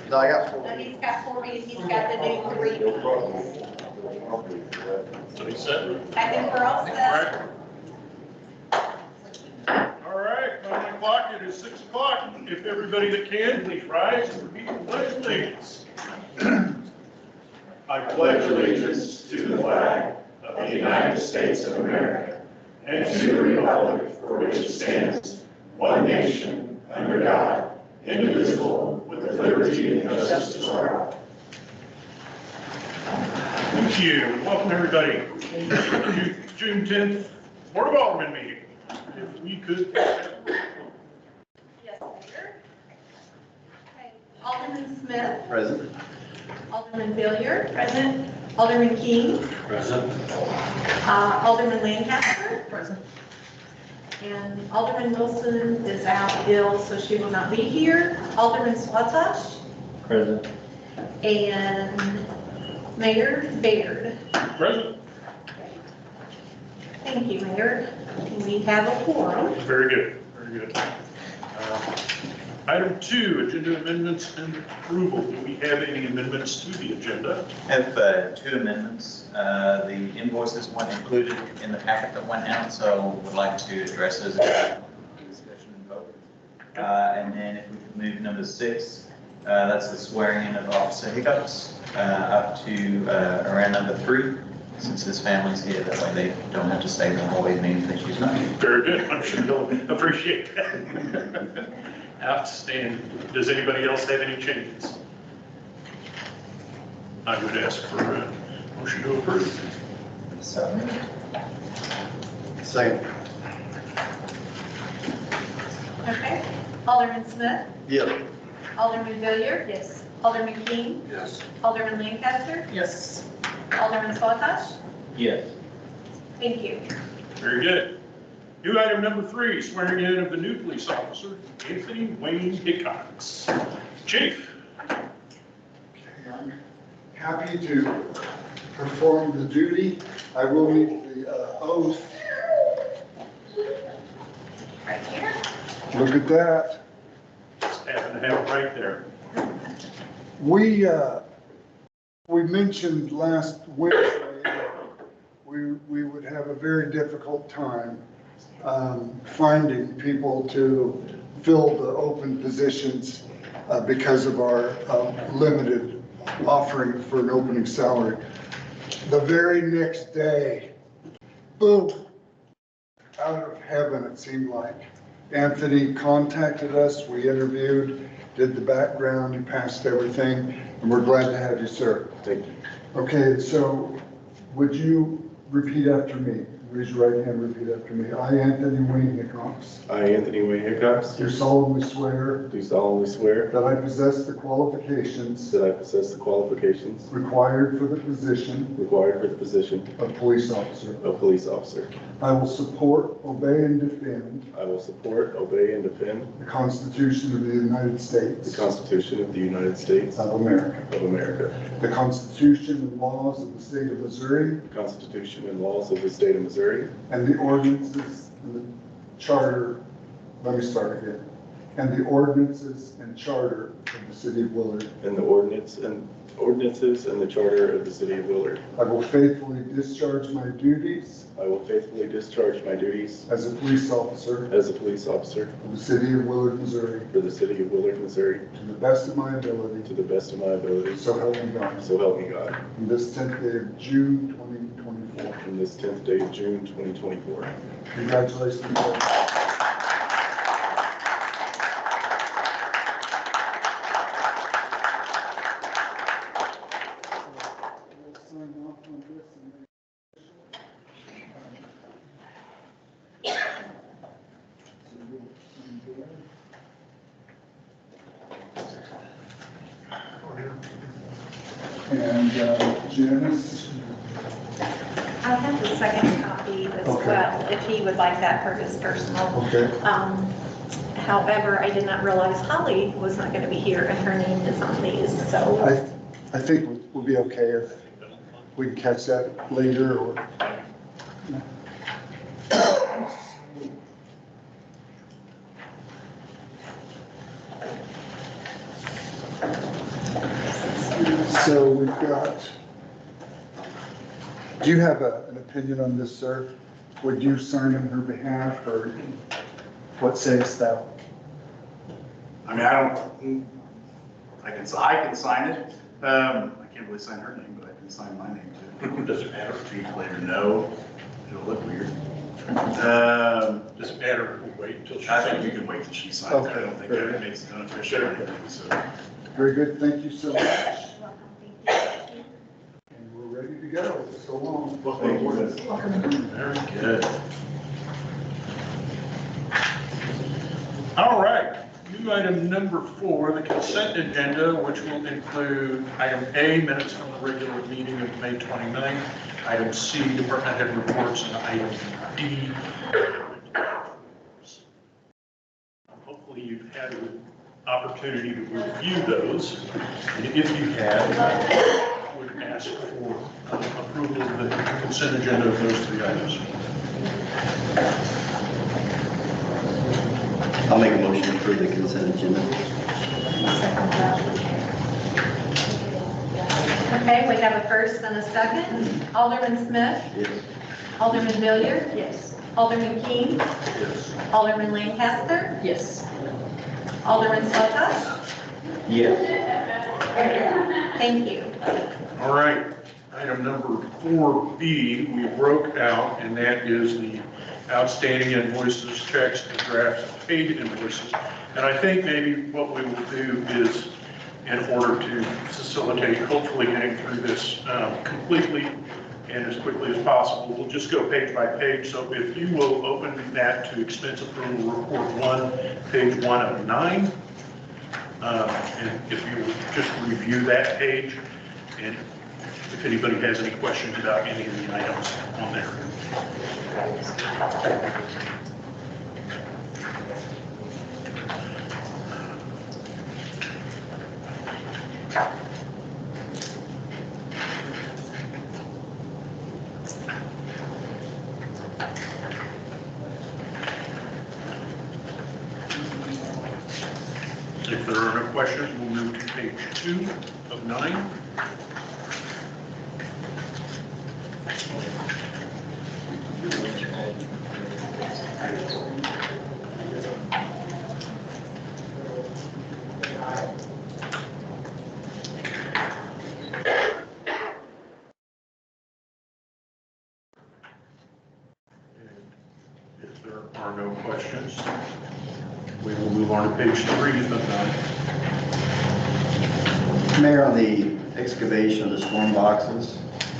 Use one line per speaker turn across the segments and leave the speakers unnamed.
No, I got 4.
No, he's got 4B, and he's got the new 3B.
So he said.
I think we're all set.
All right, 9 o'clock, it is 6 o'clock. If everybody that can, please rise and repeat the pledge of allegiance. I
pledge allegiance to the flag of the United States of America and to the republic for which it stands, one nation, under God, indivisible, with liberty and justice for all.
Thank you. Welcome, everybody. June 10th, Board of Alderman meeting. If we could.
Yes, Mayor. Okay, Alderman Smith.
Present.
Alderman Villier. Present. Alderman King.
Present.
Alderman Lancaster. Present. And Alderman Wilson is out ill, so she will not be here. Alderman Swatosh.
Present.
And Mayor Baird.
Present.
Thank you, Mayor. We have a quorum.
Very good, very good. Item 2, agenda amendments and approval. Do we have any amendments to the agenda?
I have 2 amendments. The invoices weren't included in the packet that went out, so would like to address those in discussion and vote. And then if we could move number 6, that's the swearing in of Officer Hiccups, up to around number 3, since his family's here, that way they don't have to stay the whole evening if they choose not to.
Very good, I'm sure you'll appreciate that. Outstanding. Does anybody else have any changes? I would ask for a motion to approve.
Second.
Okay. Alderman Smith.
Yes.
Alderman Villier. Yes. Alderman King.
Yes.
Alderman Lancaster.
Yes.
Alderman Swatosh.
Yes.
Thank you.
Very good. New item number 3, swearing in of the new police officer, Anthony Wayne Hickox. Chief.
I'm happy to perform the duty. I will need the oath.
Right here.
Look at that.
Just happen to have it right there.
We mentioned last Wednesday that we would have a very difficult time finding people to fill the open positions because of our limited offering for an opening salary. The very next day, boom, out of heaven it seemed like. Anthony contacted us, we interviewed, did the background, he passed everything, and we're glad to have you, sir.
Thank you.
Okay, so would you repeat after me? Raise your right hand, repeat after me. I, Anthony Wayne Hickox,
I, Anthony Wayne Hickox,
do solemnly swear
do solemnly swear
that I possess the qualifications
that I possess the qualifications
required for the position
required for the position
of police officer.
of police officer.
I will support, obey, and defend
I will support, obey, and defend
the Constitution of the United States
the Constitution of the United States
of America,
of America,
the Constitution and laws of the state of Missouri,
the Constitution and laws of the state of Missouri,
and the ordinances and the charter, let me start again, and the ordinances and charter of the city of Willard.
and the ordinances and the charter of the city of Willard.
I will faithfully discharge my duties
I will faithfully discharge my duties
as a police officer
as a police officer
of the city of Willard, Missouri,
for the city of Willard, Missouri,
to the best of my ability,
to the best of my ability.
so help me God.
So help me God.
On this 10th day of June 2024.
On this 10th day of June, 2024.
Congratulations. And Janice,
I have the second copy as
Okay.
well, if he would like that for his personal.
okay,
However, I did not realize Holly was not going to be here and her name is on these, so.
I think we'll be okay if we can catch that later or. So we've got, do you have an opinion on this, sir? Would you sign on her behalf, or what sayest thou?
I mean, I can sign it. I can't really sign her name, but I can sign my name too.
Does it matter?
Chief later, no, it'll look weird.
Does it matter if we wait until she
I think
signs
you
it?
can wait till she signs it. I
Okay,
don't think
very
that makes it unofficial or anything, so.
Very good, thank you so much. And we're ready to go, so long.
Thank you.
Very good. All right, new item number 4, the consent agenda, which will include item A, minutes from the regular meeting of May 29th, item C, department head reports, and item D. Hopefully you've had an opportunity to review those, and if you have, I would ask for approval of the consent agenda of those 3 items.
I'll make a motion to approve the consent agenda.
Okay, we have a first and a second. Alderman Smith,
Yes.
Alderman Hilliard. Yes. Alderman Keene,
Yes.
Alderman Lancaster,
Yes.
Alderman Sluta.
Yes.
Thank you.
All right, item number 4B, we broke out, and that is the outstanding invoices, checks, and drafts of paid invoices. And I think maybe what we will do is, in order to facilitate hopefully getting through this completely and as quickly as possible, we'll just go page by page. So if you will open that to expense approval report 1, page 1 of 9. And if you will just review that page, and if anybody has any questions about any of the items on there. If there are no questions, we'll move to page 2 of 9. If there are no questions, we will move on to page 3 of 9.
Mayor, on the excavation of the storm boxes,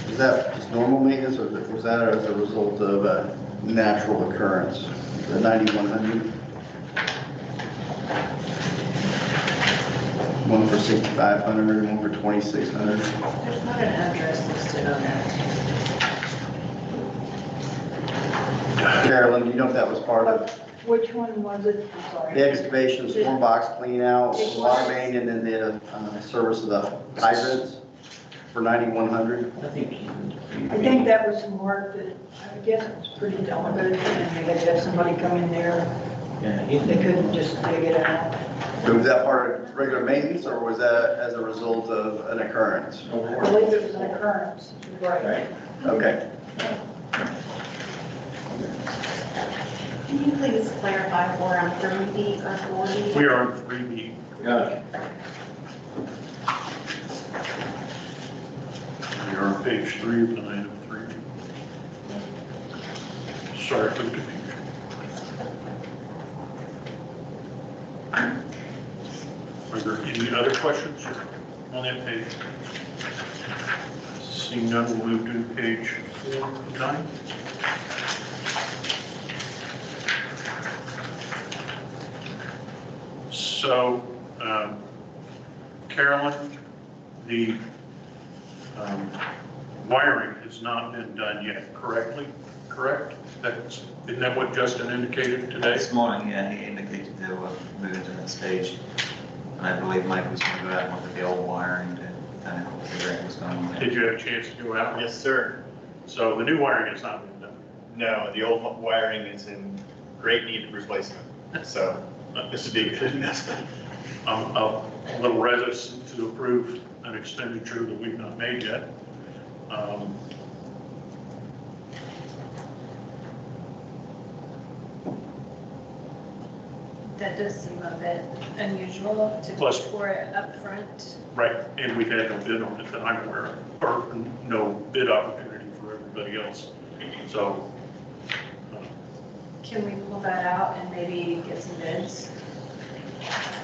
is that just normal maintenance, or was that as a result of a natural occurrence? The 9100? One for 6,500, one for 2,600.
There's not an address listed on that.
Carolyn, do you know if that was part of
Which one was it? I'm sorry.
the excavation, storm box clean out, water main, and then the service of the hydrants for 9,100?
I think that was marked that, I guess it was pretty delicate, and they had to have somebody come in there. They couldn't just dig it out.
Was that part of regular maintenance, or was that as a result of an occurrence?
I believe it was an occurrence. Right.
Okay.
Can you please clarify if we're on 3B or 4B?
We are on 3B.
Got it.
We are on page 3 of 9 of 3B. Sorry for the confusion. Are there any other questions on that page? Seeing none, we'll move to page 4 of 9. So, Carolyn, the wiring has not been done yet, correct? Isn't that what Justin indicated today?
This morning, yeah, he indicated they were moving to that stage. And I believe Mike was going to go out and look at the old wiring to kind of figure out what's going on there.
Did you have a chance to go out?
Yes, sir.
So the new wiring has not been done.
No, the old wiring is in great need of replacement. So this would be a good investment.
I'm a little reticent to approve an expenditure that we've not made yet.
That does seem a bit unusual to
Plus-
pour it up front.
Right, and we've had no bid on it that I'm aware of, or no bid opportunity for everybody else. So,
Can we pull that out and maybe get some bids?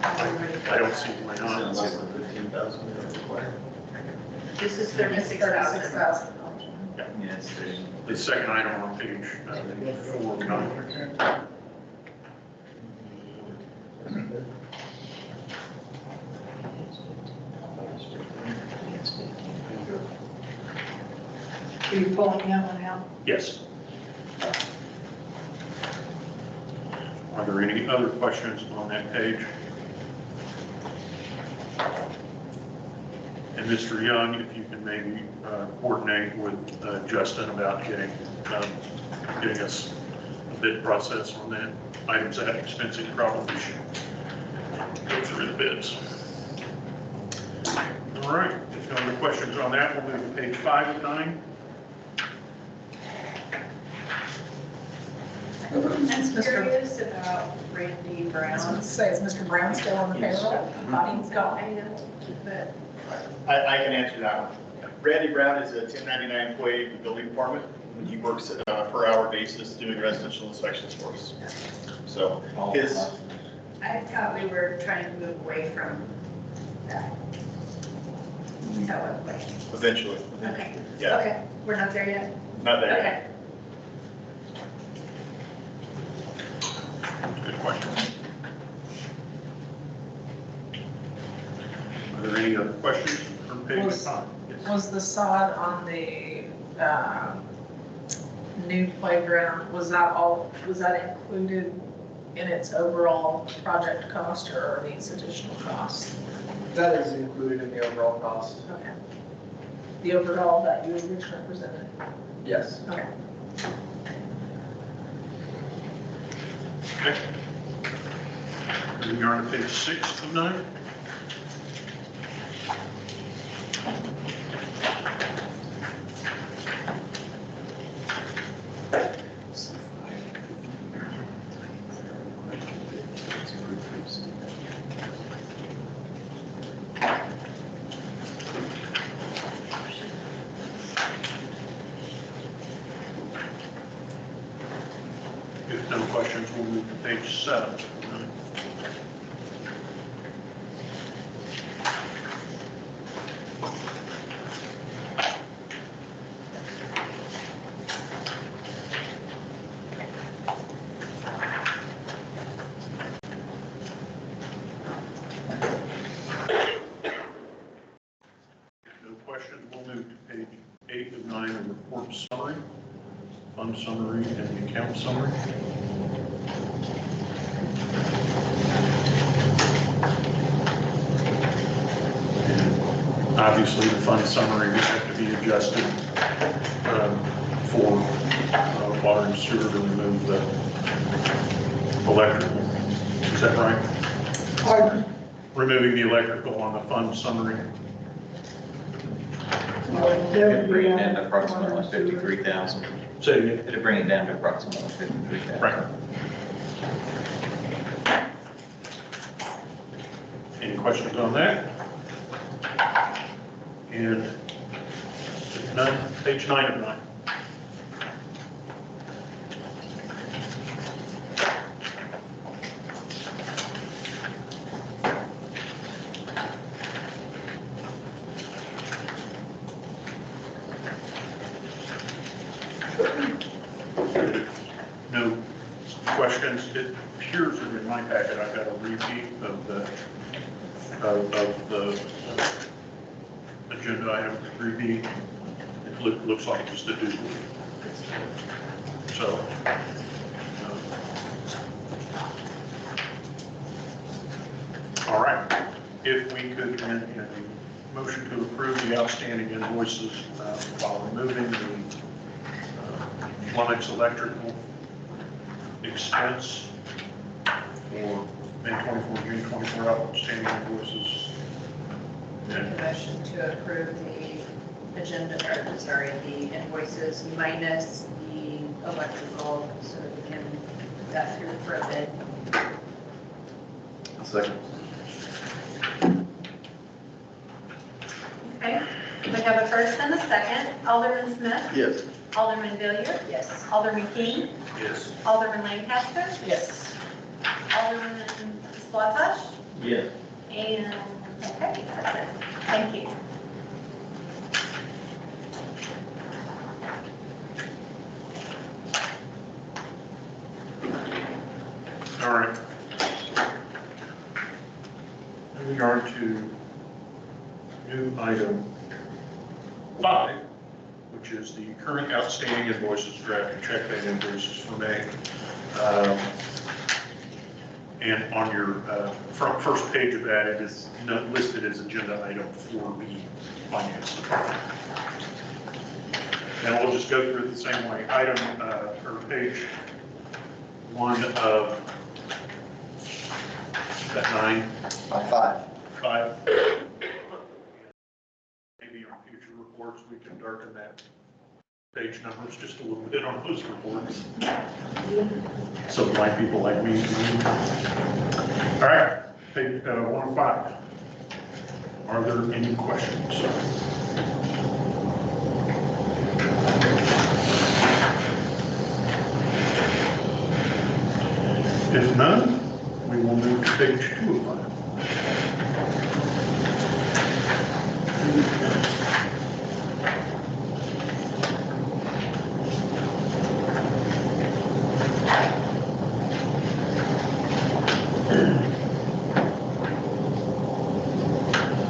I don't see why not.
This is 36,000.
Yes,
The second item on page 4.
Are you pulling that one out?
Yes. Are there any other questions on that page? And Mr. Young, if you can maybe coordinate with Justin about getting us a bid process on that. Items that expensive probably should go through the bids. All right, if no other questions on that, we'll move to page 5 of 9.
I'm curious about Randy
I was going
Brown.
to say, is Mr. Brown still on the payroll?
Thought he's gone, but
I can answer that one. Randy Brown is a 1099 employee of the building department. He works on a per hour basis doing residential inspections for us. So his,
I thought we were trying to move away from that. That one question.
eventually,
Okay.
yeah,
Okay, we're not there yet?
not there.
Okay.
Good question. Are there any other questions from page
Was-
5? Yes.
Was the sod on the new playground, was that included in its overall project cost or are these additional costs?
That is included in the overall cost.
Okay. The overall that you originally presented?
Yes.
Okay.
Okay. Moving on to page 6 of 9. If no questions, we'll move to page 7. No questions, we'll move to page 8 of 9, the report summary, fund summary, and the account summary. Obviously, the fund summary would have to be adjusted for water and sewer to remove the electrical. Is that right? Removing the electrical on the fund summary.
It'd bring it down to approximately 53,000.
Say it again.
It'd bring it down to approximately 53,000.
Right. Any questions on that? And none, page 9 of 9. No questions. It appears that in my packet, I've got a repeat of the agenda item 3B. It looks like just a duplicate. So, all right. If we could then get a motion to approve the outstanding invoices while removing the Lennox electrical expense for May 24, June 24 outstanding invoices.
Make a motion to approve the agenda, or sorry, the invoices minus the electrical, so that we can put that through for a bid.
Second.
Okay, we have a first and a second. Alderman Smith?
Yes.
Alderman Villier? Yes. Alderman King?
Yes.
Alderman Lancaster?
Yes.
Alderman Slatosh?
Yes.
And, okay, that's it. Thank you.
All right. Moving on to new item 5, which is the current outstanding invoices, draft and check payment invoices for May. And on your first page of that, it is listed as agenda item 4B, finance department. And we'll just go through it the same way. Item, or page 1 of that 9,
5.
5. Maybe on future reports, we can darken that page numbers just a little bit on those reports. So blind people like me. All right, page 1 of 5. Are there any questions? If none, we will move to page 2 of 5.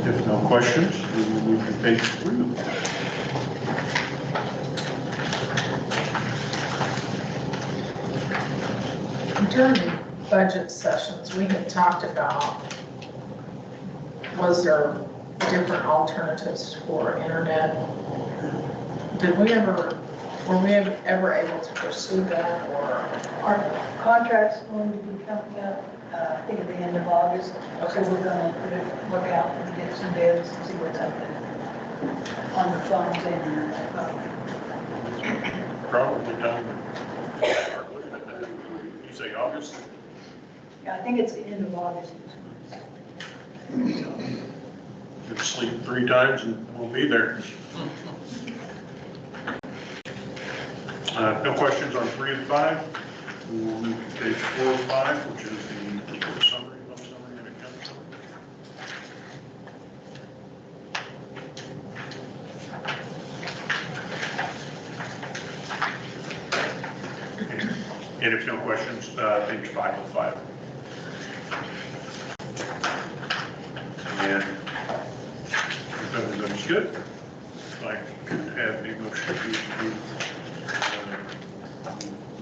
If no questions, we will move to page 3 of 5.
During the budget sessions, we had talked about, was there different alternatives for internet? Did we ever, were we ever able to pursue that, or?
Our contract's going to be coming up, I think at the end of August. So we're going to look out and get some bids and see what's out there on the phones and
Probably time to start looking at that. You say August?
yeah, I think it's the end of August.
Could sleep 3 times and we'll be there. No questions on 3 and 5. We will move to page 4 of 5, which is the report summary, fund summary, and account summary. And if no questions, page 5 of 5. And if everybody's good, I could have a motion to approve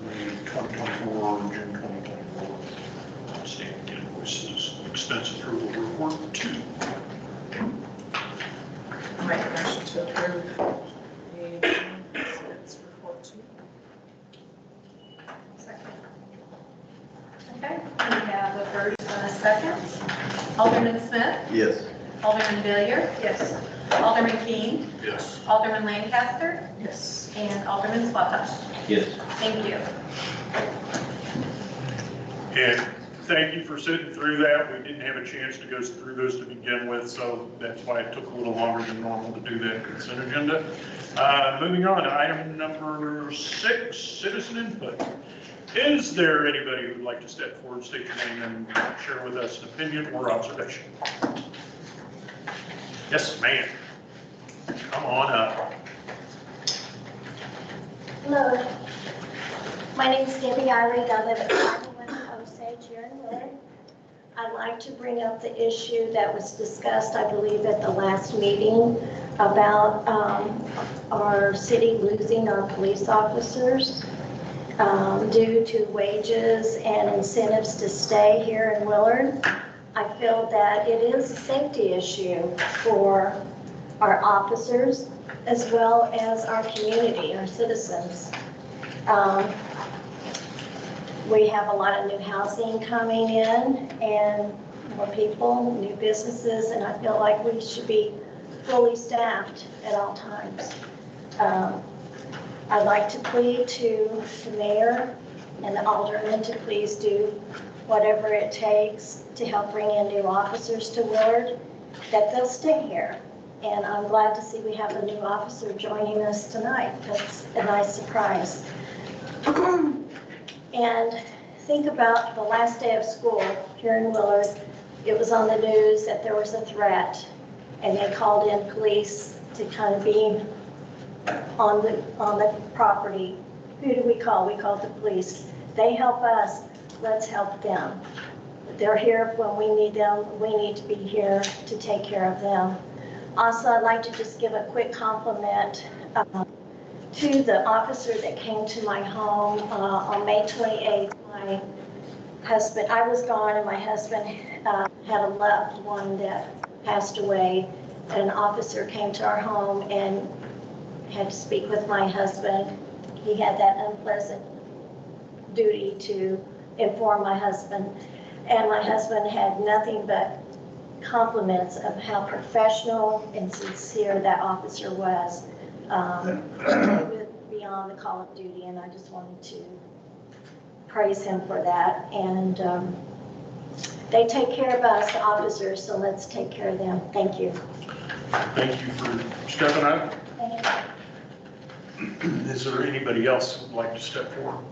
May 2024, June 2024 outstanding invoices, expense approval report 2.
I make a motion to approve the expense report 2.
Second. Okay, we have a first and a second. Alderman Smith?
Yes.
Alderman Villier? Yes. Alderman King?
Yes.
Alderman Lancaster?
Yes.
And Alderman Slatosh?
Yes.
Thank you.
And thank you for sitting through that. We didn't have a chance to go through those to begin with, so that's why it took a little longer than normal to do that consent agenda. Moving on to item number 6, citizen input. Is there anybody who would like to step forward, state your name, and share with us an opinion or observation? Yes, ma'am. Come on up.
Hello, my name's Debbie Irie. I live at 91 Osage here in Willard. I'd like to bring up the issue that was discussed, I believe, at the last meeting about our city losing our police officers due to wages and incentives to stay here in Willard. I feel that it is a safety issue for our officers as well as our community, our citizens. We have a lot of new housing coming in and more people, new businesses, and I feel like we should be fully staffed at all times. I'd like to plead to the mayor and the aldermen to please do whatever it takes to help bring in new officers to Willard, that they'll stay here. And I'm glad to see we have a new officer joining us tonight. That's a nice surprise. And think about the last day of school here in Willard. It was on the news that there was a threat, and they called in police to kind of be on the property. Who do we call? We called the police. They help us, let's help them. They're here when we need them. We need to be here to take care of them. Also, I'd like to just give a quick compliment to the officer that came to my home on May 28th. My husband, I was gone, and my husband had a loved one that passed away. And an officer came to our home and had to speak with my husband. He had that unpleasant duty to inform my husband. And my husband had nothing but compliments of how professional and sincere that officer was beyond the call of duty. And I just wanted to praise him for that. And they take care of us, the officers, so let's take care of them. Thank you.
Thank you for stepping up.
Thank you.
Is there anybody else who'd like to step forward?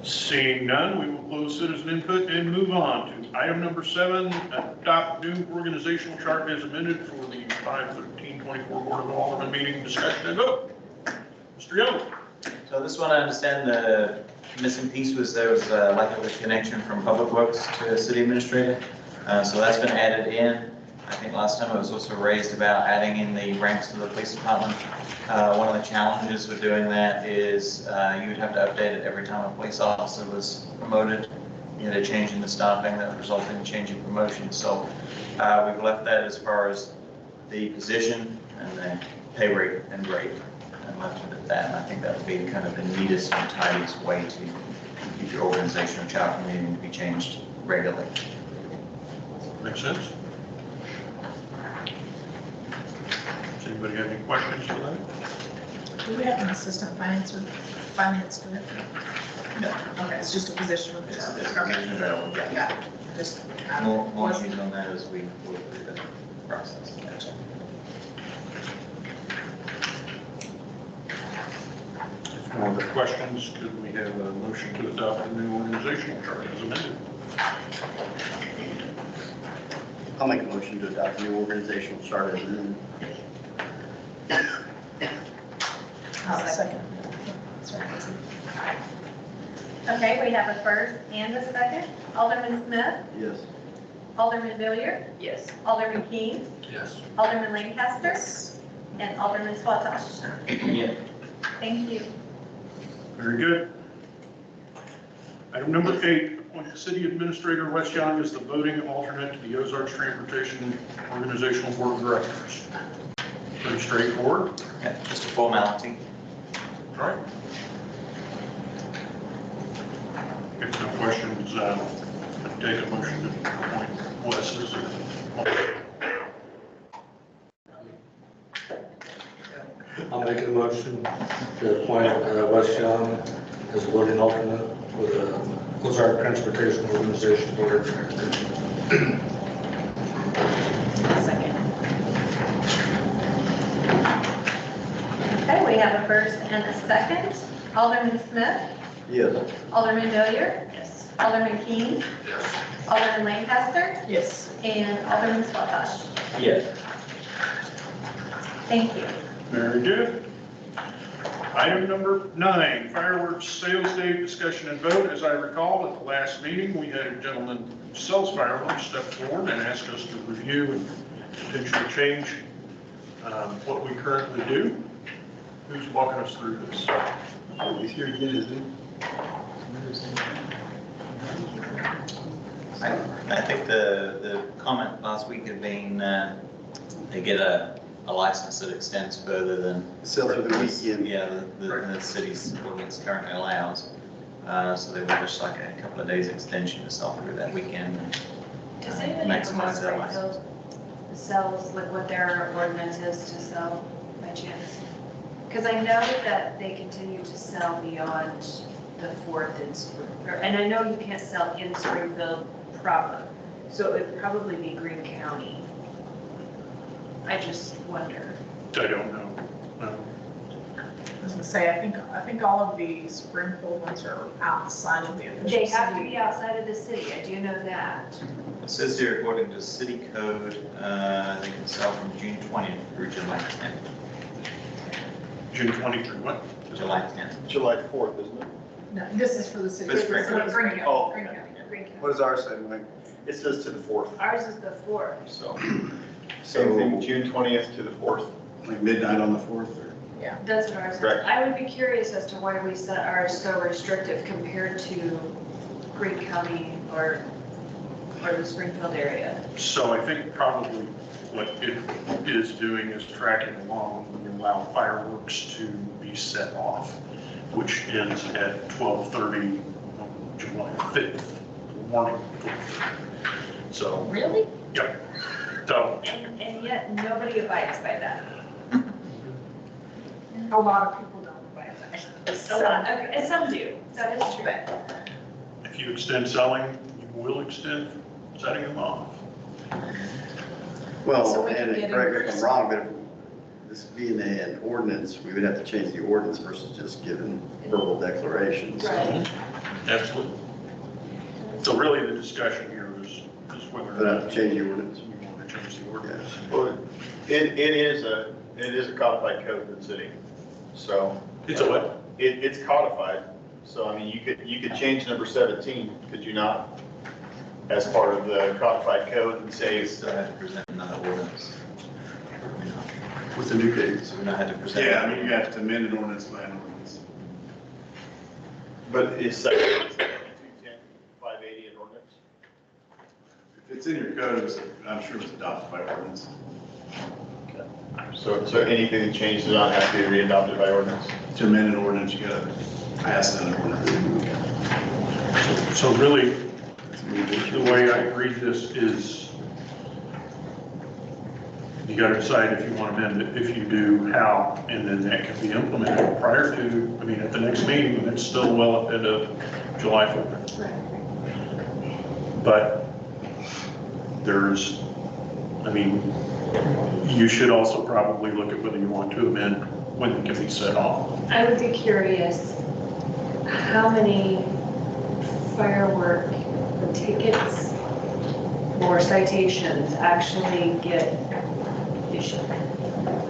Seeing none, we will close citizen input and move on to item number 7, adopt new organizational chart as amended for the 5/13/24 Board of Alderman meeting discussion and vote. Mr. Young.
So this one, I understand the missing piece was there was a lack of a connection from Public Works to the city administrator. So that's been added in. I think last time it was also raised about adding in the ranks to the police department. One of the challenges with doing that is you would have to update it every time a police officer was promoted. You had a change in the staffing that resulted in changing promotions. So we've left that as far as the position and the pay rate and grade, and left it at that. And I think that would be kind of the neatest and tidiest way to keep your organizational chart from needing to be changed regularly.
Makes sense? Does anybody have any questions for that?
Do we have an assistant finance director?
No.
Okay, it's just a position with this.
There's a position available.
Yeah, just.
More news on that as we go through the process.
If no other questions, could we have a motion to adopt the new organizational chart as amended?
I'll make a motion to adopt the new organizational chart as amended.
Second.
Okay, we have a first and a second. Alderman Smith,
Yes.
Alderman Villier,
Yes.
Alderman Keane,
Yes.
Alderman Lancaster, and Alderman Swatosh.
Yeah.
Thank you.
Very good. Item number 8, appoint the city administrator Wes Young as the voting alternate to the Ozarks Transportation Organizational Board of Directors. Pretty straightforward.
Yeah, just a formality.
All right. If no questions, I'd take a motion to appoint Wes as
I'll make a motion to appoint Wes Young as a voting alternate for the Ozark Transportation Organization Board of Directors.
Second.
Okay, we have a first and a second. Alderman Smith,
Yes.
Alderman Villier,
Yes.
Alderman Keane, Alderman Lancaster,
Yes.
and Alderman Swatosh.
Yes.
Thank you.
Very good. Item number 9, fireworks sales date discussion and vote. As I recall, at the last meeting, we had a gentleman who sells fireworks step forward and ask us to review and potentially change what we currently do. Who's walking us through this?
He's here again, isn't he?
I think the comment last week had been they get a a license that extends further than.
Sell through the weekend.
Yeah, the city's ordinance currently allows. So they would just like a couple of days extension to sell through that weekend.
Does anybody know what
Maximize that license.
Springfield sells, like what their ordinance is to sell by chance? Because I know that they continue to sell beyond the 4th in Springfield. And I know you can't sell in Springfield proper, so it would probably be Greene County. I just wonder.
I don't know.
I was gonna say, I think all of the Springfield ones are outside of the official.
They have to
city.
be outside of the city, I do know that.
It says here, according to city code, they can sell from June 20th through July 10th.
June 23, what?
July 10th.
July 4th, isn't it?
No, this is for the city.
This is for
Greene County.
Oh.
Greene County.
Greene County.
What does ours say, Mike?
It says to the 4th,
Ours is the 4th.
so. Same thing, June 20th to the 4th.
Like midnight on the 4th? Or?
That's what ours is.
Correct.
I would be curious as to why we set ours so restrictive compared to Greene County or the Springfield area.
So I think probably what it is doing is tracking along when you allow fireworks to be set off, which ends at 12:30 on July 5th, morning. 12:30. So,
Really?
yep. So,
And yet nobody abides by that.
A lot of people don't abide by it.
A lot, okay, and some do, that is true.
if you extend selling, you will extend setting them off.
So
Well,
we can
and
get
correct me if
in-
I'm wrong, but if this being an ordinance, we would have to change the ordinance versus just giving verbal declarations. So
Right.
Absolutely. So really, the discussion here is whether
we'd
or
have to
not
change the ordinance.
you want to change the ordinance.
Well, it is a codified code in the city, so.
It's a what?
It's codified, so I mean, you could change number 17, could you not? As part of the codified code and say,
They still have to present another ordinance.
With the new dates.
So we don't have to present.
Yeah, I mean, you have to amend an ordinance by an ordinance.
but is section 210, 580 an ordinance?
If it's in your code, I'm sure it's adopted by ordinance.
So anything that changes it on have to be re-adopted by ordinance?
To amend an ordinance, you gotta pass an ordinance.
So really, the way I read this is you got to decide if you want to amend it, if you do, how, and then that can be implemented prior to, I mean, at the next meeting, and it's still well ahead of July 4th. But there's, I mean, you should also probably look at whether you want to amend when it can be set off.
I would be curious, how many firework tickets or citations actually get issued?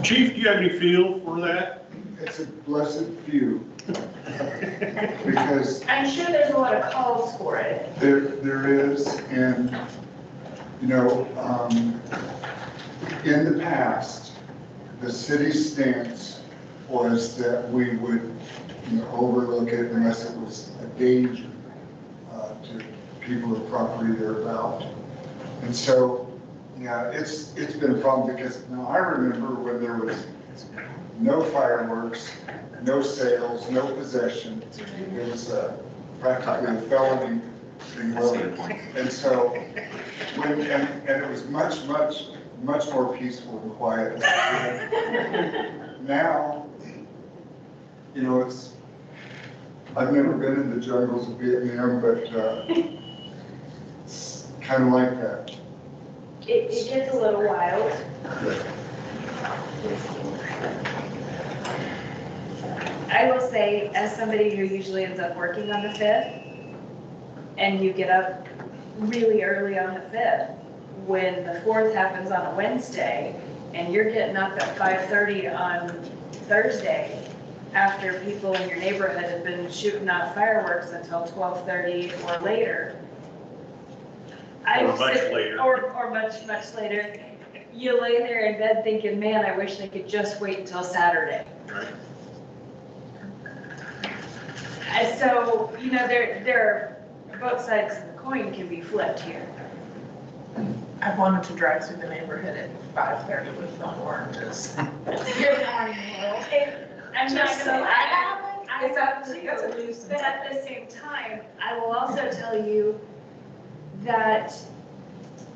Chief, do you have any feel for that?
It's a blessed few. Because
I'm sure there's a lot of calls for it.
there is, and, you know, in the past, the city's stance was that we would, you know, overlook it unless it was a danger to people of property thereabout. And so, yeah, it's been a problem because now I remember when there was no fireworks, no sales, no possession. It was practically a felony being loaded. And so, and it was much more peaceful and quiet. Now, you know, I've never been in the jungles of Vietnam, but it's kind of like that.
It gets a little wild. I will say, as somebody who usually ends up working on the 5th, and you get up really early on the 5th, when the 4th happens on a Wednesday, and you're getting up at 5:30 on Thursday, after people in your neighborhood have been shooting off fireworks until 12:30 or later.
Or much later.
Or much later. You lay there in bed thinking, man, I wish they could just wait until Saturday.
Right.
And so, you know, there are both sides of the coin can be flipped here.
I wanted to drive through the neighborhood at 5:30 with phone oranges. Good morning, world.
I'm not
Just
gonna
so
lie, I
That's
thought
that's a
too,
nuisance.
but at the same time, I will also tell you that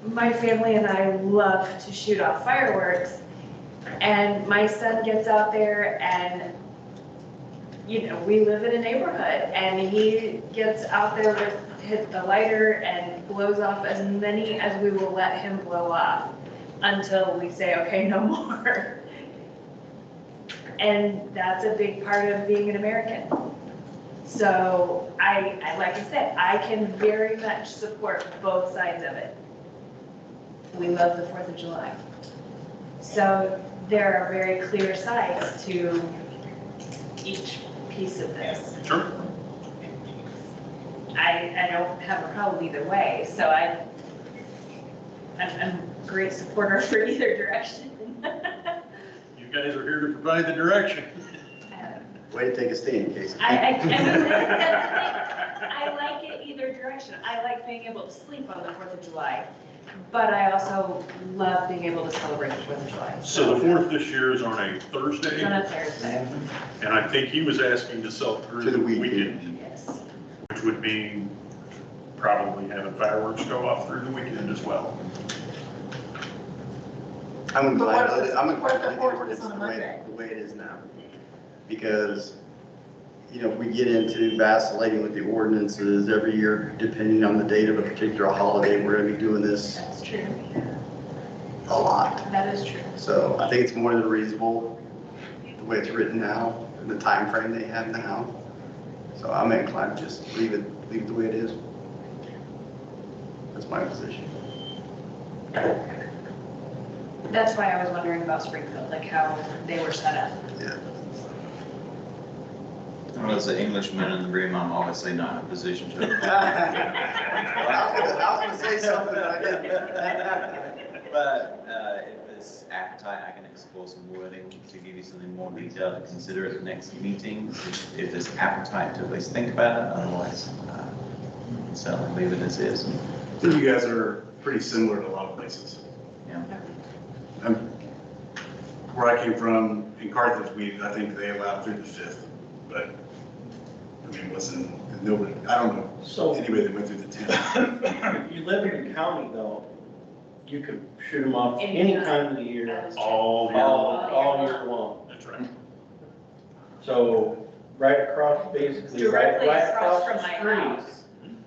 my family and I love to shoot off fireworks. And my son gets out there and, you know, we live in a neighborhood and he gets out there with the lighter and blows off as many as we will let him blow off until we say, okay, no more. And that's a big part of being an American. So like I said, I can very much support both sides of it. We love the 4th of July. So there are very clear sides to each piece of this.
Sure.
I don't have a problem either way, so I'm a great supporter for either direction.
You guys are here to provide the direction.
Way to take a stand, Casey.
I mean, that's the thing. I like it either direction. I like being able to sleep on the 4th of July, but I also love being able to celebrate the 4th of July.
So the 4th this year is on a
It's
Thursday,
on a Thursday,
and I think he was asking to sell through the weekend,
yes.
which would mean probably having fireworks go off through the weekend as well.
I'm
But
glad,
what if
I'm
what if
glad
the
the
4th
ordinance
is
is
on a
the way,
Monday?
the way it is now. Because, you know, if we get into vacillating with the ordinances every year, depending on the date of a particular holiday, we're gonna be doing this
That's true.
a lot.
That is true.
So I think it's more than reasonable, the way it's written now, and the time frame they have now. So I'm inclined to just leave it the way it is. That's my position.
That's why I was wondering about Springfield, like how they were set up.
Yeah.
Well, as an Englishman in the room, I'm obviously not in a position to.
I was gonna say something, but I didn't.
But if there's appetite, I can explore some wording to give you something more detailed to consider at the next meeting. If there's appetite to at least think about it, otherwise, certainly leave it as is.
I think you guys are pretty similar to a lot of places.
Yeah.
Where I came from, in Carthage, I think they allowed through the 5th, but, I mean, wasn't, nobody, I don't know,
So
anybody that went through the 10th.
if you live in the county though, you could shoot them off any
Anytime.
time of the year,
That is true.
All year.
all year long.
That's right.
So right across, basically,
Directly
right
across
across
from
the
my
street,
house.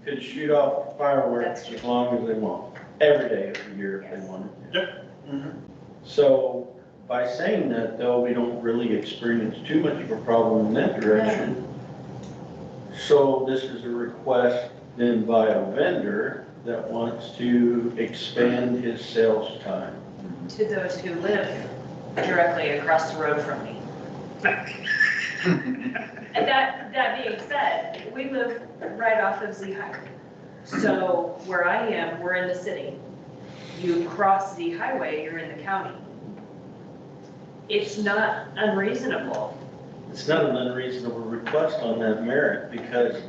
could shoot off fireworks
That's true.
as long as they want, every day of the year if they
Yes.
want.
Yep.
So by saying that though, we don't really experience too much of a problem in that direction. So this is a request then by a vendor that wants to expand his sales time.
To those who live directly across the road from me. And that being said, we live right off of Z Highway. So where I am, we're in the city. You cross Z Highway, you're in the county. It's not unreasonable.
It's not an unreasonable request on that merit because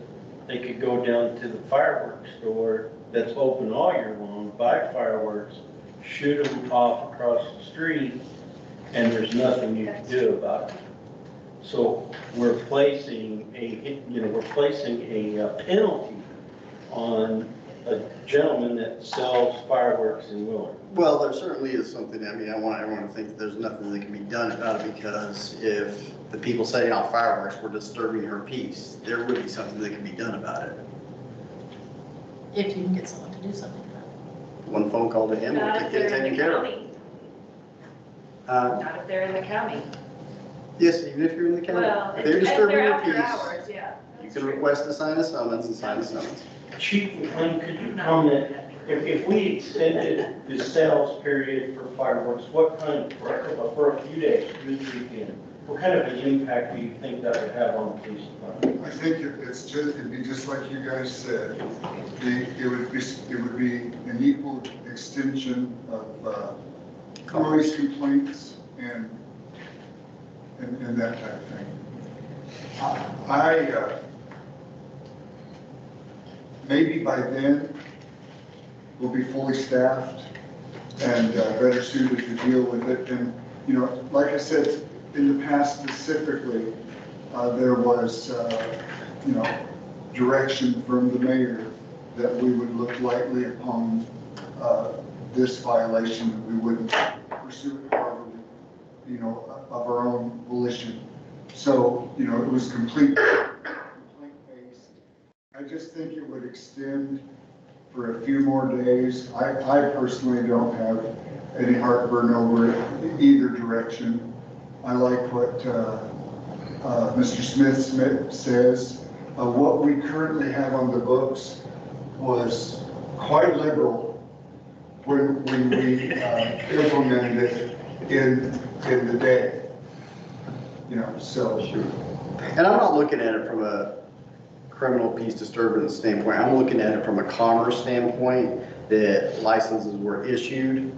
they could go down to the fireworks store that's open all year long, buy fireworks, shoot them off across the street, and there's nothing you can do about it. So we're placing a penalty on a gentleman that sells fireworks in Willard.
Well, there certainly is something, I mean, I want everyone to think that there's nothing that can be done about it, because if the people setting off fireworks were disturbing her peace, there would be something that can be done about it.
If you can get someone to do something about it.
One phone call to him,
Not
we'll
if
get it
they're in
taken
the
care of.
county. Not if they're in the county.
Yes, even if you're in the county.
Well,
If they're
if
disturbing
they're
your
after
peace,
hours, yeah.
you can request to sign a summons and sign a summons.
Chief McLean, could you comment, if we extended the sales period for fireworks, what kind, for a few days, through the weekend, what kind of an impact do you think that would have on the police department?
I think it'd be just like you guys said. It would be an equal extension of noise complaints and that type of thing. Maybe by then, we'll be fully staffed and better suited to deal with it. And, you know, like I said, in the past specifically, there was, you know, direction from the mayor that we would look lightly upon this violation, that we wouldn't pursue it however, you know, of our own volition. So, you know, it was complaint based. I just think it would extend for a few more days. I personally don't have any heartburn over it either direction. I like what Mr. Smith says. What we currently have on the books was quite liberal when we implemented it in the day. You know, so.
And I'm not looking at it from a criminal peace disturbance standpoint. I'm looking at it from a commerce standpoint, that licenses were issued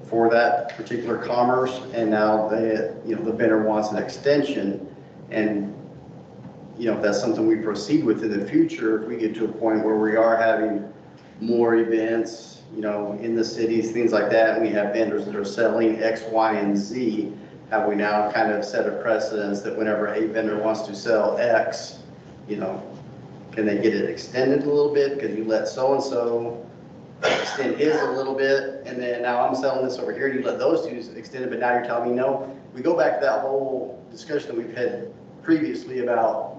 for that particular commerce, and now they, you know, the vendor wants an extension. And, you know, if that's something we proceed with in the future, if we get to a point where we are having more events, you know, in the cities, things like that, and we have vendors that are selling X, Y, and Z, have we now kind of set a precedence that whenever a vendor wants to sell X, you know, can they get it extended a little bit because you let so-and-so extend his a little bit, and then now I'm selling this over here, and you let those two extend it, but now you're telling me no? We go back to that whole discussion that we've had previously about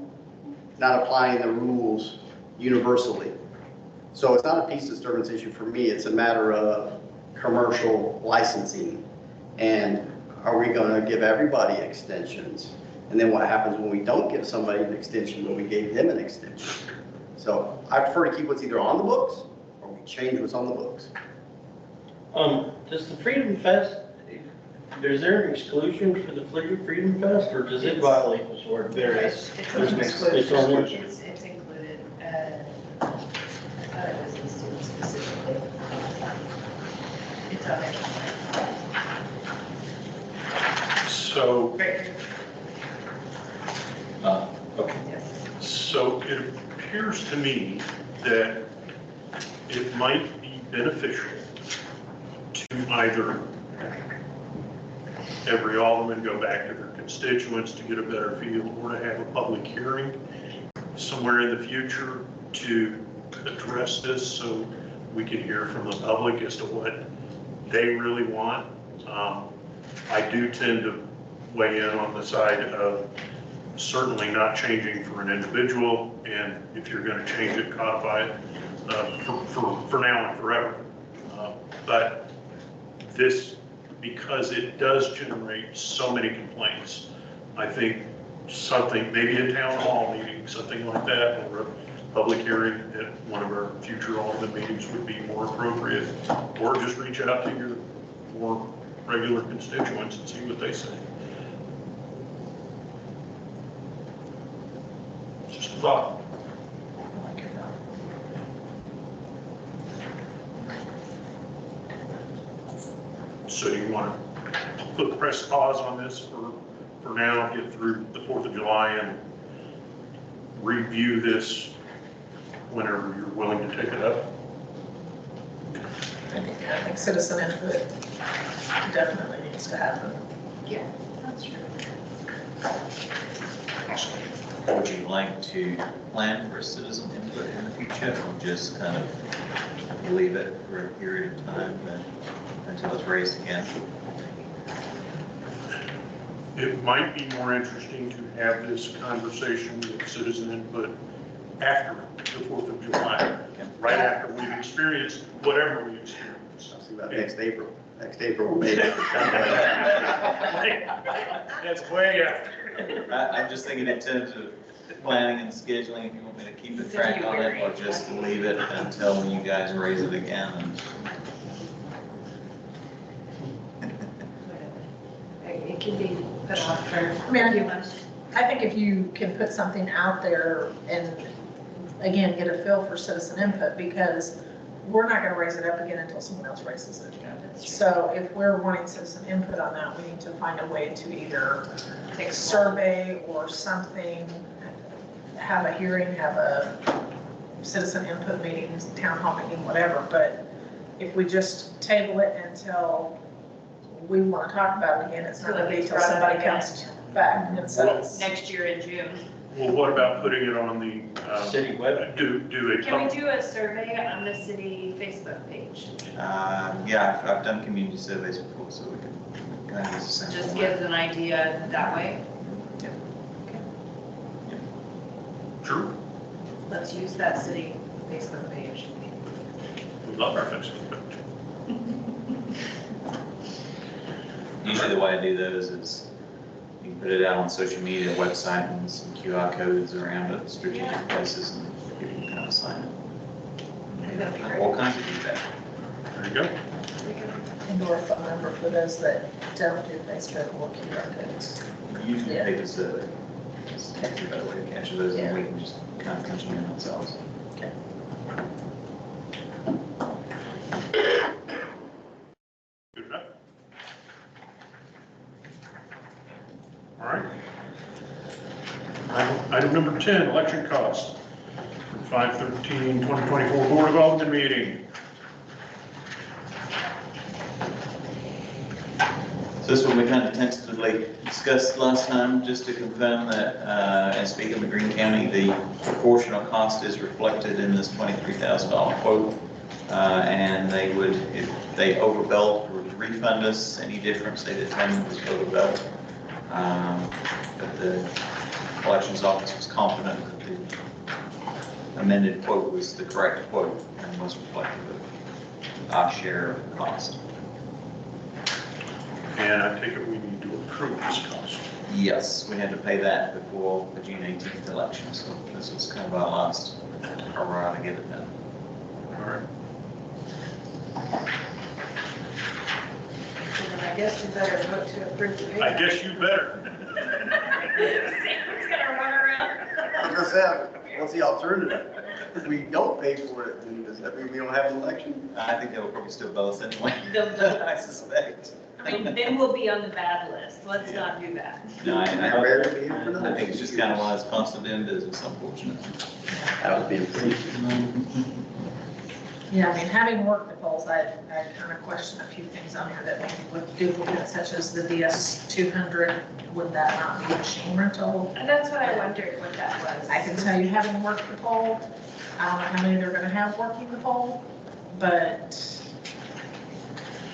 not applying the rules universally. So it's not a peace disturbance issue for me, it's a matter of commercial licensing. And are we gonna give everybody extensions? And then what happens when we don't give somebody an extension when we gave them an extension? So I prefer to keep what's either on the books or we change what's on the books.
Does the Freedom Fest, is there an exclusion for the Freedom Fest, or does it violate this ordinance?
There is.
It's on there.
It's included. I thought it was listed specifically. It's on there.
So,
Great.
Okay.
Yes.
so it appears to me that it might be beneficial to either every alderman go back to their constituents to get a better feel, or to have a public hearing somewhere in the future to address this, so we can hear from the public as to what they really want. I do tend to weigh in on the side of certainly not changing for an individual, and if you're going to change it, codify it for now and forever. But this, because it does generate so many complaints, I think something, maybe a town hall meeting, something like that, or a public hearing at one of our future alderman meetings would be more appropriate, or just reach out to your more regular constituents and see what they say. It's just a thought. So you want to press pause on this for now, get through the 4th of July and review this whenever you're willing to take it up?
I think citizen input definitely needs to happen.
Yeah, that's true.
Would you like to plan for citizen input in the future, or just kind of leave it for a period of time until it's raised again?
It might be more interesting to have this conversation with citizen input after the 4th of July, right after we've experienced whatever we experienced.
I'll see about next April. Next April, maybe.
That's way after.
I'm just thinking in terms of planning and scheduling, if you want me to keep a track on it, or just leave it until you guys raise it again.
It can be put off for
I mean,
a few months.
I think if you can put something out there and, again, get a feel for citizen input, because we're not going to raise it up again until someone else raises it. So if we're wanting citizen input on that, we need to find a way to either take a survey or something, have a hearing, have a citizen input meeting, town hall meeting, whatever. But if we just table it until we want to talk about it again, it's not going to be until somebody comes back and says.
Next year in June.
Well, what about putting it on the,
City web.
do a.
Can we do a survey on the city Facebook page?
Yeah, I've done community surveys before, so we can kind of use the same.
Just
format.
gives an idea that way.
Sure,
Let's use that city Facebook page.
we love our Facebook page.
Usually the way I do those is you can put it out on social media, website, and some QR codes around it, strategic places, and people can kind of sign it.
That'd be great.
All kinds of feedback.
There you go.
And/or phone number for those that don't do Facebook or QR codes.
Usually
Yeah.
take a survey. It's a better way to capture those, and we can just kind of punch them in ourselves.
Good enough. All right. Item number 10, election costs. 5/13/2024 Board of Alderman meeting.
So this one we kind of tentatively discussed last time, just to confirm that, and speaking of Green County, the proportional cost is reflected in this $23,000 quote. And they would, if they overbilled, would refund us any difference they determined was overbilled. But the elections office was confident that the amended quote was the correct quote and was reflective of our share of the cost.
And I take it we need to approve this cost.
Yes, we had to pay that before the June 18th election, so this was kind of our last hurrah to get it done.
All right.
And I guess you better vote to approve the page.
I guess you better.
Sam's gonna run around.
I was gonna say, what's the alternative? If we don't pay for it, then does that mean we don't have an election?
I think they will probably still bill us anyway, I suspect.
I mean, then we'll be on the bad list. Let's not do that.
No,
I barely paid for
I
that.
think it's just kind of one of those cost of doing business, unfortunately.
That would be pretty.
Yeah, I mean, having worked the polls, I kind of question a few things on here that maybe would duplicate, such as the DS 200. Would that not be machine rental?
And that's what I wondered what that was.
I can tell you, having worked the poll, I don't know how many they're gonna have working the poll, but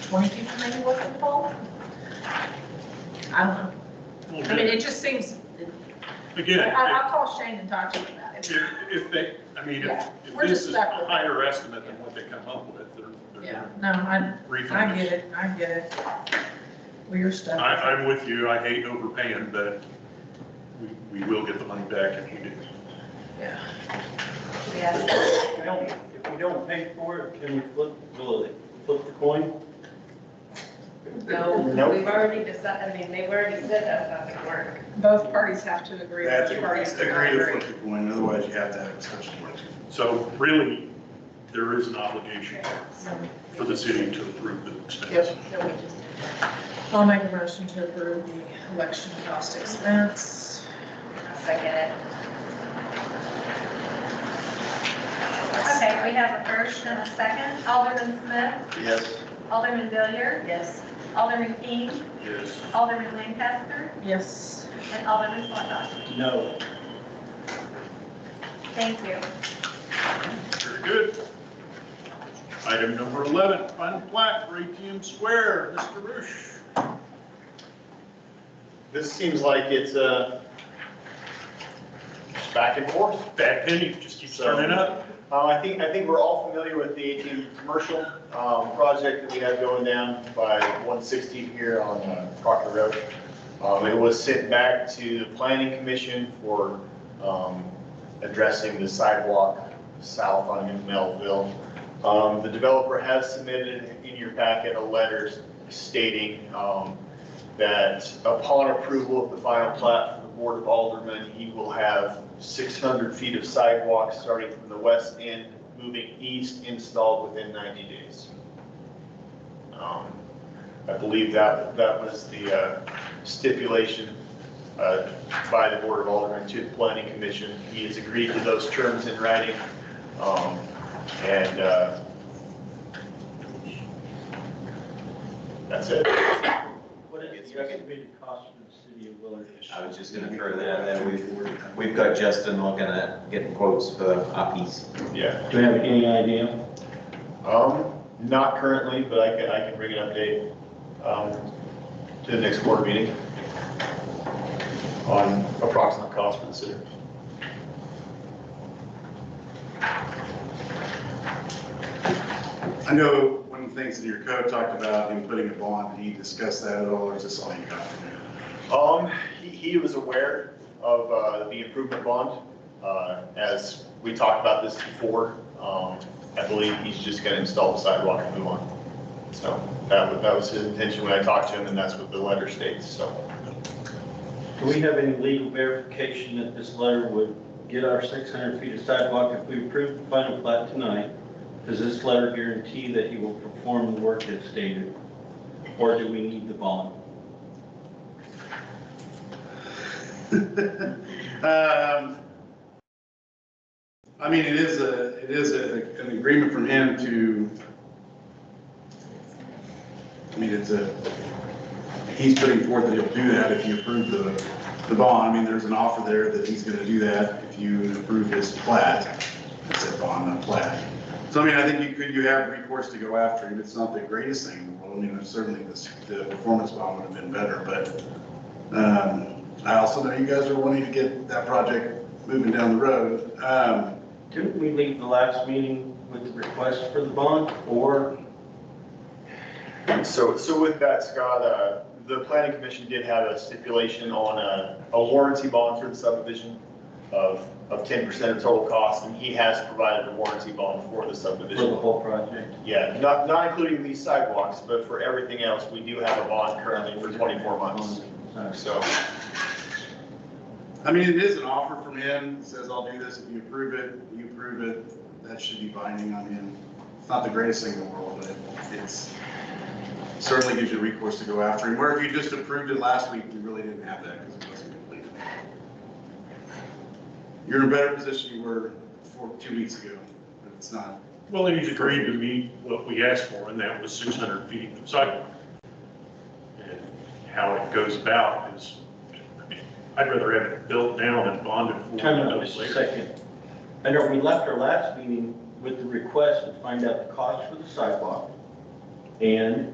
20 people maybe working the poll? I don't know. I mean, it just seems,
Again,
I'll call Shane and talk to him about it.
if they, I mean,
Yeah,
if
we're
this
just
is
stuck
a
with it.
higher estimate than what they come up with, they're
Yeah,
gonna
no, I
refund
get
us.
it, I get it. We're stuck.
I'm with you, I hate overpaying, but we will get the money back if you do.
Yeah.
Yeah.
If we don't pay for it, can we flip the coin?
No,
Nope.
we've already decided, I mean, they've already said that's not gonna work.
Both parties have to agree.
They have
Both
to
parties do not
agree to
agree.
flip the coin, otherwise you have to have a special election.
So really, there is an obligation for the city to approve the expense.
So we just.
I'll make a motion to approve the election cost expense.
Second it. Okay, we have a first and a second. Alderman Smith,
Yes.
Alderman Villiers. Yes. Alderman King,
Yes.
Alderman Lancaster,
Yes.
and Alderman Slaughter.
No.
Thank you.
Very good. Item number 11, final plat for ATM Square, Mr. Rush.
This seems like it's back and forth.
Bad penny, just keeps turning up.
I think we're all familiar with the 18 commercial project that we have going down by 160 here on Proctor Road. It was sent back to the Planning Commission for addressing the sidewalk south on Melville. The developer has submitted in your packet a letter stating that upon approval of the final plat from the Board of Aldermen, he will have 600 feet of sidewalk starting from the west end, moving east, installed within 90 days. I believe that was the stipulation by the Board of Aldermen to the Planning Commission. He has agreed to those terms in writing. And That's it.
What is the estimated cost for the city of Willard?
I was just gonna throw that, we've got Justin looking at getting quotes for the oppies.
Yeah.
Do you have any idea?
Not currently, but I can bring an update, to the next board meeting on approximate cost for the city.
I know one of the things in your code talked about him putting a bond. Did he discuss that at all, or is this all you got from him?
He was aware of, the improvement bond, as we talked about this before. I believe he's just gonna install the sidewalk and move on. So that was his intention when I talked to him, and that's what the letter states, so.
Do we have any legal verification that this letter would get our 600 feet of sidewalk if we approve the final plat tonight? Does this letter guarantee that he will perform the work as stated? Or do we need the bond?
I mean, it is an agreement from him to, I mean, he's putting forth that he'll do that if you approve the bond. I mean, there's an offer there that he's gonna do that if you approve his plat. It's a bond, not plat. So I mean, I think you have recourse to go after him. It's not the greatest thing in the world. I mean, certainly the performance bond would have been better, but I also know you guys are wanting to get that project moving down the road.
Didn't we leave the last meeting with the request for the bond, or?
So with that, Scott, the planning commission did have a stipulation on a warranty bond for the subdivision of 10% of total cost, and he has provided a warranty bond for the subdivision.
For the whole project?
Yeah, not including these sidewalks, but for everything else, we do have a bond currently for 24 months. So,
I mean, it is an offer from him. It says, I'll do this if you approve it. You approve it, that should be binding on him. It's not the greatest thing in the world, but it's certainly gives you recourse to go after him. Where if you just approved it last week, we really didn't have that because it wasn't complete. You're in a better position you were 2 weeks ago, but it's not.
Well, and he's agreed to meet what we asked for, and that was 600 feet of sidewalk. And how it goes about is, I'd rather have it built down and bonded for.
Time out just a second. I know we left our last meeting with the request to find out the cost for the sidewalk and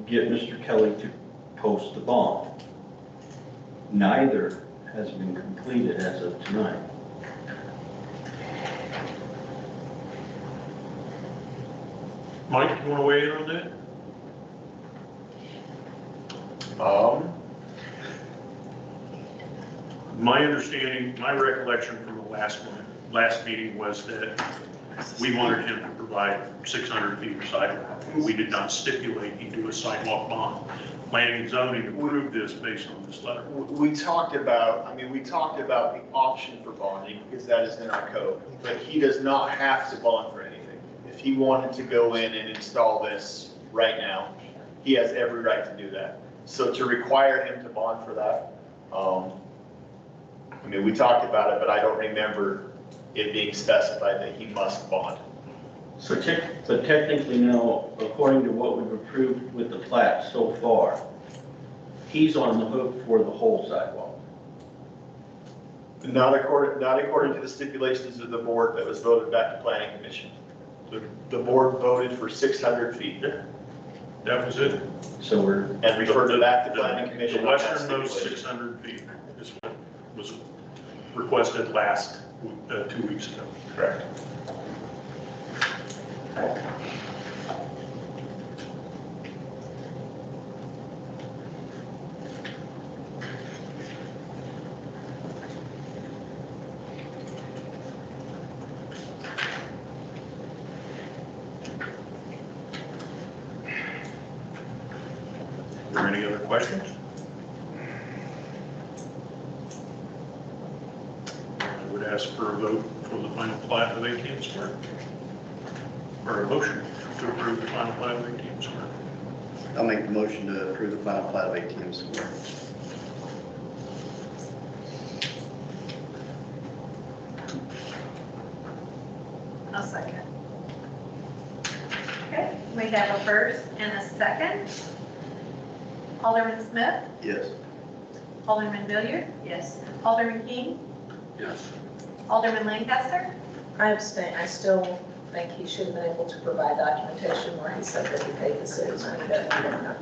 get Mr. Kelly to post the bond. Neither has been completed as of tonight.
Mike, you want to weigh in on that? My understanding, my recollection from the last meeting was that we wanted him to provide 600 feet of sidewalk. We did not stipulate he do a sidewalk bond. Planning and zoning approved this based on this letter.
we talked about the option for bonding because that is in our code, but he does not have to bond for anything. If he wanted to go in and install this right now, he has every right to do that. So to require him to bond for that, I mean, we talked about it, but I don't remember it being specified that he must bond.
So but technically now, according to what we've approved with the plat so far, he's on the hook for the whole sidewalk.
Not according to the stipulations of the board that was voted back to planning commission. The board voted for 600 feet.
That was it.
So we're.
And referred to back to planning commission.
The westernmost 600 feet is what was requested last, 2 weeks ago.
Correct.
Are there any other questions? I would ask for a vote for the final plat of 18 Square. Or a motion to approve the final plat of 18 Square.
I'll make the motion to approve the final plat of ATM Square.
I'll second. Okay, we we have a first and a second. Alderman Smith,
Yes.
Alderman Hilliard,
Yes.
Alderman King,
Yes.
Alderman Lancaster.
I abstain. I still think he should have been able to provide documentation where he said that he paid the city's money that he didn't have.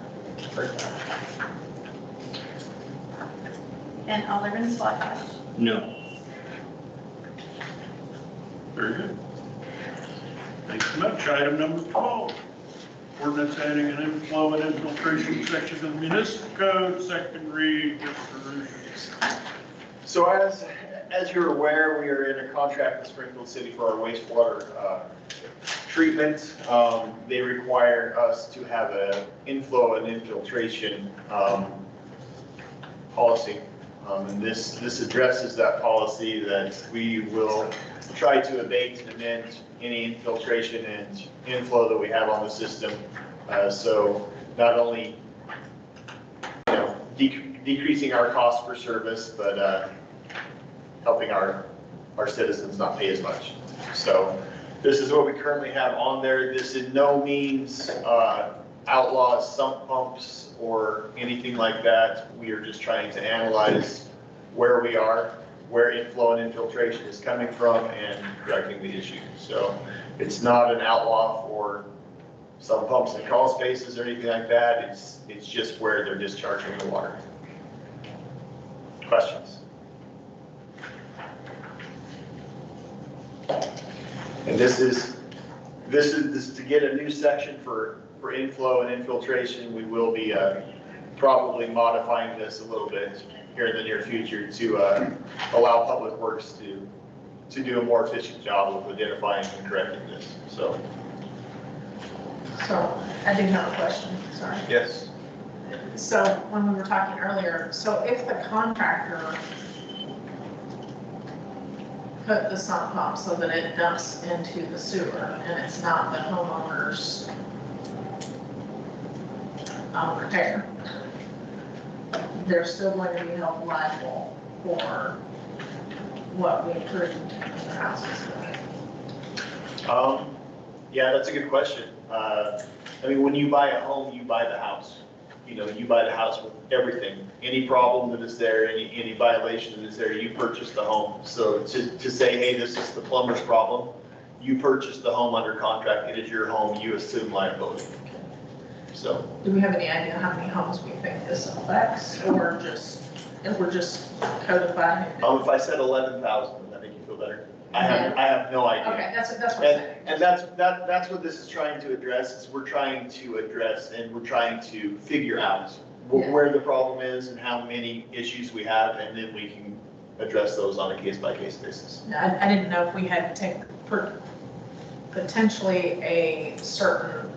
And Alderman Slaughter.
No.
Very good. Thanks so much. Item number 12, ordinance adding an inflow and infiltration section of the municipal code, second read, Mr. Russo.
So as you're aware, we are in a contract with Springfield City for our wastewater treatment. They require us to have an inflow and infiltration policy. And this addresses that policy, that we will try to abate and amend any infiltration and inflow that we have on the system. So not only, decreasing our cost for service, but helping our citizens not pay as much. So this is what we currently have on there. This in no means outlaws sump pumps or anything like that. We are just trying to analyze where we are, where inflow and infiltration is coming from, and correcting the issue. So it's not an outlaw for sump pumps and crawl spaces or anything like that. It's just where they're discharging the water. Questions? And this is to get a new section for inflow and infiltration. We will be probably modifying this a little bit here in the near future to allow Public Works to do a more efficient job of identifying and correcting this. So
I do have a question, sorry.
yes.
So when we were talking earlier, so if the contractor put the sump pump so that it dumps into the sewer and it's not the homeowner's repair, they're still going to be held liable for what we approved in the houses.
Yeah, that's a good question. I mean, when you buy a home, you buy the house. You buy the house with everything. Any problem that is there, any violation that is there, you purchase the home. So to say, hey, this is the plumber's problem, you purchase the home under contract, it is your home, you assume liability. So.
Do we have any idea how many homes we think this affects, or if we're just codifying?
If I said 11,000, would that make you feel better? I have no idea.
Okay, that's what I'm saying.
And that's what this is trying to address, is we're trying to address and we're trying to figure out where the problem is and how many issues we have, and then we can address those on a case-by-case basis.
I didn't know if we had to take potentially a certain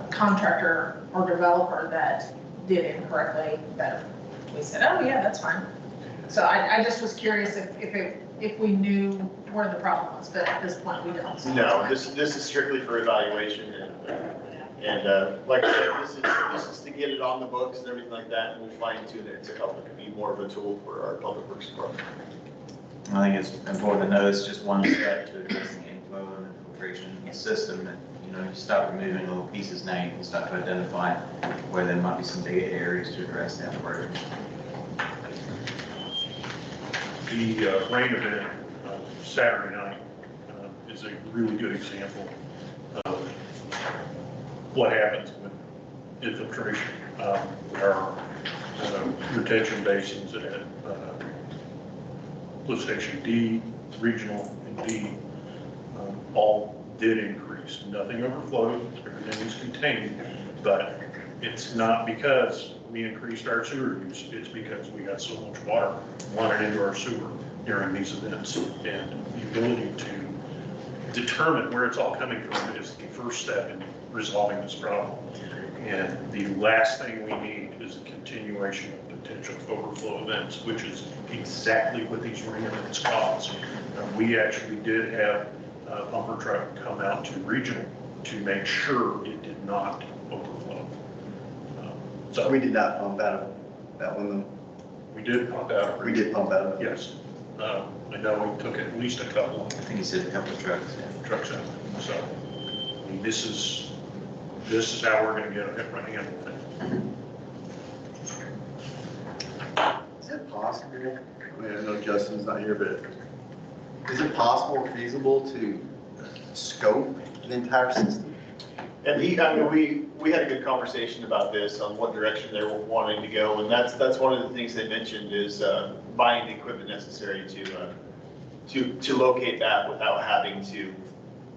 contractor or developer that did it incorrectly, that we said, oh yeah, that's fine. So I just was curious if we knew where the problem was, but at this point we don't. So
no, this is strictly for evaluation, and like I said, this is to get it on the books and everything like that, and we'll fine tune it to help it be more of a tool for our public works department.
I think it's important to know it's just one step to addressing the inflow and infiltration system. And you start removing little pieces now, you can start to identify where there might be some bigger areas to address down the road.
The rain event Saturday night is a really good example of what happens with infiltration. Our retention basins at lift station D, regional and D, all did increase. Nothing overflowed, everything was contained, but it's not because we increased our sewer use, it's because we got so much water wanted into our sewer during these events. And the ability to determine where it's all coming from is the first step in resolving this problem. And the last thing we need is a continuation of potential overflow events, which is exactly what these rain events cause. We actually did have a pumper truck come out to regional to make sure it did not overflow.
So we did not pump out of that one,
We did pump out.
we did pump out of it.
Yes. I know we took at least a couple
I think he said a couple of trucks.
trucks out. So, I mean, this is this is how we're gonna get it running everything.
Is it possible, I mean, I know Justin's not here, but is it possible or feasible to scope an entire system?
And I mean, we had a good conversation about this, on what direction they were wanting to go, and that's one of the things they mentioned is buying the equipment necessary to locate that without having to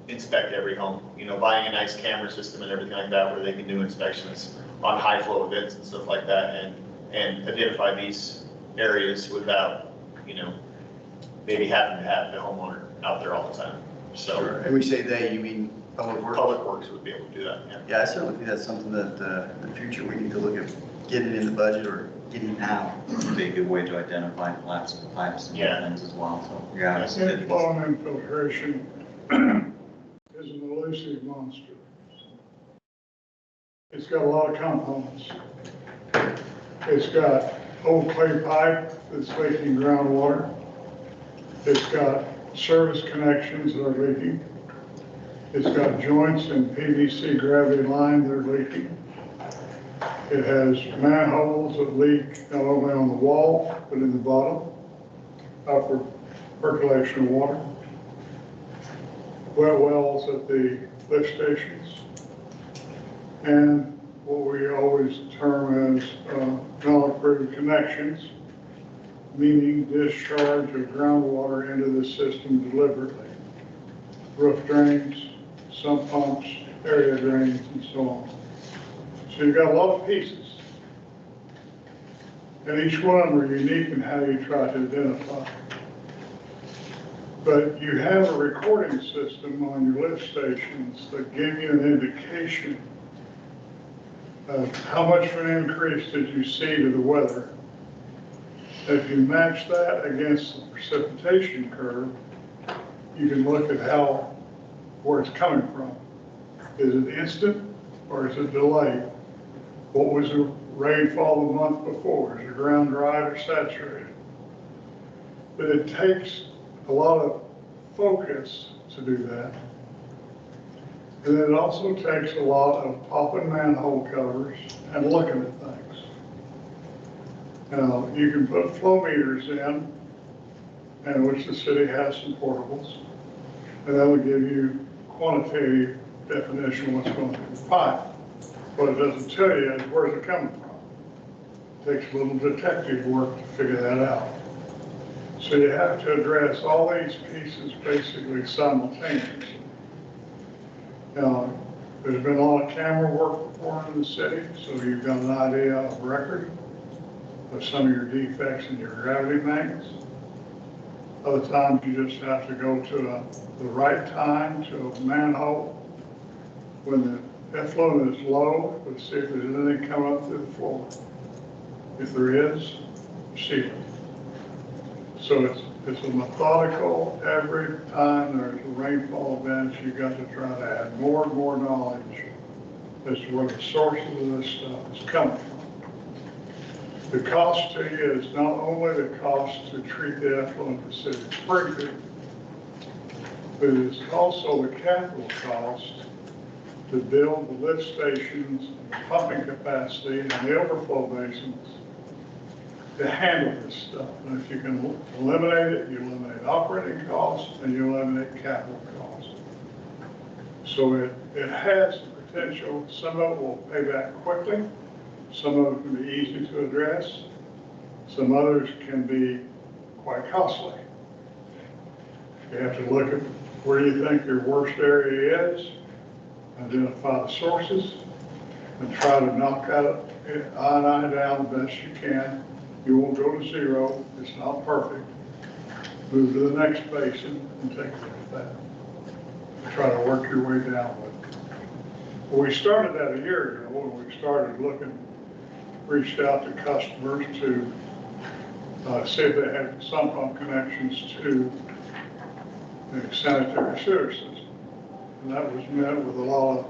inspect every home. You know, buying a nice camera system and everything like that where they can do inspections on high flow events and stuff like that, and identify these areas without, you know, maybe having to have the homeowner out there all the time. So
And we say they, you mean Public Works?
Public Works would be able to do that, yeah.
Yeah, I certainly think that's something that in the future we need to look at getting in the budget or getting now.
It'd be a good way to identify collapsible pipes and
Yeah.
things as well, so, yeah. it's good.
Inflow and infiltration is an elusive monster. It's got a lot of components. It's got old clay pipe that's leaking groundwater. It's got service connections that are leaking. It's got joints in PVC gravity line that are leaking. It has manholes that leak not only on the wall, but in the bottom, upper percolation of water. Wet wells at the lift stations. And what we always term as non-approved connections, meaning discharge of groundwater into the system deliberately. Roof drains, sump pumps, area drains, and so on. So you've got a lot of pieces. And each one of them are unique in how you try to identify. But you have a recording system on your lift stations that give you an indication of how much of an increase did you see to the weather. If you match that against the precipitation curve, you can look at where it's coming from. Is it instant or is it delayed? What was the rainfall the month before? Is the ground dry or saturated? But it takes a lot of focus to do that. And it also takes a lot of popping manhole covers and looking at things. Now, you can put flow meters in, and which the city has some portables, and that will give you quantitative definition of what's going through the pipe. What it doesn't tell you is where's it coming from. It takes a little detective work to figure that out. So you have to address all these pieces basically simultaneously. Now, there's been a lot of camera work performed in the city, so you've got an idea of record of some of your defects in your gravity mains. Other times you just have to go to the right time to a manhole when the effluent is low, but see if there's anything coming up through the floor. If there is, see it. So it's a methodical, every time there's a rainfall event, you've got to try to add more and more knowledge as to where the sources of this stuff is coming from. The cost to you is not only the cost to treat the effluent the city of Springfield, but it's also the capital cost to build the lift stations, the pumping capacity, and the overflow basins to handle this stuff. And if you can eliminate it, you eliminate operating costs and you eliminate capital costs. So it has potential. Some of it will pay back quickly. Some of it can be easy to address. Some others can be quite costly. You have to look at where you think your worst area is, identify the sources, and try to knock that ion down the best you can. You won't go to zero. It's not perfect. Move to the next basin and take a look at that. Try to work your way downward. Well, we started that a year ago when we started looking, reached out to customers to see if they had sump pump connections to the sanitary sewer system. And that was met with a lot of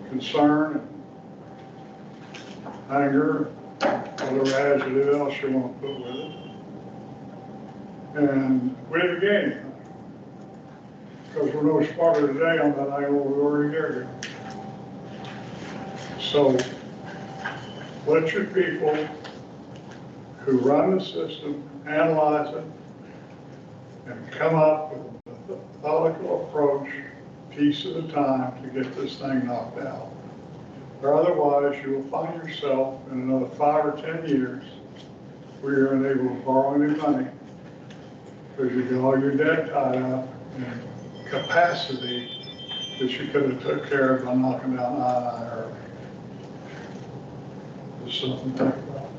concern and anger, whatever adjective else you want to put with it. And we didn't gain anything. Because we're no smarter today on that angle than we were a year ago.
So let your people who run the system analyze it and come up with a methodical approach, piece at a time, to get this thing knocked out. Or otherwise, you will find yourself in another 5 or 10 years where you're unable to borrow any money because you got all your debt tied up in capacity that you could have took care of by knocking down I early. Just something to think about.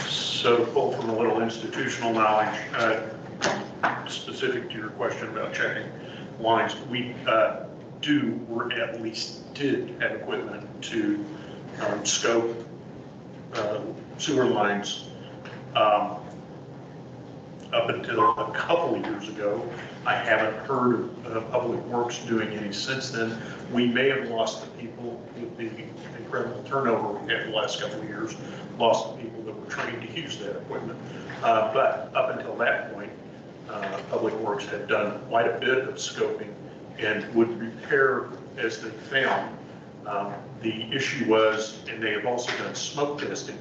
So to pull from a little institutional knowledge, specific to your question about checking lines, we do, or at least did have equipment to scope sewer lines. Up until a couple of years ago, I haven't heard of Public Works doing any since then. We may have lost the people with the incredible turnover we had the last couple of years, lost the people that were trained to use that equipment. But up until that point, Public Works had done quite a bit of scoping and would repair as they found. The issue was, and they have also done smoke testing,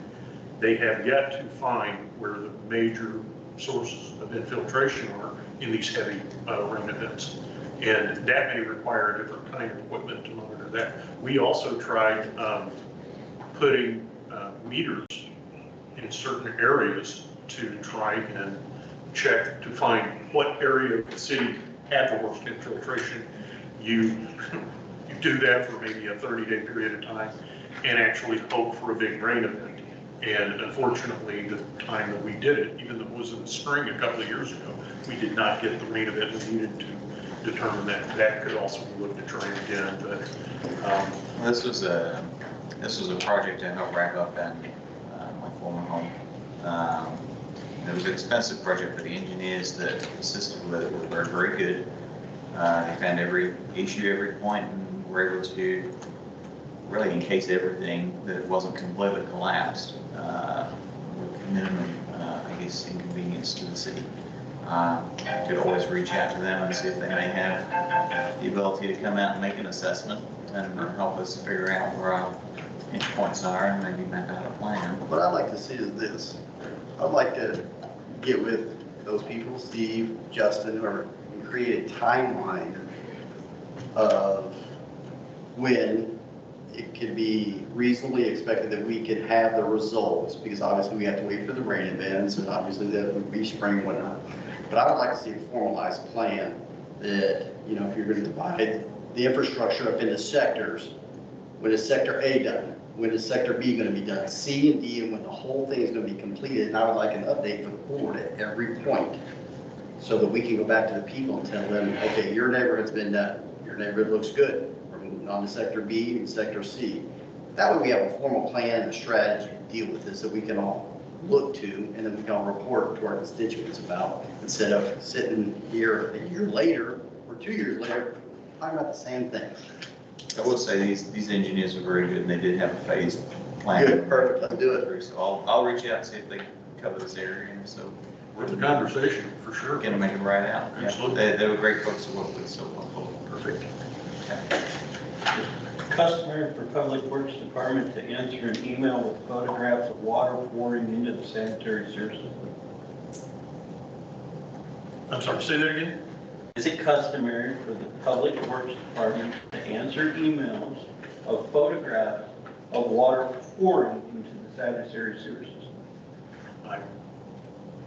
they have yet to find where the major sources of infiltration are in these heavy rain events. And that may require a different kind of equipment to monitor that. We also tried putting meters in certain areas to try and check to find what area of the city had the worst infiltration. You do that for maybe a 30-day period of time and actually hope for a big rain event. And unfortunately, the time that we did it, even though it was in the spring a couple of years ago, we did not get the rain event we needed to determine that. That could also be looked at trying again, but.
This was a project to help wrap up in my former home. It was an expensive project, but the engineers that assisted with it were very good. They found every issue, every point, and were able to really encase everything that wasn't completely collapsed with minimum, inconvenience to the city. Could always reach out to them and see if they may have the ability to come out and make an assessment and help us figure out where our pinch points are and maybe map out a plan.
What I'd like to see is this. I'd like to get with those people, Steve, Justin, whoever, and create a timeline of when it could be reasonably expected that we could have the results, because obviously we have to wait for the rain events, and obviously that would be spring, whatnot. But I would like to see a formalized plan that, you know, if you're going to divide the infrastructure up into sectors, when is sector A done? When is sector B going to be done? C and D, and when the whole thing is going to be completed. And I would like an update for the board at every point, so that we can go back to the people and tell them, okay, your neighborhood's been done. Your neighborhood looks good. We're moving on to sector B and sector C. That way we have a formal plan and a strategy to deal with this that we can all look to, and then we can all report to our constituents about, instead of sitting here a year later or 2 years later talking about the same thing.
I will say these engineers are very good, and they did have a phased plan.
Good, perfect, let's do it.
So I'll reach out and see if they cover this area, and so
Worth a conversation, for sure.
can make it right out.
Absolutely.
They were great folks to work with, so
Perfect.
okay.
Customary for Public Works Department to answer an email with photographs of water pouring into the sanitary sewer system.
I'm sorry, say that again?
Is it customary for the Public Works Department to answer emails of photographs of water pouring into the sanitary sewer system?
I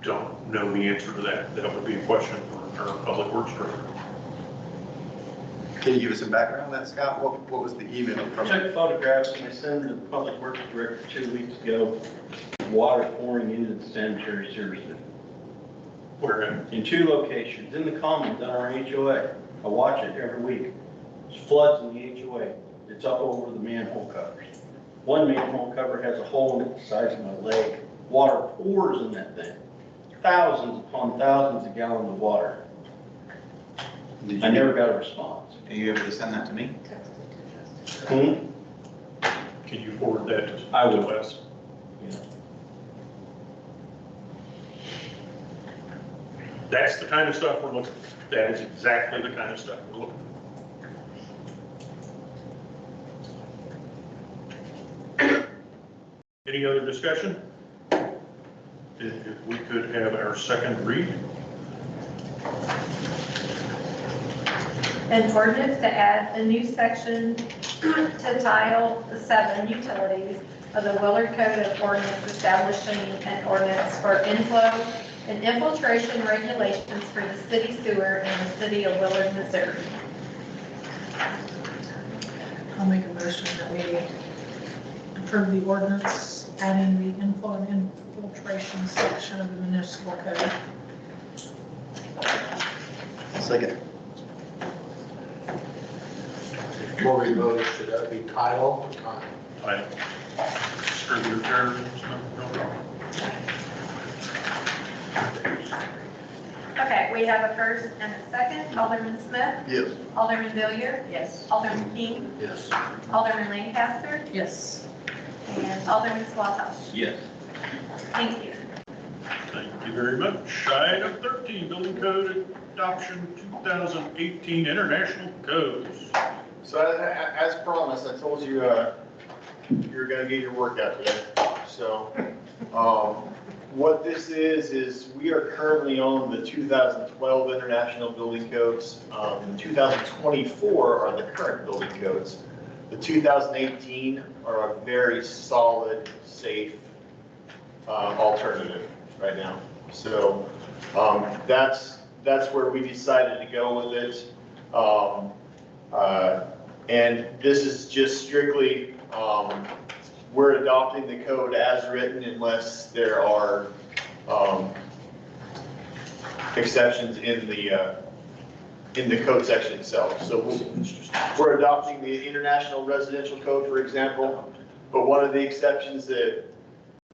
don't know the answer to that. That would be a question for our Public Works Director.
Can you give us some background on that, Scott? What was the email
I
from?
took photographs and I sent them to the Public Works Director 2 weeks ago, water pouring into the sanitary sewer system.
Where at?
In 2 locations, in the commons on our HOA. I watch it every week. There's floods in the HOA. It's up over the manhole covers. One manhole cover has a hole in it the size of my leg. Water pours in that thing. Thousands upon thousands of gallons of water. I never got a response.
Are you able to send that to me?
Can you forward that to
I will.
us?
Yeah.
That's the kind of stuff we're looking for. That is exactly the kind of stuff we're looking for. Any other discussion? If we could have our second read.
An ordinance to add a new section to Title 7 Utilities of the Willard Code of Ordinance establishing an ordinance for inflow and infiltration regulations for the city sewer in the city of Willard, Missouri.
I'll make a motion that we approve the ordinance adding the inflow and infiltration section of the municipal code.
Second.
Before we vote, should that be title or time?
Aye. Distributor terms, no problem.
Okay, we have a first and a second. Alderman Smith?
Yes.
Alderman Villier?
Yes.
Alderman King?
Yes.
Alderman Lancaster?
Yes.
And Alderman Swalhouse?
Yes.
Thank you.
Thank you very much. Item 13, Building Code Adoption 2018 International Codes.
So as promised, I told you, you're gonna get your workout today. So, what this is we are currently on the 2012 International Building Codes. The 2024 are the current building codes. The 2018 are a very solid, safe, alternative right now. So, that's where we decided to go with it. And this is just strictly, we're adopting the code as written unless there are exceptions in the code section itself. So we're adopting the International Residential Code, for example, but one of the exceptions that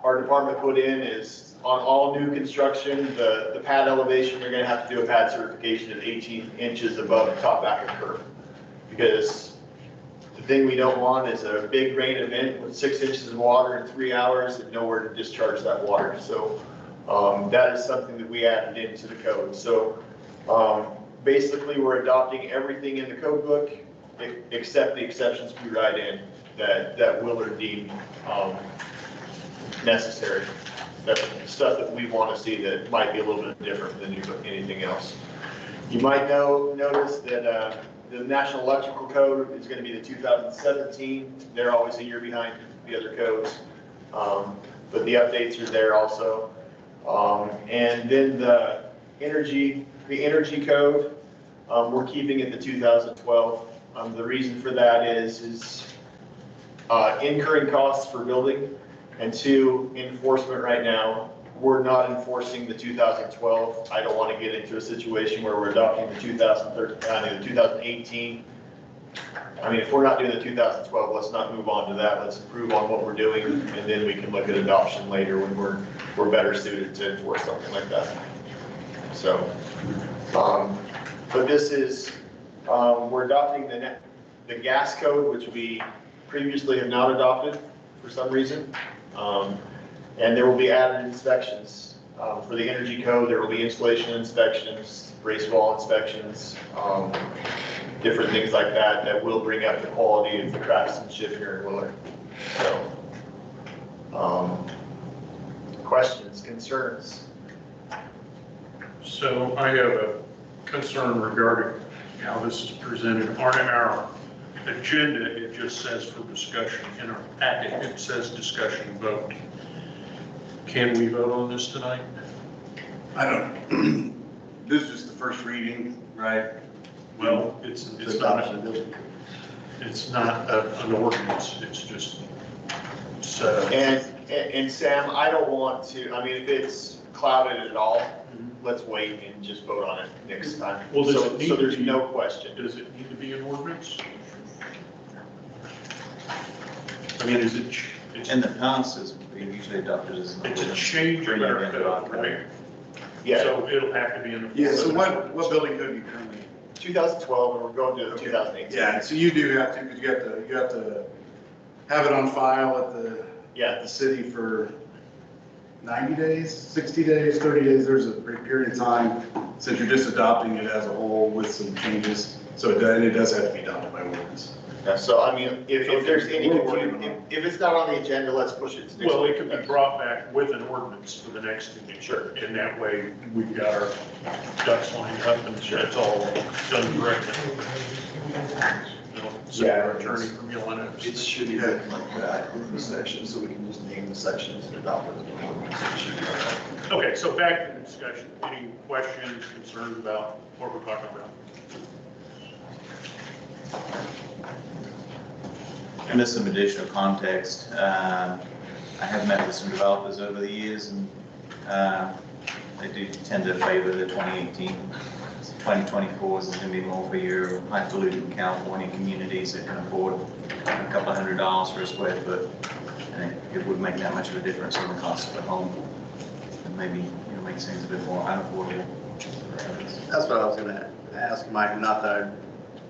our department put in is on all new construction, the pad elevation, you're gonna have to do a pad certification of 18 inches above the top back of curb. Because the thing we don't want is a big rain event with 6 inches of water in 3 hours and nowhere to discharge that water. So that is something that we added into the code. So basically, we're adopting everything in the code book except the exceptions we write in that Willard deemed necessary. That's stuff that we want to see that might be a little bit different than anything else. You might notice that the National Electrical Code is going to be the 2017. They're always a year behind the other codes. But the updates are there also. And then the energy code, we're keeping it the 2012. The reason for that is incurring costs for building, and 2, enforcement right now. We're not enforcing the 2012. I don't want to get into a situation where we're adopting the 2018. I mean, if we're not doing the 2012, let's not move on to that. Let's improve on what we're doing, and then we can look at adoption later when we're better suited to enforce something like that. So, but this is, we're adopting the gas code, which we previously have not adopted for some reason. And there will be added inspections. For the energy code, there will be installation inspections, brace wall inspections, different things like that will bring up the quality of the craftsmanship here in Willard. So, questions, concerns?
So I have a concern regarding how this is presented. On our agenda, it just says for discussion. In our packet, it says discussion vote. Can we vote on this tonight?
I don't, this is just the first reading, right?
Well, it's not an ordinance, it's just set up.
And Sam, I don't want to, I mean, if it's clouded at all, let's wait and just vote on it next time.
Well, does it need
so
to
there's
be-
no question.
Does it need to be an ordinance? I mean, is it,
In the past, it's been usually adopted as.
it's a change in our code, right?
Yeah,
So it'll have to be in the.
Yeah, so what building code do you currently?
2012, and we're going to 2018.
Yeah, so you do have to, because you have to have it on file at the city for 90 days, 60 days, 30 days. There's a period of time, since you're just adopting it as a whole with some changes. So it does have to be adopted by ordinance.
Yeah, so I mean, if there's any
We're working
confusion,
on
if it's not on the agenda, let's push it to next.
Well, it
week.
could be brought back with an ordinance for the next meeting.
Sure.
And that way, we've got our ducks lined up and it's all done correctly. So our attorney from Yelena.
It should be written like that in the section, so we can just name the sections and adopt it. It should be like that.
Okay, so back to the discussion. Any questions, concerns about what we're talking about?
And just some additional context, I have met with some developers over the years, and they do tend to favor the 2018. 2024 is going to be more for your highfalutin California communities that can afford a couple of $100s for a square foot. And it wouldn't make that much of a difference in the cost of the home. And maybe make things a bit more unaffordable.
That's what I was gonna ask, Mike, not that I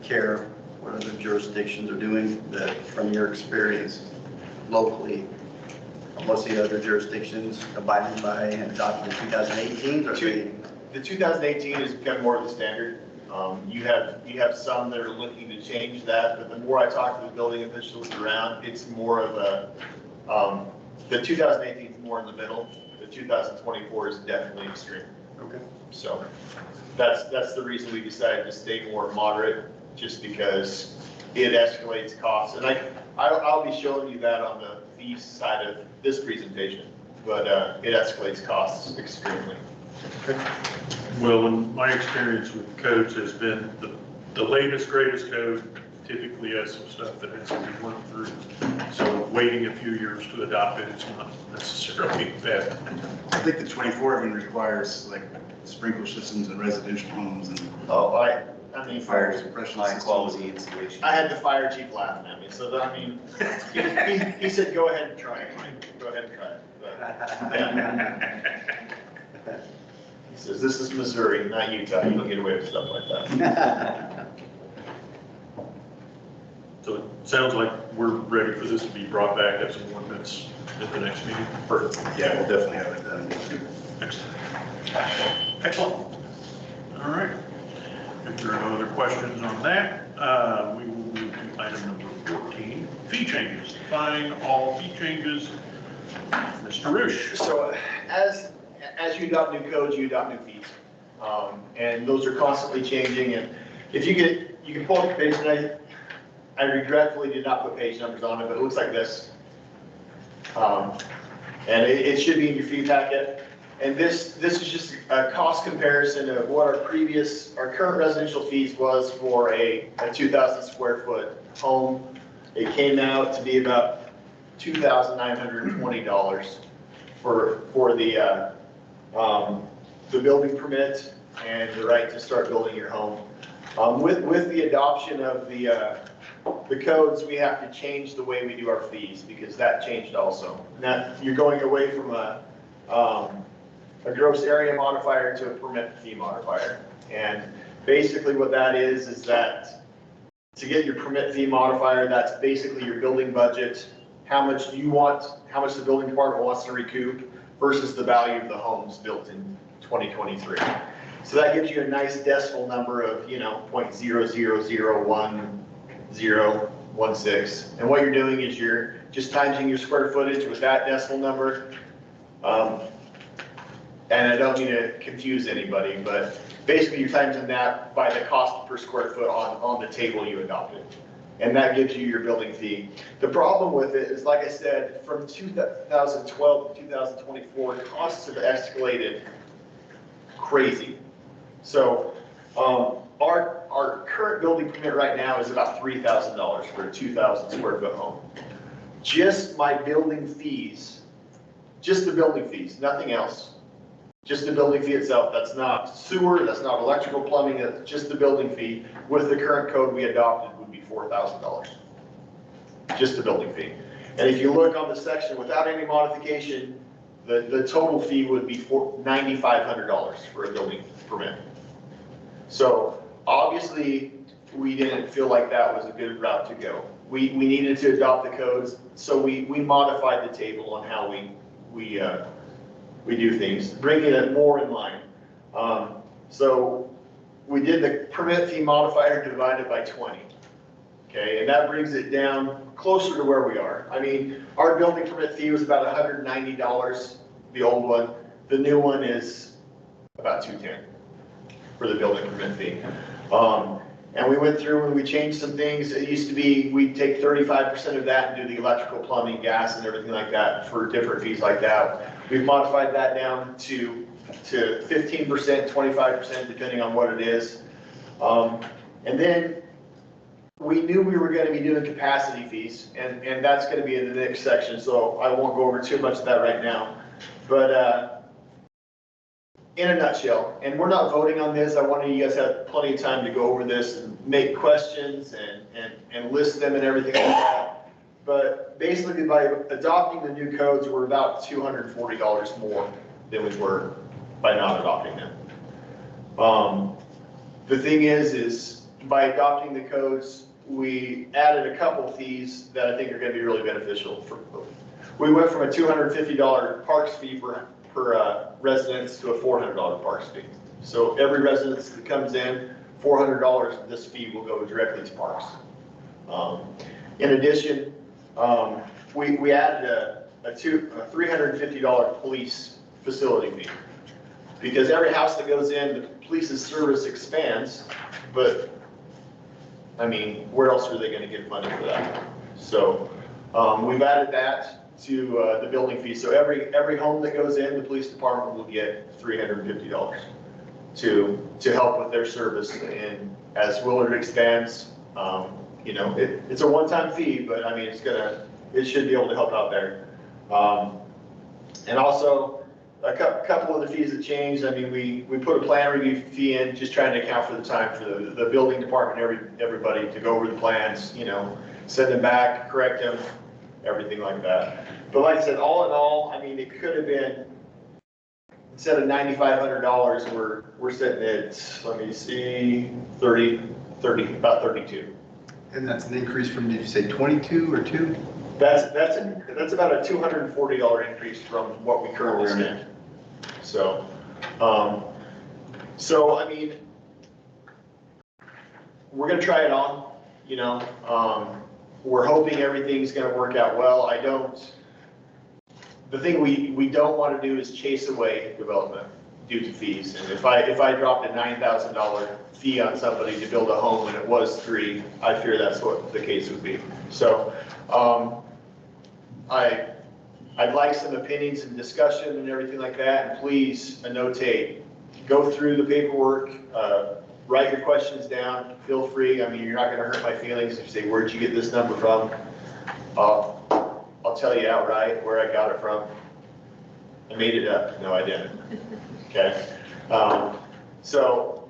care what other jurisdictions are doing, but from your experience locally, most of the other jurisdictions abiding by and adopted in 2018, or
The 2018 has become more of the standard. You have some that are looking to change that, but the more I talk to the building officials around, it's more of a, the 2018 is more in the middle. The 2024 is definitely extreme.
Okay.
So that's the reason we decided to stay more moderate, just because it escalates costs. And I'll be showing you that on the fee side of this presentation, but it escalates costs extremely.
Well, in my experience with codes has been the latest, greatest code typically has some stuff that has to be worked through. So waiting a few years to adopt it is not necessarily bad.
I think the 24 even requires like sprinkler systems in residential homes and
Oh, I mean,
fire suppression
High
systems.
quality installation.
I had the fire chief laughing at me, so that, I mean, he said, go ahead and try it, Mike, go ahead and try it. But, yeah. He says, this is Missouri, not Utah, you don't get away with stuff like that.
So it sounds like we're ready for this to be brought back as an ordinance at the next meeting.
Perfect. Yeah, we'll definitely have it done.
Excellent. Excellent. All right. If there are no other questions on that, we will move to item number 14, fee changes. Define all fee changes. Mr. Roosh.
So as you adopt new codes, you adopt new fees. And those are constantly changing, and if you can pull up the page tonight. I regretfully did not put page numbers on it, but it looks like this. And it should be in your fee packet. And this is just a cost comparison of what our current residential fees was for a 2,000 square foot home. It came out to be about $2,920 for the building permit and the right to start building your home. With the adoption of the codes, we have to change the way we do our fees because that changed also. Now, you're going away from a gross area modifier to a permit fee modifier. And basically what that is that to get your permit fee modifier, that's basically your building budget, how much the building department wants to recoup versus the value of the homes built in 2023. So that gives you a nice decimal number of, 0.0001016. And what you're doing is you're just timesing your square footage with that decimal number. And I don't mean to confuse anybody, but basically you're timesing that by the cost per square foot on the table you adopted. And that gives you your building fee. The problem with it is, like I said, from 2012 to 2024, costs have escalated crazy. So our current building permit right now is about $3,000 for a 2,000 square foot home. Just my building fees, just the building fees, nothing else. Just the building fee itself. That's not sewer, that's not electrical, plumbing, that's just the building fee. With the current code we adopted would be $4,000. Just the building fee. And if you look on the section without any modification, the total fee would be $9,500 for a building permit. So obviously we didn't feel like that was a good route to go. We needed to adopt the codes, so we modified the table on how we do things, bringing it more in line. So we did the permit fee modifier divided by 20. Okay, and that brings it down closer to where we are. I mean, our building permit fee was about $190, the old one. The new one is about $210 for the building permit fee. And we went through and we changed some things. It used to be, we'd take 35% of that and do the electrical, plumbing, gas, and everything like that for different fees like that. We've modified that down to 15%, 25%, depending on what it is. And then we knew we were gonna be doing capacity fees, and that's gonna be in the next section, so I won't go over too much of that right now. But in a nutshell, and we're not voting on this, I wanted you guys to have plenty of time to go over this and make questions and list them and everything like that. But basically, by adopting the new codes, we're about $240 more than we were by not adopting them. The thing is by adopting the codes, we added a couple fees that I think are gonna be really beneficial. We went from a $250 parks fee per residence to a $400 parks fee. So every residence that comes in, $400 of this fee will go directly to parks. In addition, we added a $350 police facility fee. Because every house that goes in, the police's service expands, but I mean, where else are they gonna get money for that? So we've added that to the building fee. So every home that goes in, the police department will get $350 to help with their service. And as Willard expands, you know, it's a one-time fee, but I mean, it should be able to help out there. And also, a couple of the fees that changed. I mean, we put a plan review fee in, just trying to account for the time for the building department, everybody to go over the plans, you know, send them back, correct them, everything like that. But like I said, all in all, I mean, it could have been, instead of $9,500, we're sitting at, let me see, about 32.
And that's an increase from, did you say 22 or 2?
That's about a $240 increase from what we currently spend. So, I mean, we're gonna try it on, you know. We're hoping everything's gonna work out well. The thing we don't want to do is chase away development due to fees. And if I dropped a $9,000 fee on somebody to build a home and it was $3,000, I fear that's what the case would be. So, I'd like some opinions and discussion and everything like that, and please annotate, go through the paperwork, write your questions down, feel free. I mean, you're not gonna hurt my feelings if you say, where'd you get this number from? I'll tell you outright where I got it from. I made it up, no I didn't, okay?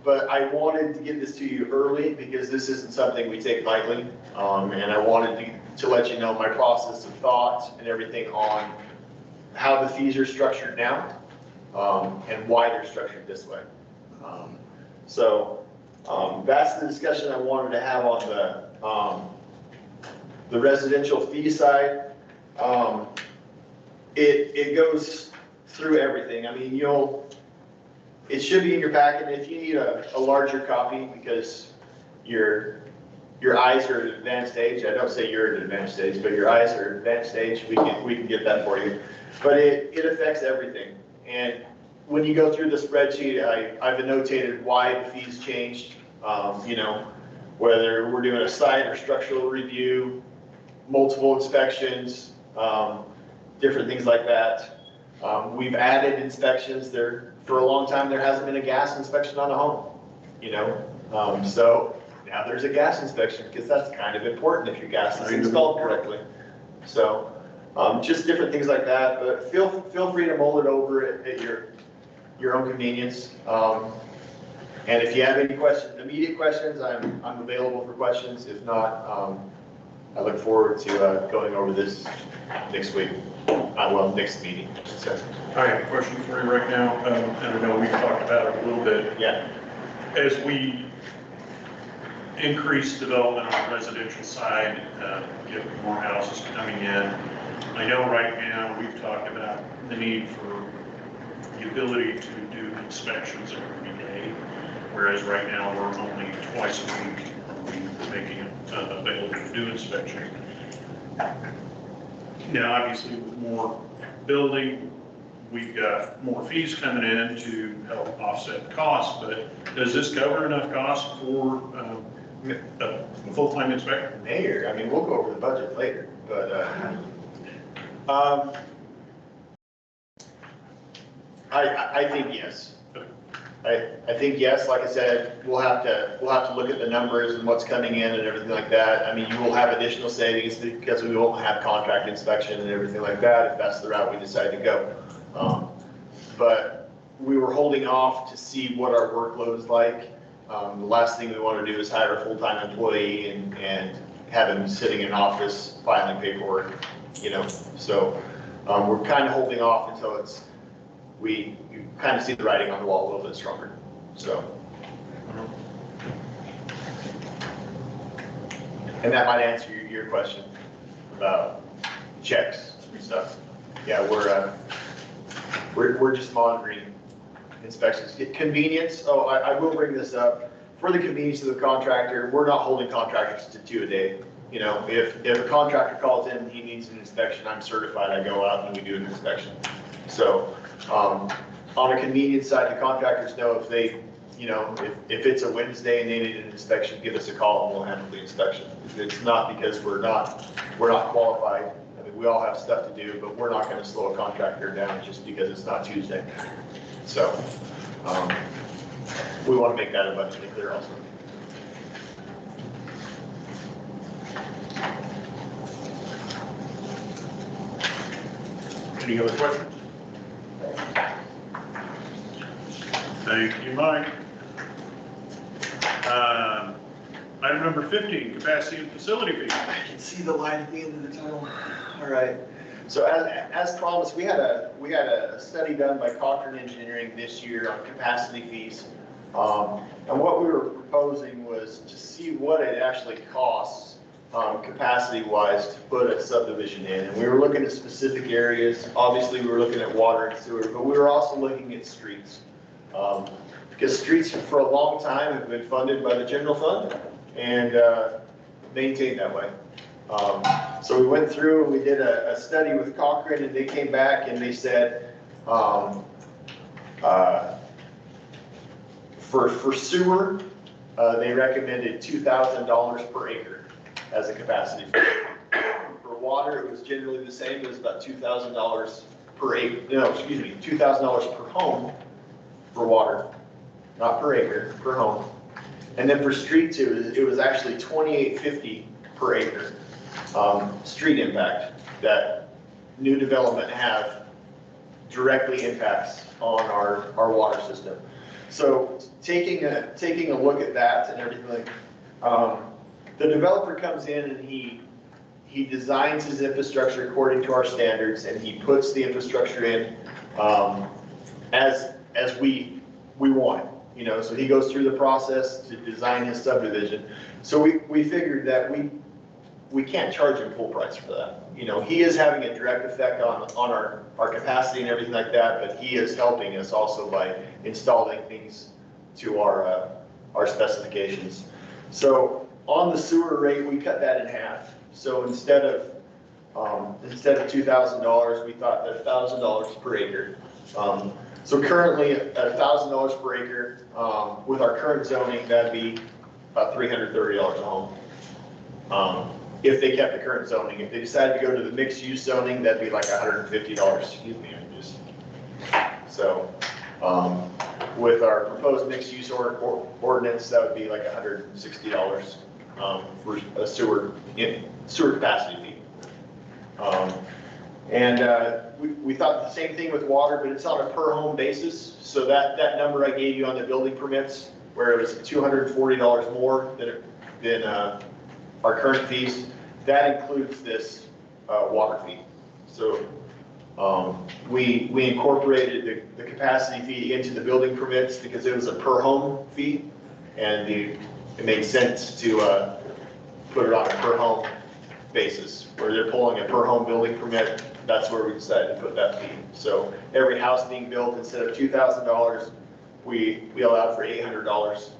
But I wanted to get this to you early because this isn't something we take lightly, and I wanted to let you know my process of thought and everything on how the fees are structured now, and why they're structured this way. That's the discussion I wanted to have on the residential fee side. It goes through everything. I mean, it should be in your packet. If you need a larger copy because your eyes are at an advanced age, I don't say you're at an advanced age, but your eyes are at an advanced age, we can get that for you. But it affects everything. And when you go through the spreadsheet, I've annotated why the fees changed, you know, whether we're doing a site or structural review, multiple inspections, different things like that. We've added inspections there. For a long time, there hasn't been a gas inspection on a home, you know? So now there's a gas inspection because that's kind of important if your gas is installed correctly. So just different things like that, but feel free to mull it over at your own convenience. And if you have any questions, immediate questions, I'm available for questions. If not, I look forward to going over this next week. Next meeting. So.
I have a question for you right now, and I know we've talked about it a little bit.
Yeah.
As we increase development on the residential side, get more houses coming in, I know right now we've talked about the need for the ability to do inspections every day whereas right now we're only twice a week are we making it available to do inspection. Now, obviously, with more building, we've got more fees coming in to help offset costs, but does this cover enough costs for a full-time inspector?
Mayor, I mean, we'll go over the budget later, but, I think yes. I think yes, like I said, we'll have to look at the numbers and what's coming in and everything like that. I mean, you will have additional savings because we won't have contract inspection and everything like that, if that's the route we decide to go. But we were holding off to see what our workload is like. The last thing we want to do is hire a full-time employee and have him sitting in office filing paperwork, you know? So we're kind of holding off until you kind of see the writing on the wall a little bit stronger, so. And that might answer your question about checks and stuff. Yeah, we're just monitoring inspections. Convenience, I will bring this up. For the convenience of the contractor, we're not holding contractors to 2 a day. You know, if a contractor calls in and he needs an inspection, I'm certified, I go out and we do an inspection. So, on a convenience side, the contractors know if they, you know, if it's a Wednesday and they need an inspection, give us a call and we'll handle the inspection. It's not because we're not qualified. I mean, we all have stuff to do, but we're not going to slow a contractor down just because it's not Tuesday. So, we want to make that abundantly clear also.
Any other questions? Thank you, Mike. Item number 15, capacity and facility fees.
I can see the light at the end of the tunnel. All right. So as promised, we had a study done by Cochrane Engineering this year on capacity fees. And what we were proposing was to see what it actually costs capacity-wise to put a subdivision in. And we were looking at specific areas. Obviously, we were looking at water and sewer, but we were also looking at streets. Because streets for a long time have been funded by the general fund and maintained that way. So we went through and we did a study with Cochrane, and they came back and they said for sewer, they recommended $2,000 per acre as a capacity fee. For water, it was generally the same. It was about $2,000 per acre. No, excuse me, $2,000 per home for water, not per acre, per home. And then for streets, it was actually $2,850 per acre. Street impact that new development have directly impacts on our water system. So taking a look at that and everything, the developer comes in and he designs his infrastructure according to our standards, and he puts the infrastructure in as we want, you know. So he goes through the process to design his subdivision. So we figured that we can't charge him full price for that. You know, he is having a direct effect on our capacity and everything like that, but he is helping us also by installing things to our specifications. So on the sewer rate, we cut that in half. So instead of $2,000, we thought that $1,000 per acre. So currently $1,000 per acre, with our current zoning, that'd be about $330 a home. If they kept the current zoning. If they decided to go to the mixed use zoning, that'd be like $150. Excuse me, so with our proposed mixed use ordinance, that would be like $160 for a sewer capacity fee. We thought the same thing with water, but it's on a per home basis. So that number I gave you on the building permits, where it was $240 more than our current fees, that includes this water fee. So we incorporated the capacity fee into the building permits because it was a per home fee, and it made sense to put it on a per home basis, where they're pulling a per home building permit. That's where we decided to put that fee. So every house being built, instead of $2,000, we allowed for $800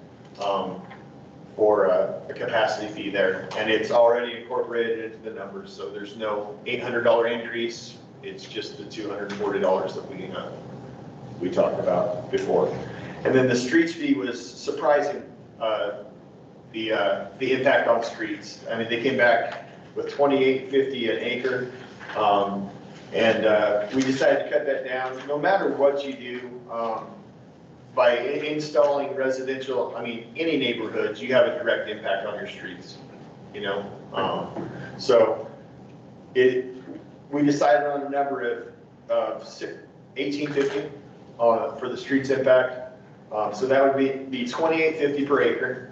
for a capacity fee there. And it's already incorporated into the numbers, so there's no $800 increase. It's just the $240 that we talked about before. And then the streets fee was surprising, the impact on streets. I mean, they came back with $28.50 an acre. And we decided to cut that down. No matter what you do, by installing residential, I mean, any neighborhoods, you have a direct impact on your streets, you know? So we decided on a number of $18.50 for the streets impact. So that would be $28.50 per acre.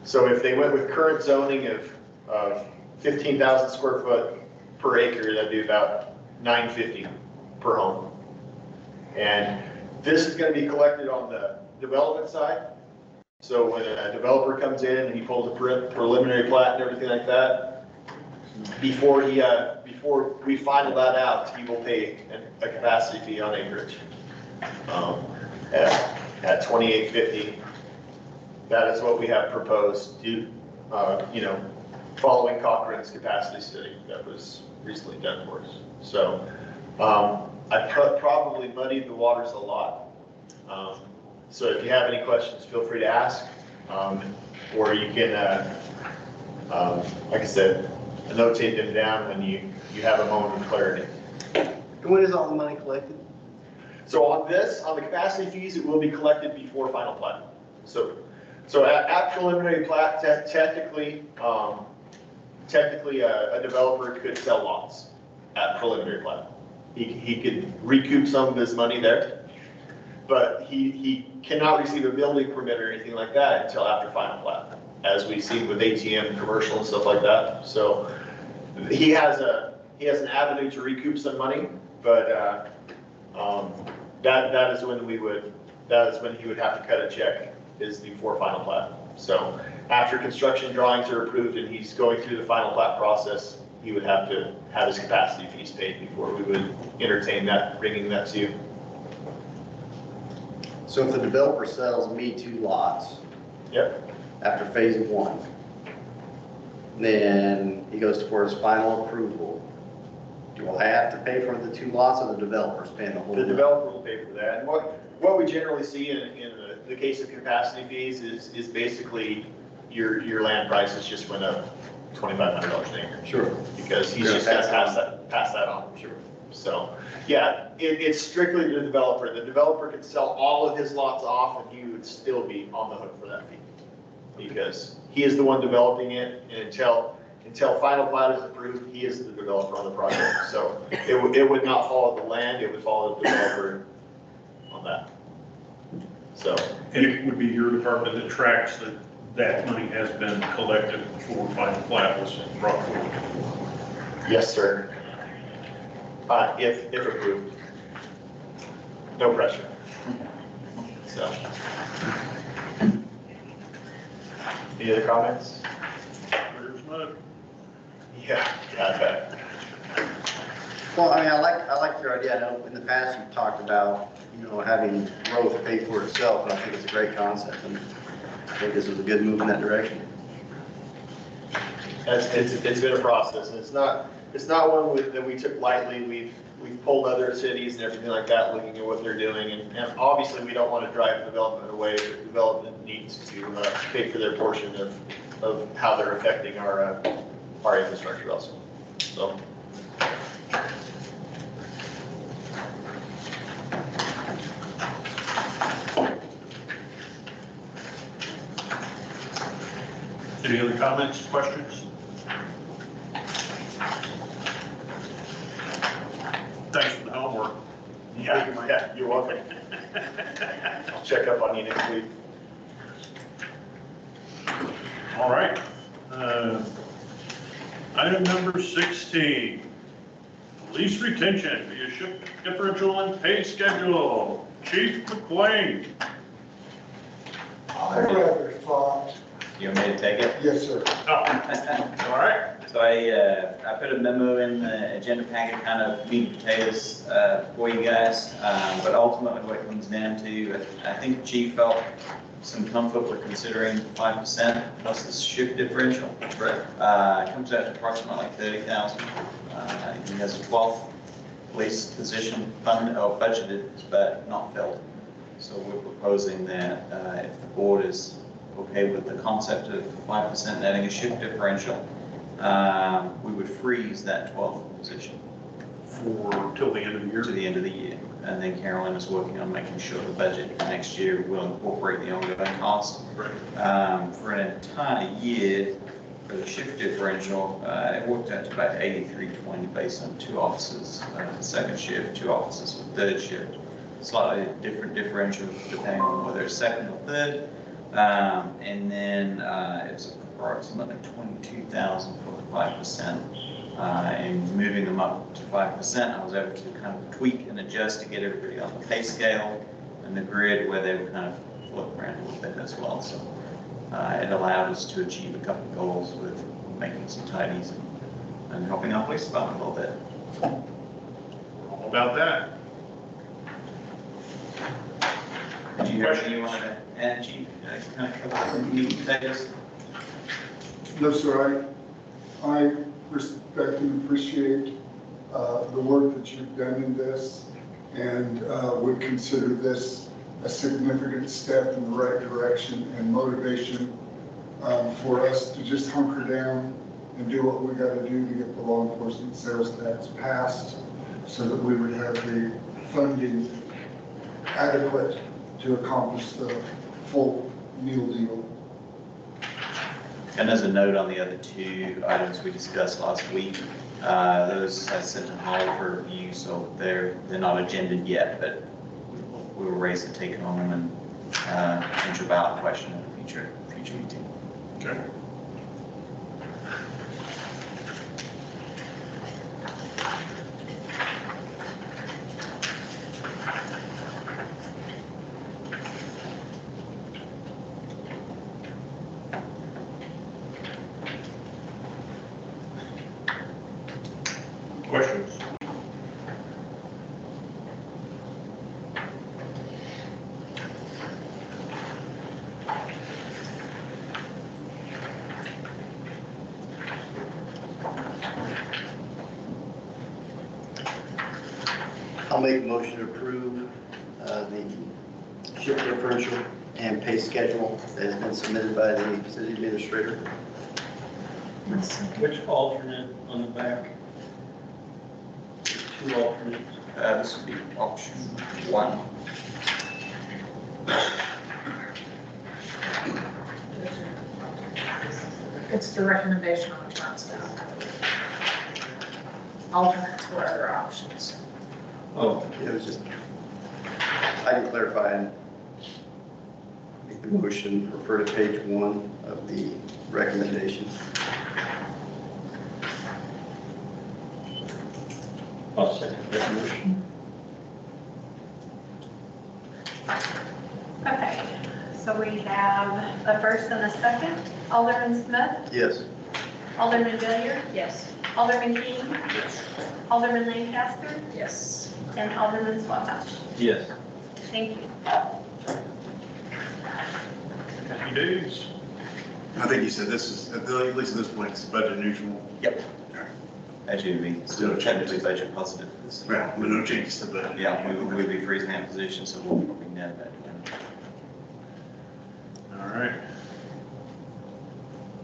So if they went with current zoning of 15,000 square foot per acre, that'd be about $9.50 per home. And this is going to be collected on the development side. So when a developer comes in and he pulls a preliminary plat and everything like that, before we final that out, he will pay a capacity fee on acreage at $28.50. That is what we have proposed to, you know, following Cochrane's capacity study that was recently done for us. So I probably muddied the waters a lot. So if you have any questions, feel free to ask. Or you can, like I said, annotate them down when you have a moment of clarity.
And when is all the money collected?
So on the capacity fees, it will be collected before final plat. So at preliminary plat, technically a developer could sell lots at preliminary plat. He could recoup some of his money there, but he cannot receive a building permit or anything like that until after final plat, as we've seen with ATM commercial and stuff like that. So he has an avenue to recoup some money, but that is when he would have to cut a check, is before final plat. So after construction drawings are approved and he's going through the final plat process, he would have to have his capacity fees paid before we would entertain that, bringing that to you.
So if the developer sells me 2 lots.
Yep.
After phase 1, then he goes for his final approval. Do I have to pay for the 2 lots, or the developer's paying the whole?
The developer will pay for that. And what we generally see in the case of capacity fees is basically your land prices just went up $2,500 an acre.
Sure.
Because he's just gonna pass that on. Sure. So, yeah, it's strictly the developer. The developer could sell all of his lots off and he would still be on the hook for that fee. Because he is the one developing it, and until final plat is approved, he is the developer on the project. So it would not follow the land, it would follow the developer on that. So.
And it would be your department that tracks that money has been collected before final plat was brought forward.
Yes, sir. If approved. No pressure. So. Any other comments?
There's mud.
Yeah, I bet.
Well, I mean, I like your idea. I know in the past you've talked about, you know, having growth pay for itself, and I think it's a great concept, and I think this is a good move in that direction.
It's been a process, and it's not one that we took lightly. We've pulled other cities and everything like that, looking at what they're doing, and obviously we don't want to drive development away, but development needs to pay for their portion of how they're affecting our infrastructure also. So.
Any other comments, questions? Thanks for the homework.
Yeah, you're welcome. I'll check up on you next week.
All right. Item number 16, lease retention via shift differential and pay schedule. Chief McLean.
I rather thought
You want me to take it?
Yes, sir.
Oh, all right.
So I put a memo in the agenda packet, kind of meat and potatoes for you guys. But ultimately what it comes down to, I think the chief felt some comfort with considering 5% plus the shift differential. Right. It comes out to approximately 30,000. He has a 12th police position budgeted, but not filled. So we're proposing that if the board is okay with the concept of 5% netting a shift differential, we would freeze that 12th position.
For till the end of the year?
To the end of the year. And then Carolyn is working on making sure the budget for next year will incorporate the ongoing cost.
Right.
For an entire year, for the shift differential, it worked out to about 83.20 based on 2 officers for second shift, 2 officers for third shift. Slightly different differential depending on whether it's second or third. And then it's approximately 22,000 for the 5%. And moving them up to 5%, I was able to kind of tweak and adjust to get everybody on the pay scale and the grid where they would kind of float around a little bit as well. So it allowed us to achieve a couple of goals with making some tidies and helping our police department a little bit.
We're all about that.
Do you have anything you want to add, Chief? Kind of cover the meat and potatoes?
No, sir, I respect and appreciate the work that you've done in this, and would consider this a significant step in the right direction and motivation for us to just hunker down and do what we got to do to get the law enforcement sales tax passed so that we would have the funding adequate to accomplish the full meal deal.
And as a note on the other 2 items we discussed last week, those I sent to Holly for review, so they're not agended yet, but we will raise the take on them and enter ballot question in a future meeting.
Okay. Questions?
I'll make a motion to approve the shift differential and pay schedule that has been submitted by the city administrator.
Which alternate on the back? 2 alternates.
This would be option 1.
It's the recommendation on the front staff. Alternates were other options.
Oh,
It was just, I can clarify and make the motion, refer to page 1 of the recommendations.
I'll second that motion.
Okay, so we have a first and a second. Alderman Smith,
Yes.
Alderman Villier,
Yes.
Alderman King,
Yes.
Alderman Lancaster,
Yes.
and Alderman Swatch.
Yes.
Thank you.
Happy days.
I think you said this is, at least at this point, it's budget neutral.
Yep. As you'd be still technically budget positive.
Well, with no changes to the budget.
Yeah, we'll be freezing that position, so we'll probably net that down.
All right.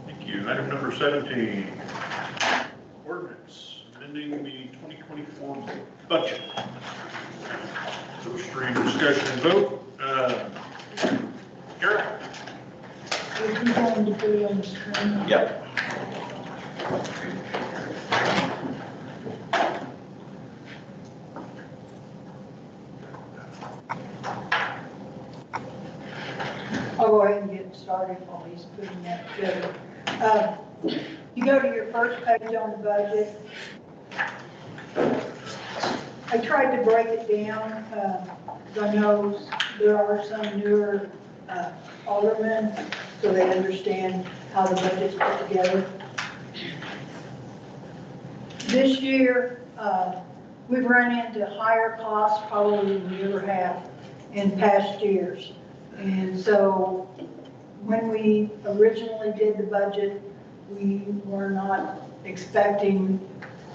Thank you. Item number 17. Ordinance amending the 2024 budget. First reading, discussion, and vote. Garrett?
Are you going to put it on the screen?
Yep.
I'll go ahead and get started while he's putting that together. You go to your first page on the budget. I tried to break it down. I know there are some newer aldermen, so they understand how the budget's put together. This year, we've run into higher costs probably than we ever have in past years. And so when we originally did the budget, we were not expecting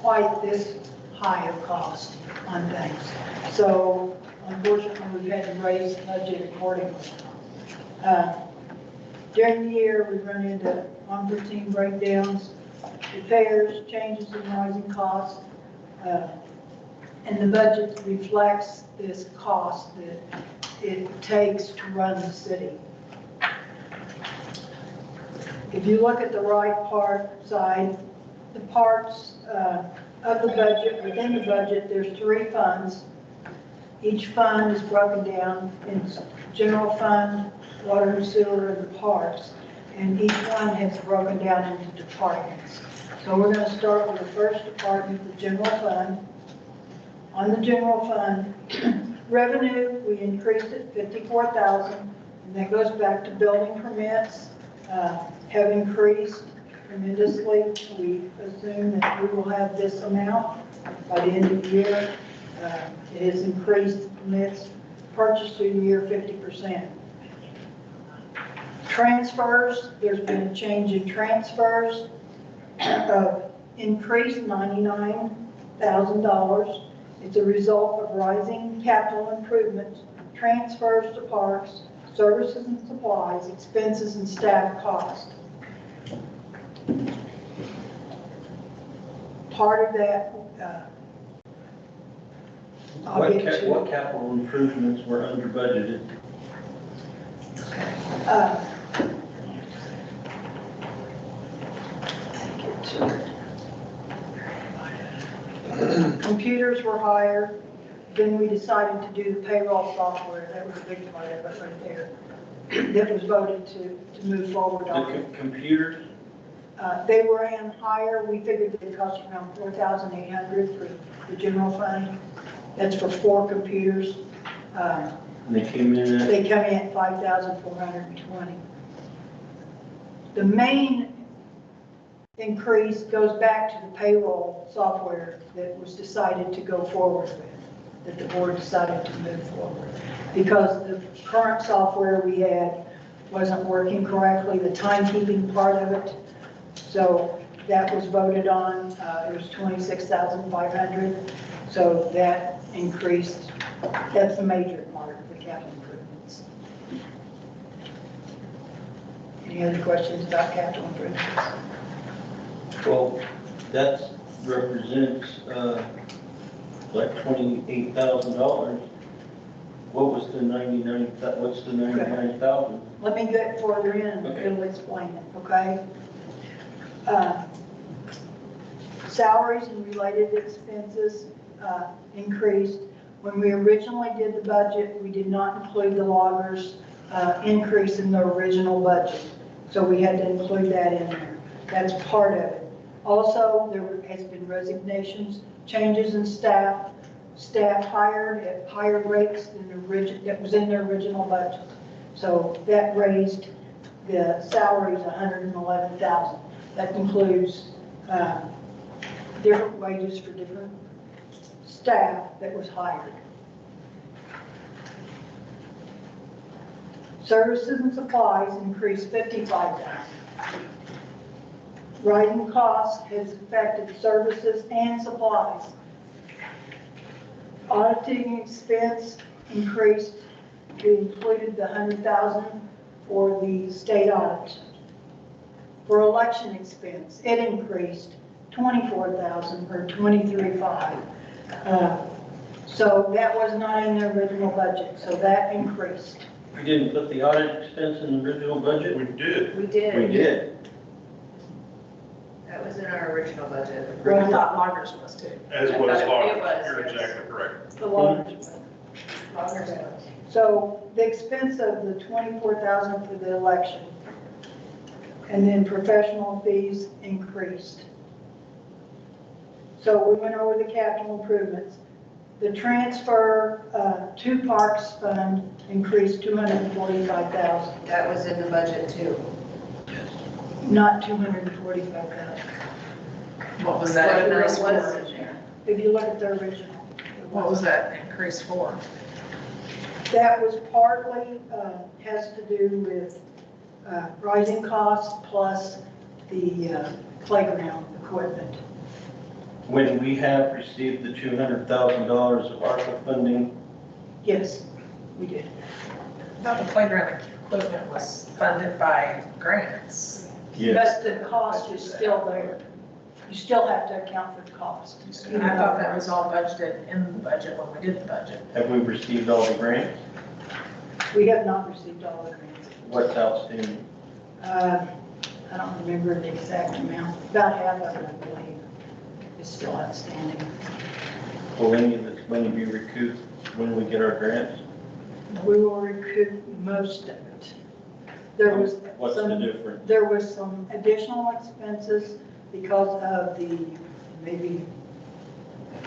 quite this high of cost on things. So unfortunately, we've had to raise the budget accordingly. During the year, we run into unforeseen breakdowns, repairs, changes in rising costs, and the budget reflects this cost that it takes to run the city. If you look at the right part side, the parts of the budget, within the budget, there's 3 funds. Each fund is broken down in general fund, water and sewer, and the parks. And each one has broken down into departments. So we're going to start with the first department, the general fund. On the general fund, revenue, we increased it 54,000, and that goes back to building permits, have increased tremendously. We assume that we will have this amount by the end of the year. It has increased permits purchased through the year 50%. Transfers, there's been a change in transfers of increased $99,000. It's a result of rising capital improvements, transfers to parks, services and supplies, expenses and staff costs. Part of that,
What capital improvements were under budgeted?
Computers were higher. Then we decided to do the payroll software. That was a big part of it right there. That was voted to move forward on.
The computers?
They ran higher. We figured they'd cost around $4,800 for the general fund. That's for 4 computers.
They came in at?
They come in at $5,420. The main increase goes back to the payroll software that was decided to go forward with, that the board decided to move forward. Because the current software we had wasn't working correctly, the timekeeping part of it. So that was voted on. It was $26,500. So that increased. That's the major part of the capital improvements. Any other questions about capital improvements?
Well, that represents like $28,000. What was the 99? What's the 99,000?
Let me get further in and
Okay.
it'll explain it, okay? Salaries and related expenses increased. When we originally did the budget, we did not include the loggers' increase in the original budget. So we had to include that in there. That's part of it. Also, there has been resignations, changes in staff. Staff hired at higher rates than that was in their original budget. So that raised the salaries $111,000. That includes different wages for different staff that was hired. Services and supplies increased $55,000. Rising costs has affected services and supplies. Auditing expense increased. We included the $100,000 for the state audit. For election expense, it increased $24,000 or $23,500. So that was not in the original budget, so that increased.
We didn't put the audit expense in the original budget?
We did.
We did.
We did.
That was in our original budget.
I thought loggers was too.
As
I
was
thought it
loggers.
was,
You're
yes.
exactly correct.
The loggers. So the expense of the $24,000 for the election, and then professional fees increased. So we went over the capital improvements. The transfer to Parks Fund increased 245,000,
That was in the budget too.
not 245,000.
What was that
Whatever it
increase
was
for?
in there.
If you look at the original.
What was that increase for?
That was partly, has to do with rising costs plus the playground equipment.
When we have received the $200,000 of ARPA funding,
Yes, we did.
I thought the playground equipment was funded by grants.
But the cost is still there. You still have to account for the cost.
And I thought that was all budgeted in the budget when we did the budget.
Have we received all the grants?
We have not received all the grants.
What's outstanding?
I don't remember the exact amount. About half of it, I believe, is still outstanding.
Will any of this money be recouped when we get our grants?
We will recoup most of it. There was
What's the
some,
difference?
there was some additional expenses because of the, maybe,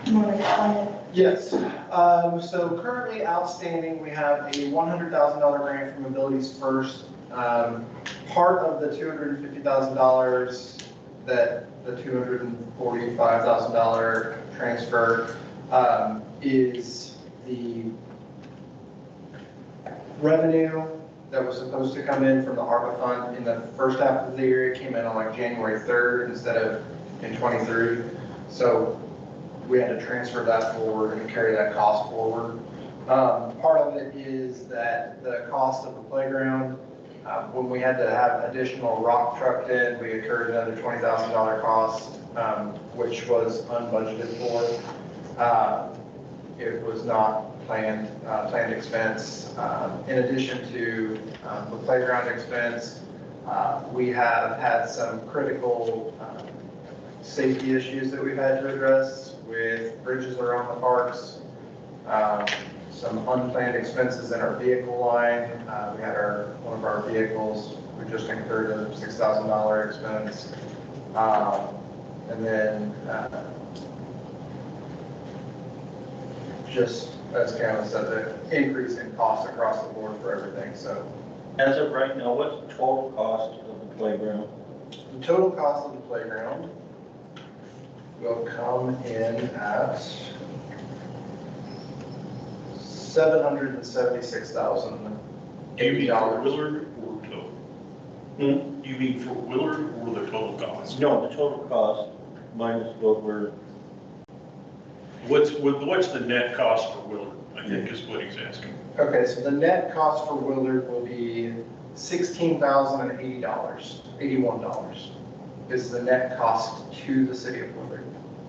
you want to explain it?
Yes, so currently outstanding, we have a $100,000 grant from Abilities First. Part of the $250,000 that the $245,000 transfer is the revenue that was supposed to come in from the ARPA fund in the first half of the year. It came in on like January 3rd instead of in 23. So we had to transfer that forward and carry that cost forward. Part of it is that the cost of the playground, when we had to have additional rock trucked in, we incurred another $20,000 cost, which was unbudgeted for. It was not planned expense. In addition to the playground expense, we have had some critical safety issues that we've had to address with bridges around the parks, some unplanned expenses in our vehicle line. We had one of our vehicles, we just incurred a $6,000 expense. And then just as Cameron said, the increase in costs across the board for everything. So
As of right now, what's the total cost of the playground?
the total cost of the playground will come in at $776,000.
Do you mean for Willard or total?
Hmm?
Do you mean for Willard or the total cost?
No, the total cost minus what we're,
What's the net cost for Willard, I think is what he's asking.
Okay, so the net cost for Willard will be $16,081 is the net cost to the city of Willard.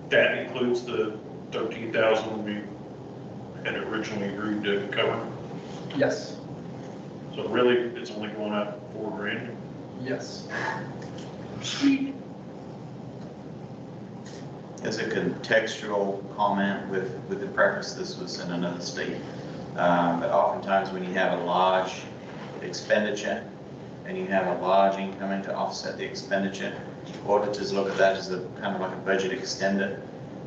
That includes the 13,000 we had originally agreed to cover.
Yes.
So really, it's only going up $4,000.
Yes.
As a contextual comment with the preface, this was in another state. But oftentimes when you have a large expenditure and you have a large income to offset the expenditure, auditors look at that as a kind of like a budget extender.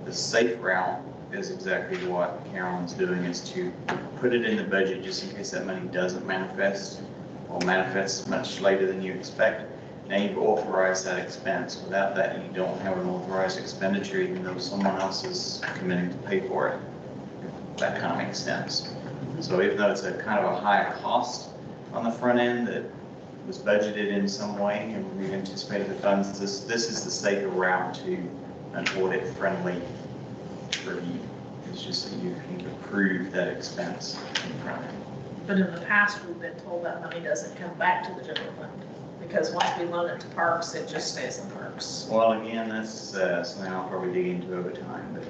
The safe route is exactly what Carolyn's doing, is to put it in the budget just in case that money doesn't manifest or manifests much later than you expect. Now you've authorized that expense. Without that, you don't have an authorized expenditure, even though someone else is committing to pay for it. That kind of makes sense. So even though it's a kind of a higher cost on the front end that was budgeted in some way and we've anticipated the funds, this is the safer route to an audit-friendly review. It's just that you can approve that expense in front end.
But in the past, we've been told that money doesn't come back to the general fund, because once we loan it to parks, it just stays in parks.
Well, again, that's something I'll probably dig into over time, but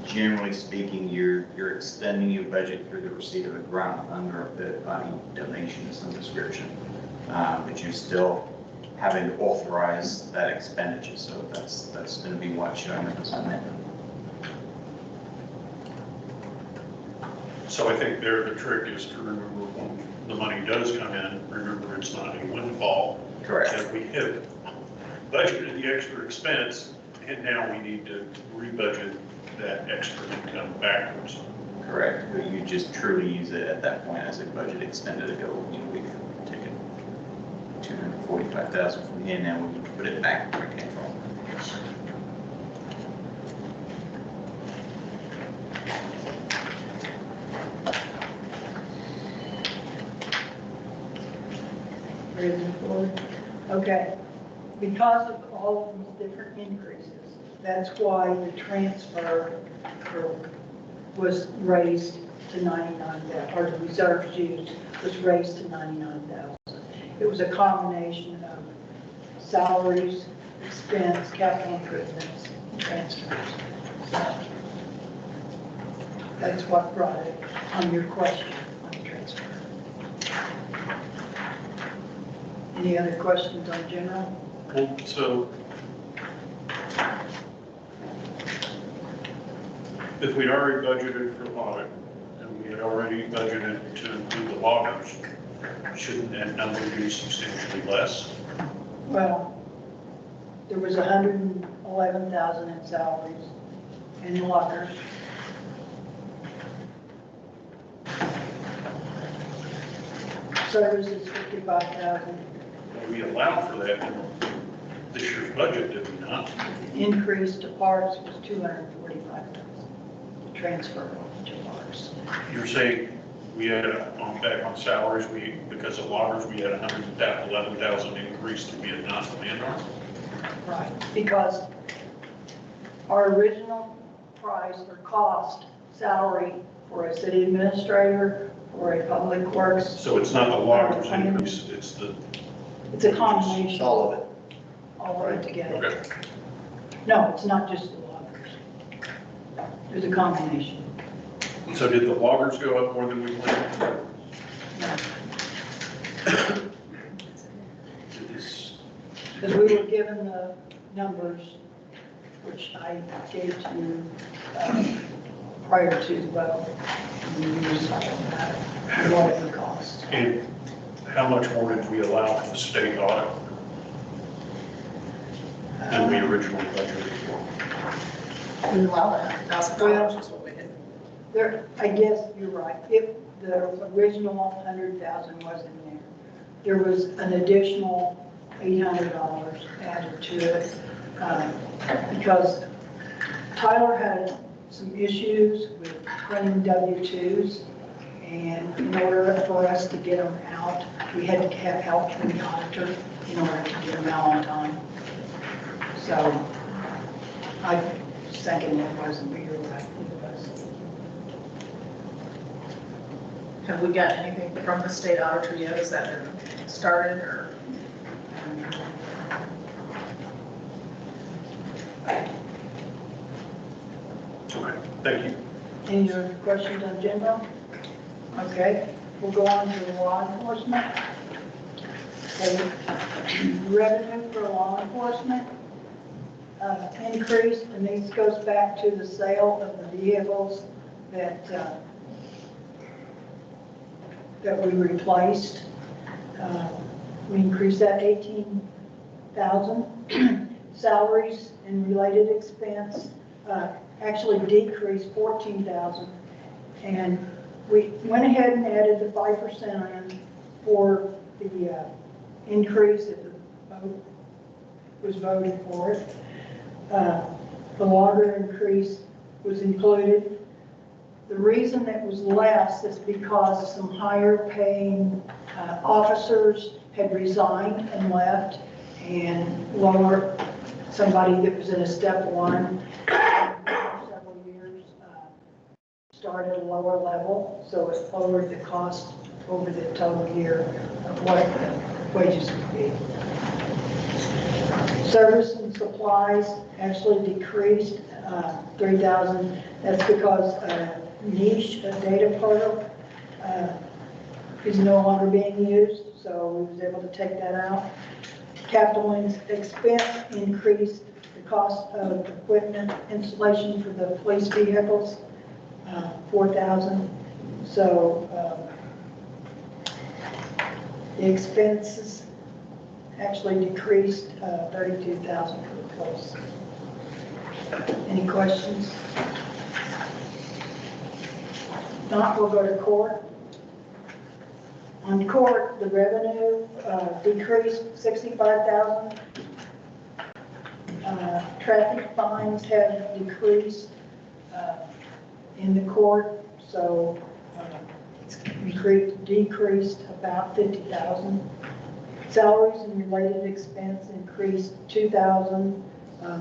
generally speaking, you're extending your budget through the receipt of a grant under a third-party donation of some description, but you're still having to authorize that expenditure, so that's going to be what's showing up as amendment.
So I think there the trick is to remember when the money does come in, remember it's not a windfall.
Correct.
That we have budgeted the extra expense and now we need to rebudget that extra income backwards.
correct? But you just truly use it at that point as a budget extended ago, you know, we could take it 245,000 from here, now we can put it back where it came from.
Ready to move forward? Okay. Because of all of these different increases, that's why the transfer was raised to 99,000, or the reserves used was raised to 99,000. It was a combination of salaries, expense, capital improvements, and transfers. So that's what brought it on your question on the transfer. Any other questions on general?
So if we'd already budgeted for audit and we had already budgeted to include the loggers, shouldn't that number be substantially less?
Well, there was 111,000 in salaries and lockers. Services, 55,000.
We allowed for that in this year's budget, did we not?
Increase to parks was 245,000. Transfer to parks.
You're saying we had, back on salaries, because of loggers, we had 111,000 increase that we had not planned on?
Right, because our original price or cost salary for a city administrator or a public works.
So it's not the loggers increase,
It's a combination.
All of it.
All of it together.
Okay.
No, it's not just the loggers. There's a combination.
So did the loggers go up more than we planned?
No.
Did this-
Because we were given the numbers, which I gave to you prior to the vote. And we were talking about what it would cost.
And how much more did we allow for the state audit than we originally budgeted for?
We allowed $100,000 is what we did.
There, I guess you're right. If the original 100,000 was in there, there was an additional $800 added to it because Tyler had some issues with printing W-2s, and in order for us to get them out, we had to have help from the auditor in order to get them out on time. So I was thinking it wasn't, but you're right, it was.
Have we got anything from the state auditor yet? Has that been started or?
Okay, thank you.
Any other questions on general? Okay, we'll go on to law enforcement. Okay. Revenue for law enforcement increased, and this goes back to the sale of the vehicles that that we replaced. We increased that 18,000. Salaries and related expense actually decreased 14,000. And we went ahead and added the 5% in for the increase if the vote was voted for it. The logger increase was included. The reason it was less is because some higher paying officers had resigned and left, and lower, somebody that was in a step one for several years started at a lower level, so it lowered the cost over the total year of what the wages would be. Service and supplies actually decreased 3,000. That's because niche data portal is no longer being used, so we was able to take that out. Capital expense increased the cost of equipment installation for the police vehicles, 4,000. So the expenses actually decreased 32,000 for the police. not, we'll go to court. On court, the revenue decreased 65,000. Traffic fines have decreased in the court, so it's decreased about 50,000. Salaries and related expense increased 2,000.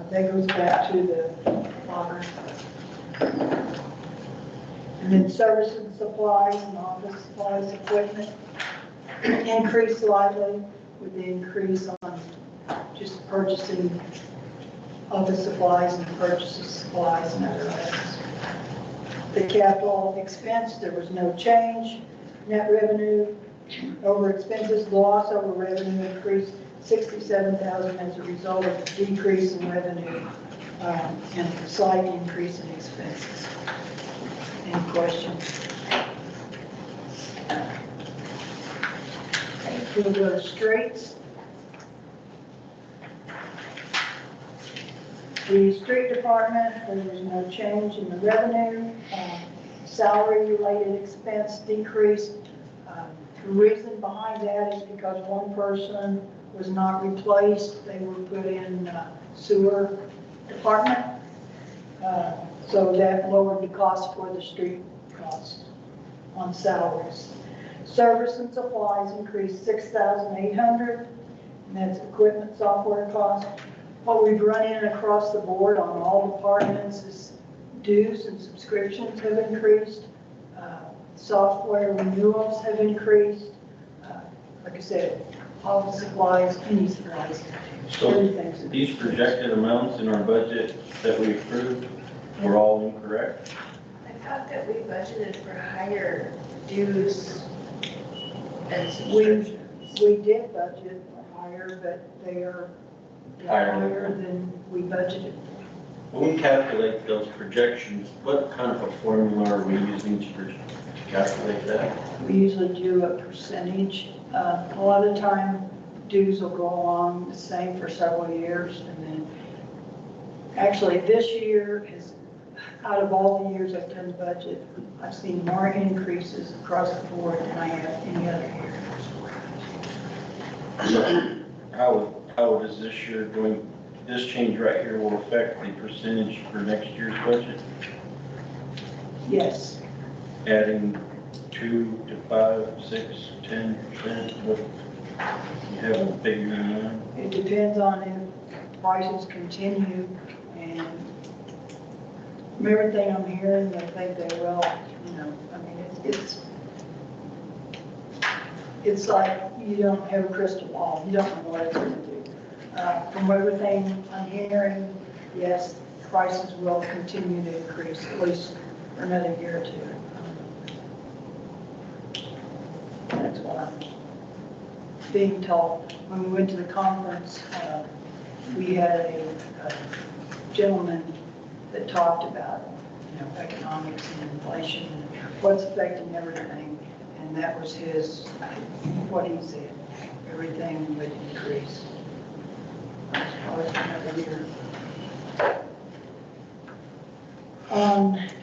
That goes back to the water. And then services and supplies and office supplies, equipment increased slightly with the increase on just purchasing office supplies and purchases supplies and other items. The capital expense, there was no change. Net revenue over expenses, loss over revenue increased 67,000 as a result of the decrease in revenue and a slight increase in expenses. Any questions? Okay, we'll go to streets. The street department, there was no change in the revenue. Salary-related expense decreased. The reason behind that is because one person was not replaced. They were put in sewer department. So that lowered the cost for the street cost on salaries. Service and supplies increased 6,800, and that's equipment, software cost. What we've run in across the board on all departments is dues and subscriptions have increased. Software renewals have increased. Like I said, office supplies, any supplies,
So
everything's.
these projected amounts in our budget that we approved were all incorrect?
I thought that we budgeted for higher dues and subscriptions.
We did budget for higher, but they are higher than we budgeted.
When we calculate those projections, what kind of a formula are we using to calculate that?
We usually do a percentage. A lot of the time, dues will go along the same for several years, and then, actually, this year is, out of all the years I've done the budget, I've seen more increases across the board than I have any other year.
So how does this year going, this change right here will affect the percentage for next year's budget?
Yes,
Adding 2 to 5, 6, 10%, what, you have a figure in mind?
it depends on if prices continue, and from everything I'm hearing, I think they will, you know, I mean, it's like you don't have a crystal ball, you don't know what it's going to do. From everything I'm hearing, yes, prices will continue to increase, at least for another year or two. That's what I'm being told. When we went to the conference, we had a gentleman that talked about, you know, economics and inflation and what's affecting everything, and that was what he said. Everything would increase. Probably for another year.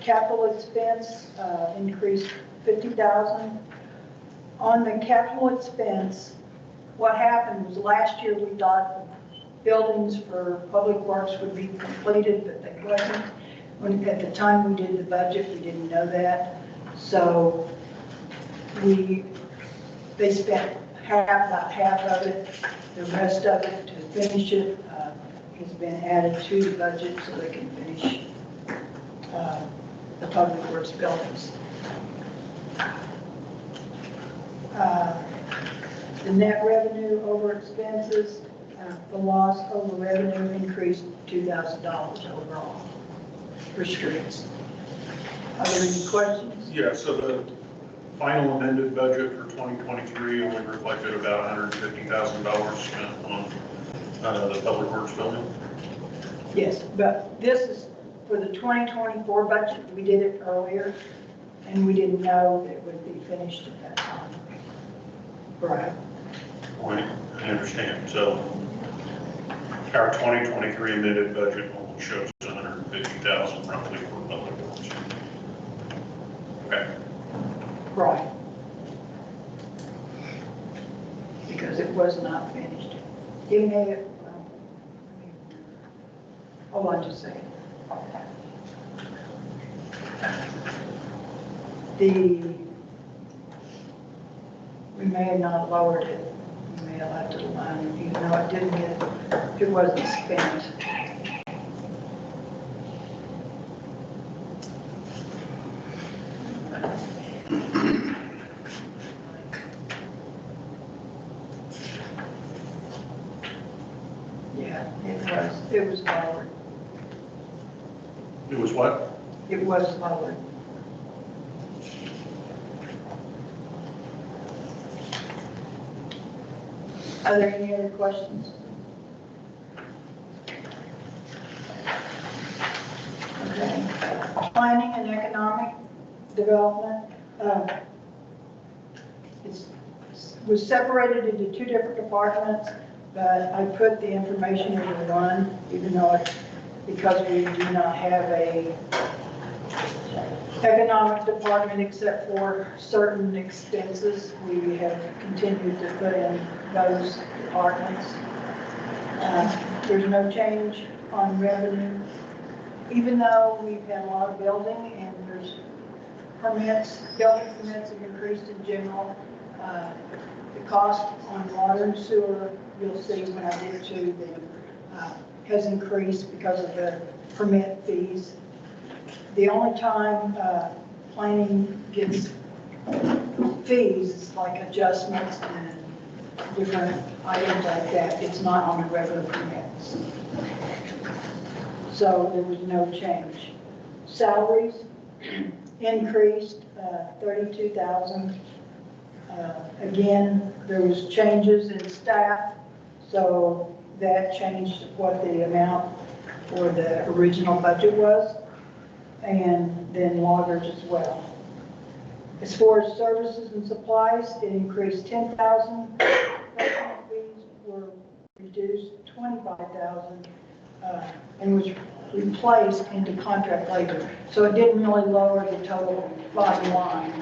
Capital expense increased 50,000. On the capital expense, what happened was last year we thought buildings for public works would be completed, but they wasn't. At the time we did the budget, we didn't know that. So they spent about half of it. The rest of it to finish it has been added to the budget so they can finish the public works buildings. The net revenue over expenses, the loss over revenue increased $2,000 overall for streets. Are there any questions?
Yeah, so the final amended budget for 2023 only reflected about $150,000 spent on the public works building.
Yes, but this is for the 2024 budget. We did it earlier, and we didn't know that it would be finished at that time. Right.
Point, I understand. So our 2023 amended budget only shows $150,000 roughly for public works. Okay.
Right. Because it was not finished. It may have, hold on just a second. We may have not lowered it. We may have left it alone, even though it didn't get, it wasn't spent. Yeah, it was lowered.
It was what?
It was lowered. Are there any other questions? Okay. Planning and economic development, was separated into two different departments, but I put the information into one, even though it's, because we do not have a economic department except for certain expenses. We have continued to put in those departments. There's no change on revenue, even though we've had a lot of building and there's permits, building permits have increased in general. The cost on water and sewer, you'll see when I get to them, has increased because of the permit fees. The only time planning gets fees is like adjustments and different items like that. It's not on the regular permits. So there was no change. Salaries increased 32,000. Again, there was changes in staff, so that changed what the amount for the original budget was, and then loggers as well. As far as services and supplies, it increased 10,000. Professional fees were reduced 25,000, and was replaced into contract labor. So it didn't really lower the total bottom line.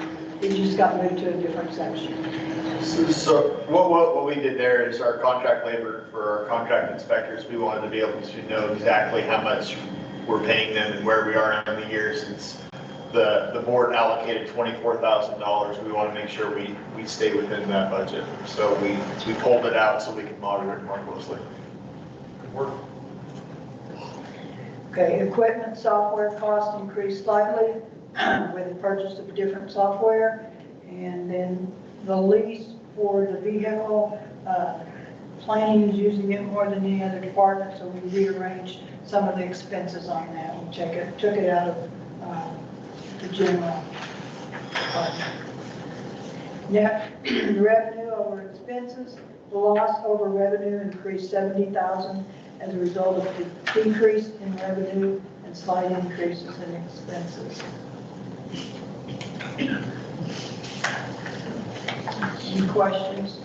It just got moved to a different section.
So what we did there is our contract labor for our contract inspectors, we wanted to be able to know exactly how much we're paying them and where we are in the year. Since the board allocated $24,000, we want to make sure we stay within that budget. So we pulled it out so we could monitor it more closely.
Good work.
Okay, equipment software costs increased slightly with the purchase of different software. And then the lease for the vehicle, planning is using it more than any other department, so we rearranged some of the expenses on that. We took it out of the general department. Net revenue over expenses, the loss over revenue increased 70,000 as a result of the decrease in revenue and slight increases in expenses. Any questions?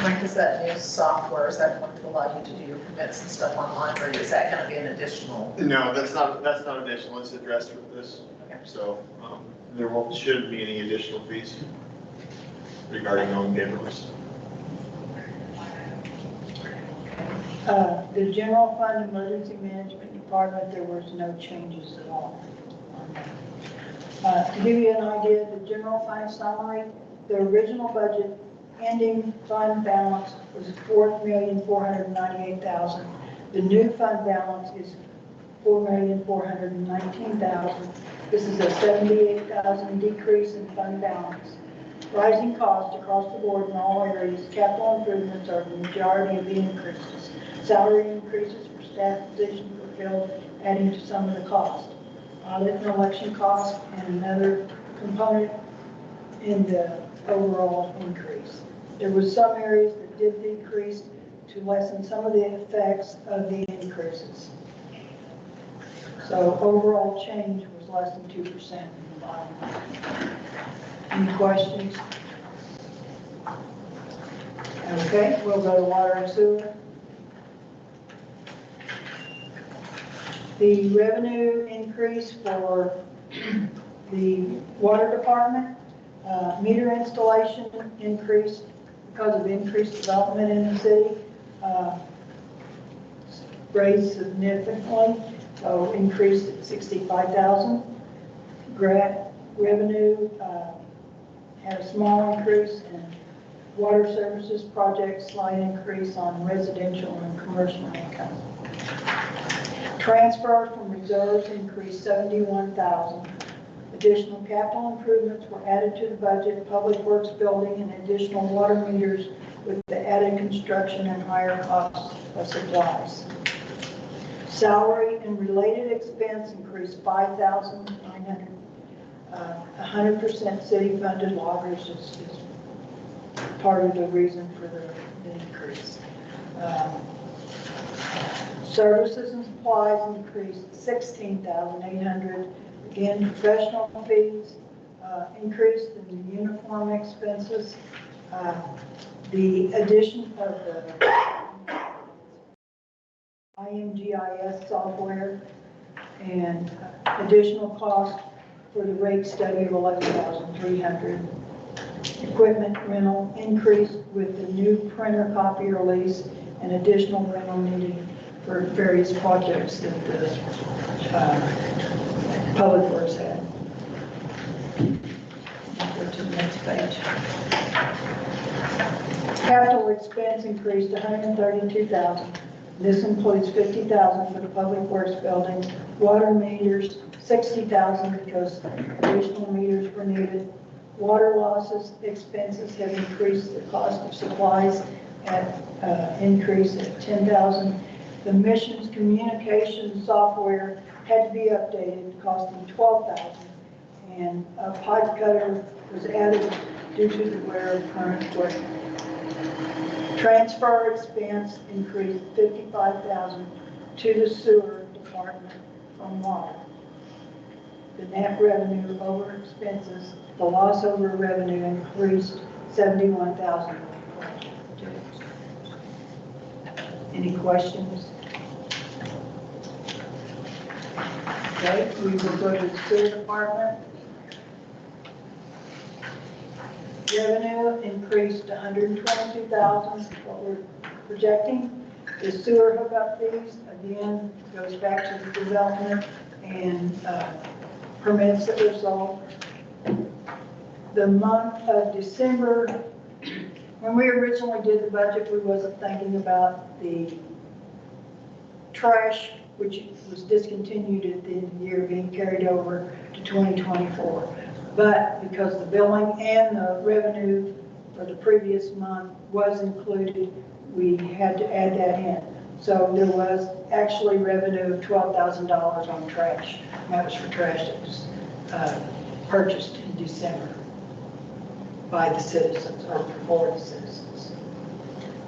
Mike, is that new software, is that going to allow you to do your permits and stuff online, or is that going to be an additional?
No, that's not additional. It's addressed with this.
Okay.
So there shouldn't be any additional fees regarding on paperless.
The general fund emergency management department, there was no changes at all. To give you an idea, the general fund summary, the original budget ending fund balance was $4,498,000. The new fund balance is $4,419,000. This is a $78,000 decrease in fund balance. Rising costs across the board in all areas, capital improvements are the majority of the increases. Salary increases for staff positions were filled, adding to some of the cost. Audit and election costs and another component in the overall increase. There were some areas that did decrease to lessen some of the effects of the increases. So overall change was less than 2% in the bottom line. Any questions? Okay, we'll go to water and sewer. The revenue increase for The water department, meter installation increased because of increased development in the city. Raised significantly, so increased at 65,000. Grant revenue had a small increase, and water services projects slight increase on residential and commercial income. Transfer from reserves increased 71,000. Additional capital improvements were added to the budget, public works building and additional water meters with the added construction and higher costs of supplies. Salary and related expense increased 5,900. 100% city funded loggers is part of the reason for the increase. Services and supplies increased 16,800. Again, professional fees increased in the uniform expenses. The addition of the IMGIS software and additional cost for the rate study of 11,300. Equipment rental increased with the new printer copier lease and additional rental needed for various projects that the Public Works had. Go to the next page. Capital expense increased to 132,000. This includes 50,000 for the Public Works building, water meters, 60,000 because additional meters were needed. Water losses expenses have increased. The cost of supplies at increase at 10,000. The missions communication software had to be updated, costing 12,000. And a pipe cutter was added due to the wear of current equipment. Transfer expense increased 55,000 to the sewer department from water. The net revenue over expenses, the loss over revenue increased 71,000. Any questions? Okay, we will go to the sewer department. Revenue increased to 122,000, what we're projecting. The sewer hookup fees, again, goes back to the development and permits that were sold. The month of December, when we originally did the budget, we wasn't thinking about the trash, which was discontinued at the end of the year, being carried over to 2024. But because the billing and the revenue for the previous month was included, we had to add that in. So there was actually revenue of $12,000 on trash. And that was for trash that was purchased in December by the citizens or for the citizens.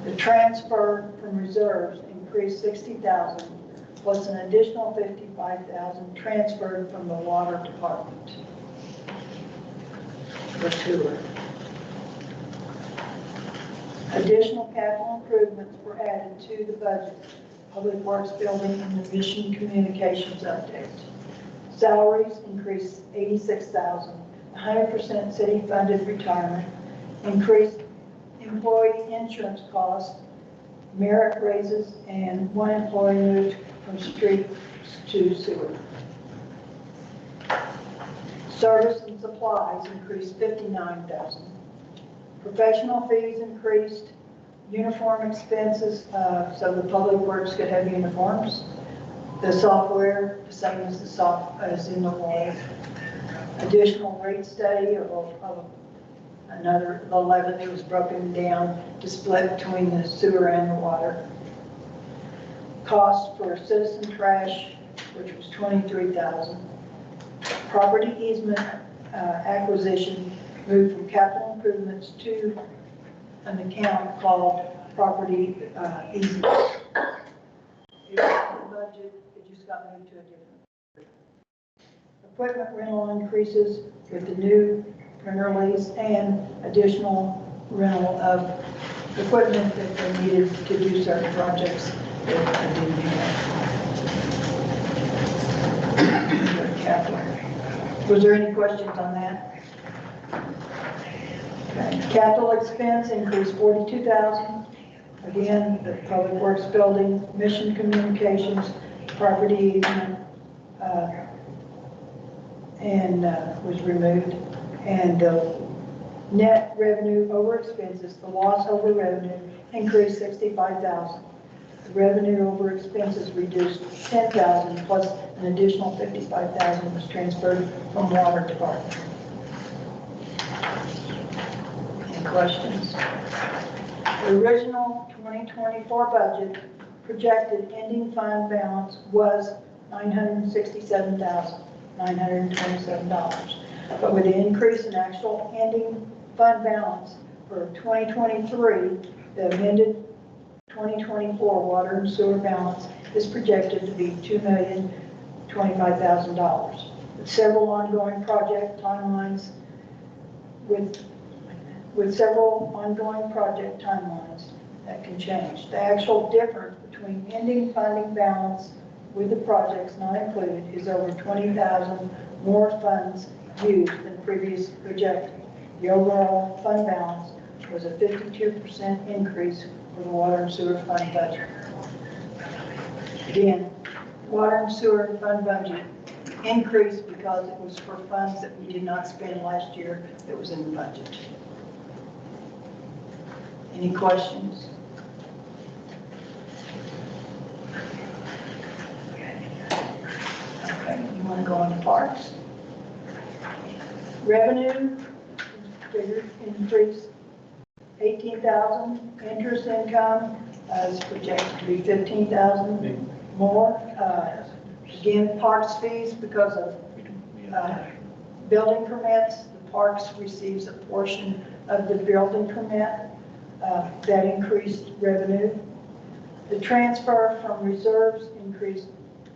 The transfer from reserves increased 60,000 plus an additional 55,000 transferred from the water department. For sewer. Additional capital improvements were added to the budget, Public Works building and the mission communications update. Salaries increased 86,000, 100% city funded retirement, increased employee insurance costs, merit raises, and one employee moved from streets to sewer. Service and supplies increased 59,000. Professional fees increased. Uniform expenses, so the Public Works could have uniforms. The software, the same as as in the law. Additional rate study of another 11. It was broken down to split between the sewer and the water. Cost for citizen trash, which was 23,000. Property easement acquisition moved from capital improvements to an account called property easement. It was in the budget, it just got moved to a different. Equipment rental increases with the new printer lease and additional rental of equipment that they needed to do certain projects that they didn't have. Capital. Was there any questions on that? Okay. Capital expense increased 42,000. Again, the Public Works Building, Mission Communications, property easement, was removed. And net revenue over expenses, the loss over revenue increased 65,000. The revenue over expenses reduced 10,000 plus an additional 55,000 was transferred from water department. Any questions? The original 2024 budget projected ending fund balance was $967,927. But with the increase in actual ending fund balance for 2023, the amended 2024 water and sewer balance is projected to be $2,025,000. With several ongoing project timelines, with several ongoing project timelines that can change. The actual difference between ending funding balance with the projects not included is over 20,000 more funds used than previously projected. The overall fund balance was a 52% increase for the water and sewer fund budget. Again, water and sewer fund budget increased because it was for funds that we did not spend last year that was in the budget. Any questions? Okay, you want to go on to parks? Revenue figured increased 18,000. Interest income is projected to be 15,000 more. Again, parks fees because of building permits. The parks receives a portion of the building permit. That increased revenue. The transfer from reserves increased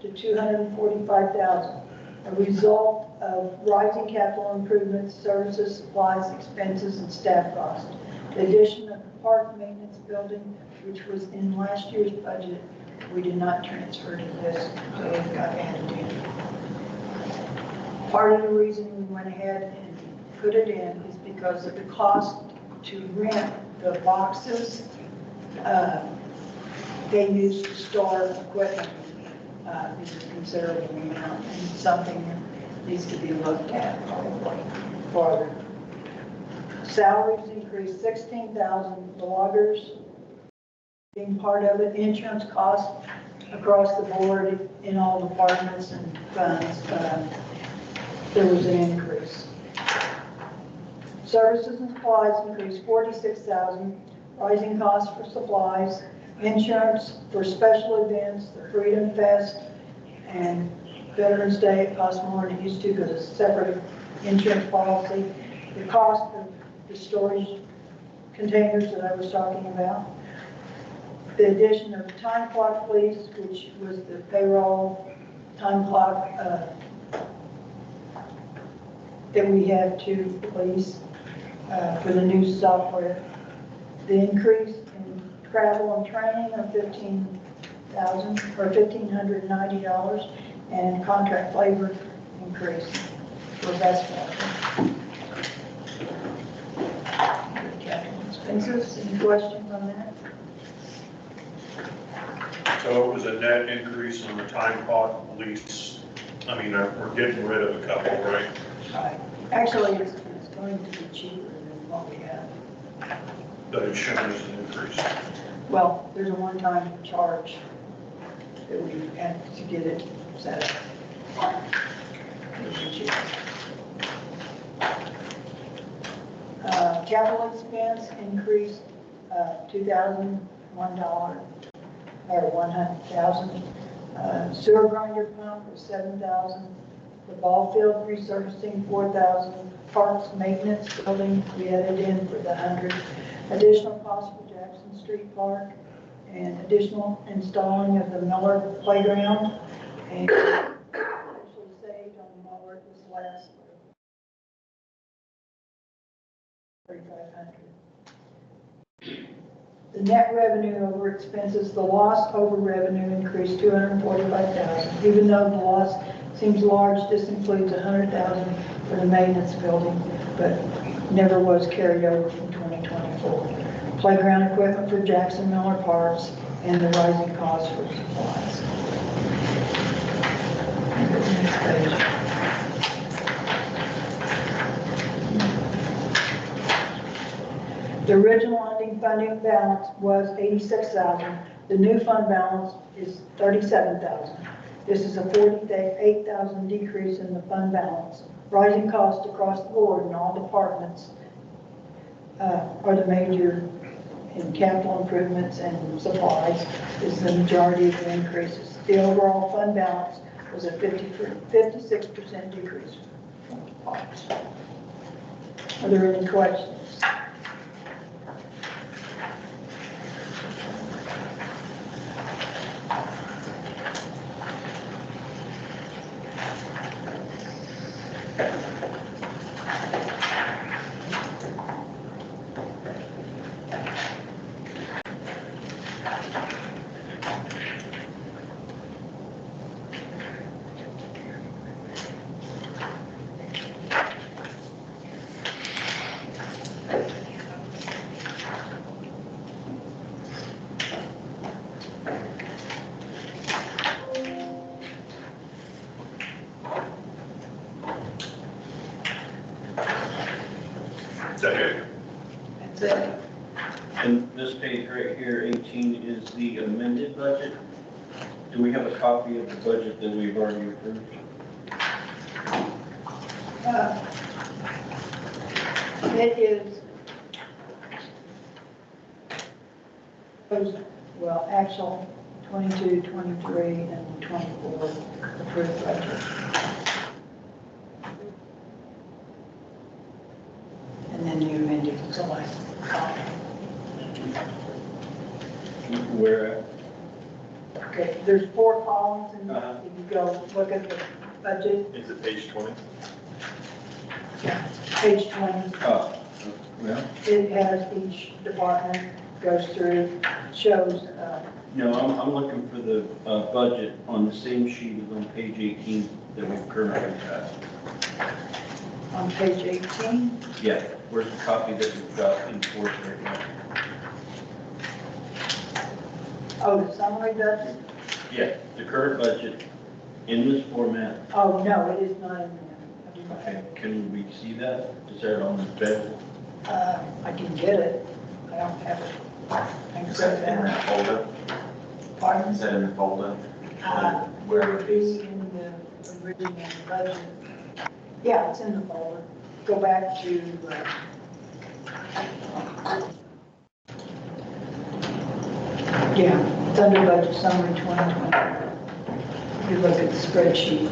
to 245,000, a result of rising capital improvements, services, supplies, expenses, and staff costs. The addition of the park maintenance building, which was in last year's budget, we did not transfer to this, so it got added in. Part of the reason we went ahead and put it in is because of the cost to rent the boxes they use to store equipment is a considerable amount and something that needs to be looked at probably farther. Salaries increased 16,000, the loggers being part of it, insurance costs across the board in all departments and funds, there was an increase. Services and supplies increased 46,000, rising costs for supplies, insurance for special events, the Freedom Fest, and Veterans Day. It costs more than it used to because it's a separate insurance policy. The cost of the storage containers that I was talking about. The addition of time clock police, which was the payroll time clock that we have to police for the new software. The increase in travel and training of $1,590 and contract labor increase for basketball. Capital expenses, any questions on that?
So it was a net increase on the time clock lease. I mean, we're getting rid of a couple, right?
Right. Actually, it's going to be cheaper than what we have.
But it's shown as an increase.
Well, there's a one-time charge that we had to get it set up. It'll be cheaper. Capital expense increased $2,001 or 100,000. Sewer grinder pump was 7,000. The ball field resurfacing 4,000. Parks maintenance building we added in for the 100. Additional cost for Jackson Street Park and additional installing of the Miller Playground. And actually saved on the mower this last 3,500. The net revenue over expenses, the loss over revenue increased 245,000. Even though the loss seems large, this includes 100,000 for the maintenance building, but never was carried over from 2024. Playground equipment for Jackson Miller Parks and the rising costs for supplies. Next page. The original ending funding balance was 86,000. The new fund balance is 37,000. This is a 48,000 decrease in the fund balance. Rising costs across the board in all departments are the major in capital improvements and supplies is the majority of the increases. The overall fund balance was a 56% decrease from the parks. Are there any questions? That's it.
And this page right here, 18, is the amended budget. Do we have a copy of the budget that we've already approved?
It is, well, actual 22, 23, and 24 approved budget. And then you amended the last column.
Where at?
Okay, there's 4 columns, and
Uh-huh.
if you go look at the budget,
Is it page 20?
page 20,
Oh, well,
it has each department goes through, shows,
no, I'm looking for the budget on the same sheet as on page 18 that we've currently got.
on page 18.
Yeah, where's the copy that we've got in force right now?
Oh, the summary budget?
Yeah, the current budget in this format.
Oh, no, it is not in there.
Okay, can we see that? Is that on the bed?
I can get it. I don't have it. I can
Is
set
that in
that.
that folder?
Pardon?
Is that in the folder?
Where it be in the original budget. Yeah, it's in the folder. Go back to, yeah, it's under budget summary 2020. If you look at the spreadsheet.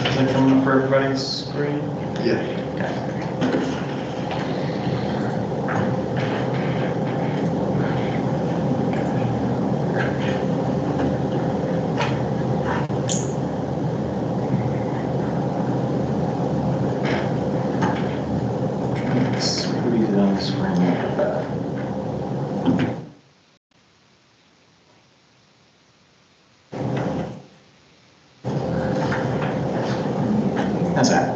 Is it coming up for everybody's screen?
Yeah.
Squeeze it on the screen. How's that?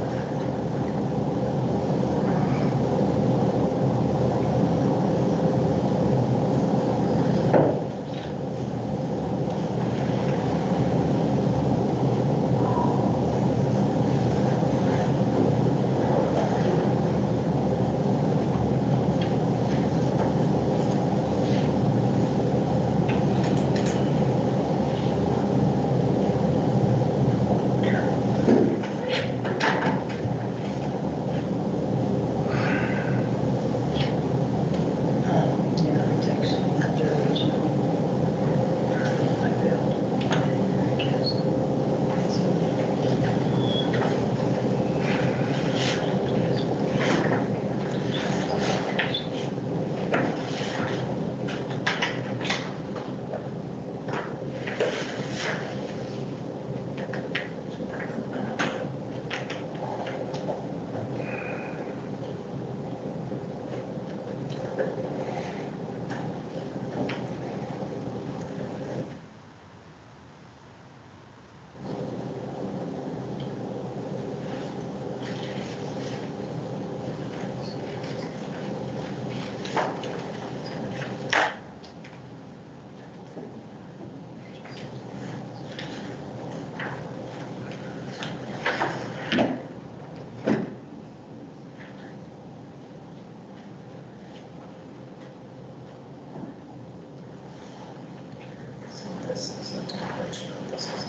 this is a declaration of this is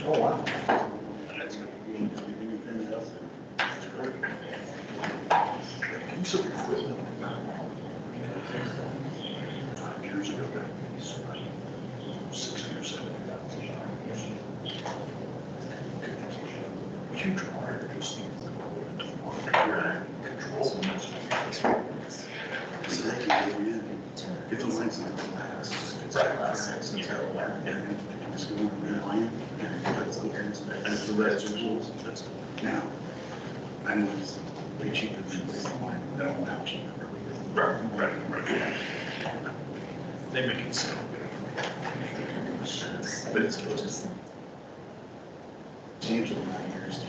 Oh, wow. Use of equipment. 5 years ago, that was $60,000 or $70,000. Huge wire, just control. So they can go in, get the lights on the glass. It's like glass, and just go in the line, and that's the residential. Now, I know it's way cheaper than the line, but I don't know how cheap. Right. They make it sound good. But it's supposed to change in 9 years to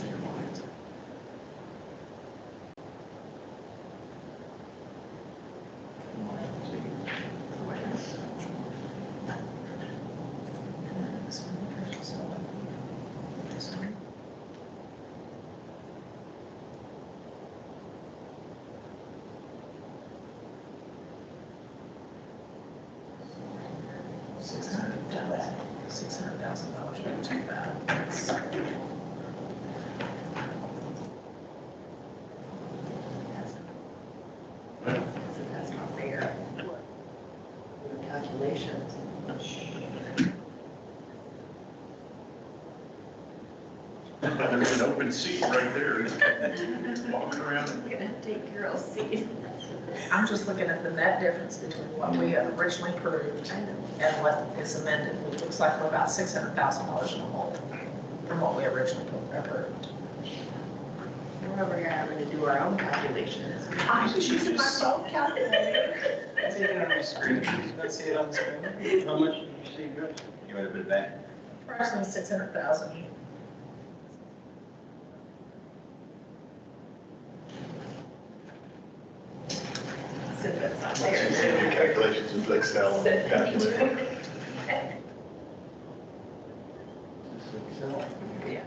your mind.
$600,000 wouldn't take that. That's not fair. Calculations.
There's an open seat right there. Walking around.
I'm gonna take Carol's seat.
I'm just looking at the net difference between what we had originally approved and what is amended. It looks like we're about $600,000 in the hole from what we originally approved.
We're over here having to do our own calculations.
I was using my phone calculator.
See it on the screen. You can see it on the screen. How much did you see, good?
You want to put it back?
Approximately 600,000.
So that's not
Once
fair.
you do your calculations with Excel calculator.
Yeah.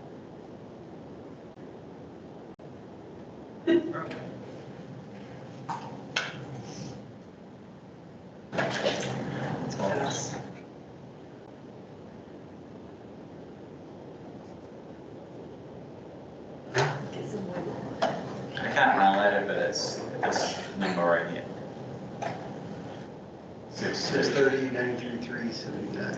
can't highlight it, but it's this number right here.
630, 933, 79.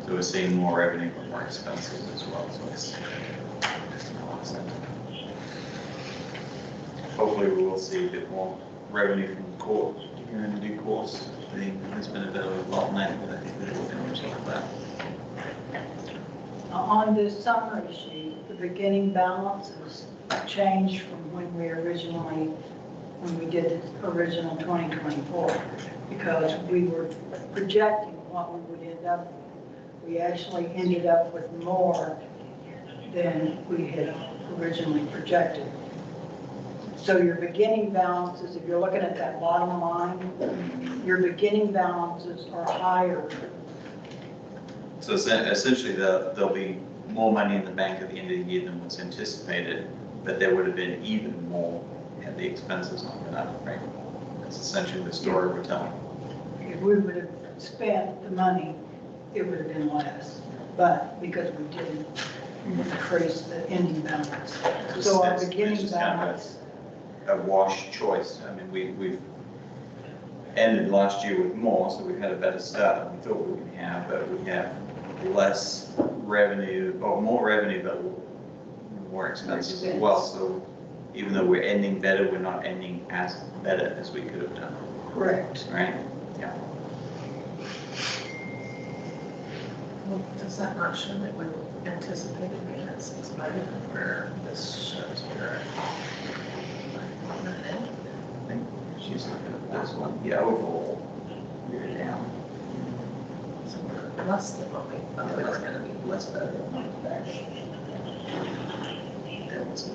So we're seeing more revenue from more expenses as well, so it's just an offset. Hopefully we will see a bit more revenue from the court, here in due course. There's been a bit of a bottleneck, but I think we will finish off that.
On this summary sheet, the beginning balances changed from when we did the original 2024, because we were projecting what we would end up with. We actually ended up with more than we had originally projected. So your beginning balances, if you're looking at that bottom line, your beginning balances are higher.
So essentially, there'll be more money in the bank at the end of the year than what's anticipated, but there would have been even more had the expenses not been up, right? That's essentially the story we're telling.
If we would have spent the money, it would have been less, but because we didn't increase the ending balance. So our beginning balance.
A wash choice. I mean, we've ended last year with more, so we've had a better start than we thought we would have, but we have less revenue, or more revenue, but more expenses as well. So even though we're ending better, we're not ending as better as we could have done.
Correct.
Right? Yeah.
Well, does that not show that we anticipated maintenance budget where this shows we're
I think she's looking at this one. Yeah, overall, we're down.
so we're less than what we thought we were gonna be.
Less better than that. That was.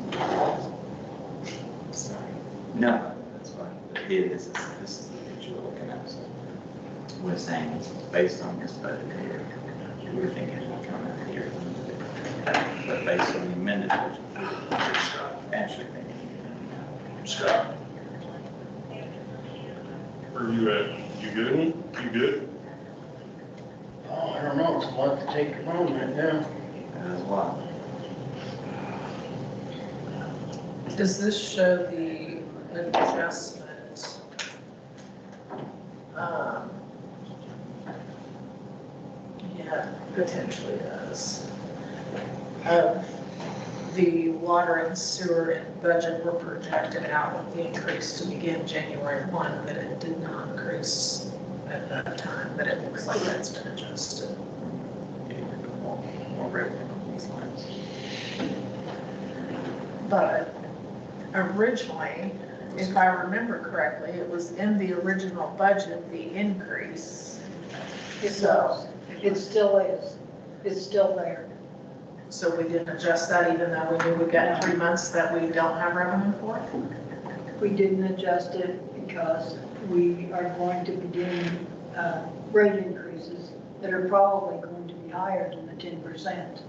Sorry. No, that's fine. But here, this is the picture we're looking at. So we're saying it's based on this budget here. We were thinking it would come in here. But based on the amended budget, we're actually thinking.
Scott? Where are you at? You good? You good?
Oh, I don't know, it's a lot to take a moment now.
As well.
Does this show the adjustment? Yeah, potentially does. The water and sewer budget were projected out with the increase to begin January 1, but it did not increase at that time, but it looks like that's been adjusted.
More revenue on these lines.
But originally, if I remember correctly, it was in the original budget, the increase. So
It still is. It's still there.
So we didn't adjust that even though we knew we got 3 months that we don't have revenue for?
We didn't adjust it because we are going to begin rate increases that are probably going to be higher than the 10%.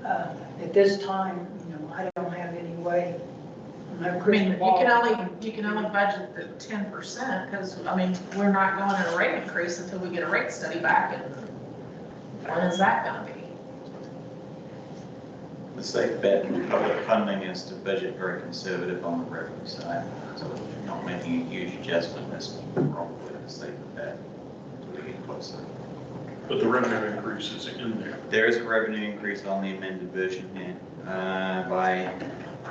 At this time, I don't have any way.
I mean, you can only budget the 10% because, we're not going in a rate increase until we get a rate study back, and when is that gonna be?
The safe bet in public funding is to budget very conservative on the revenue side. So if you're not making a huge adjustment, that's probably the safe bet until we get closer.
But the revenue increase is in there.
There is a revenue increase on the amended version here by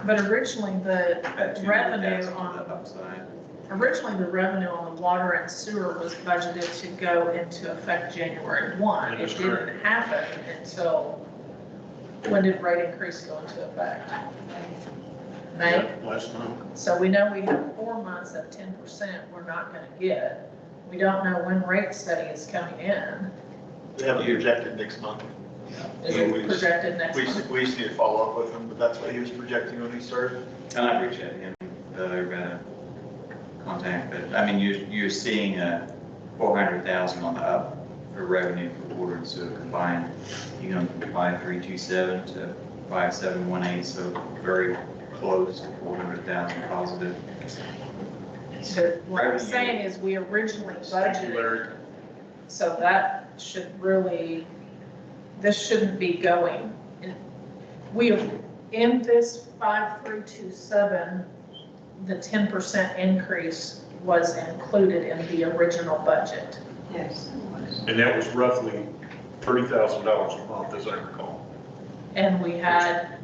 But originally, the
about 200,000
revenue
on the
on,
upside.
originally the revenue on the water and sewer was budgeted to go into effect January 1.
That
It
is correct.
didn't happen until, when did rate increase go into effect? May?
Yep, last month.
So we know we have 4 months of 10% we're not gonna get. We don't know when rate study is coming in.
They have it projected next month.
Is it projected next month?
We just need to follow up with him, but that's what he was projecting when he started.
And I've reached out to him, contact, but you're seeing 400,000 on the up for revenue for water and sewer combined. You know, from 5327 to 5718, so very close to 400,000 positive.
But what I'm saying is we originally budgeted, so that should really, this shouldn't be going. We in this 5327, the 10% increase was included in the original budget.
Yes, it was.
And that was roughly $30,000 a month, as I recall.
And we had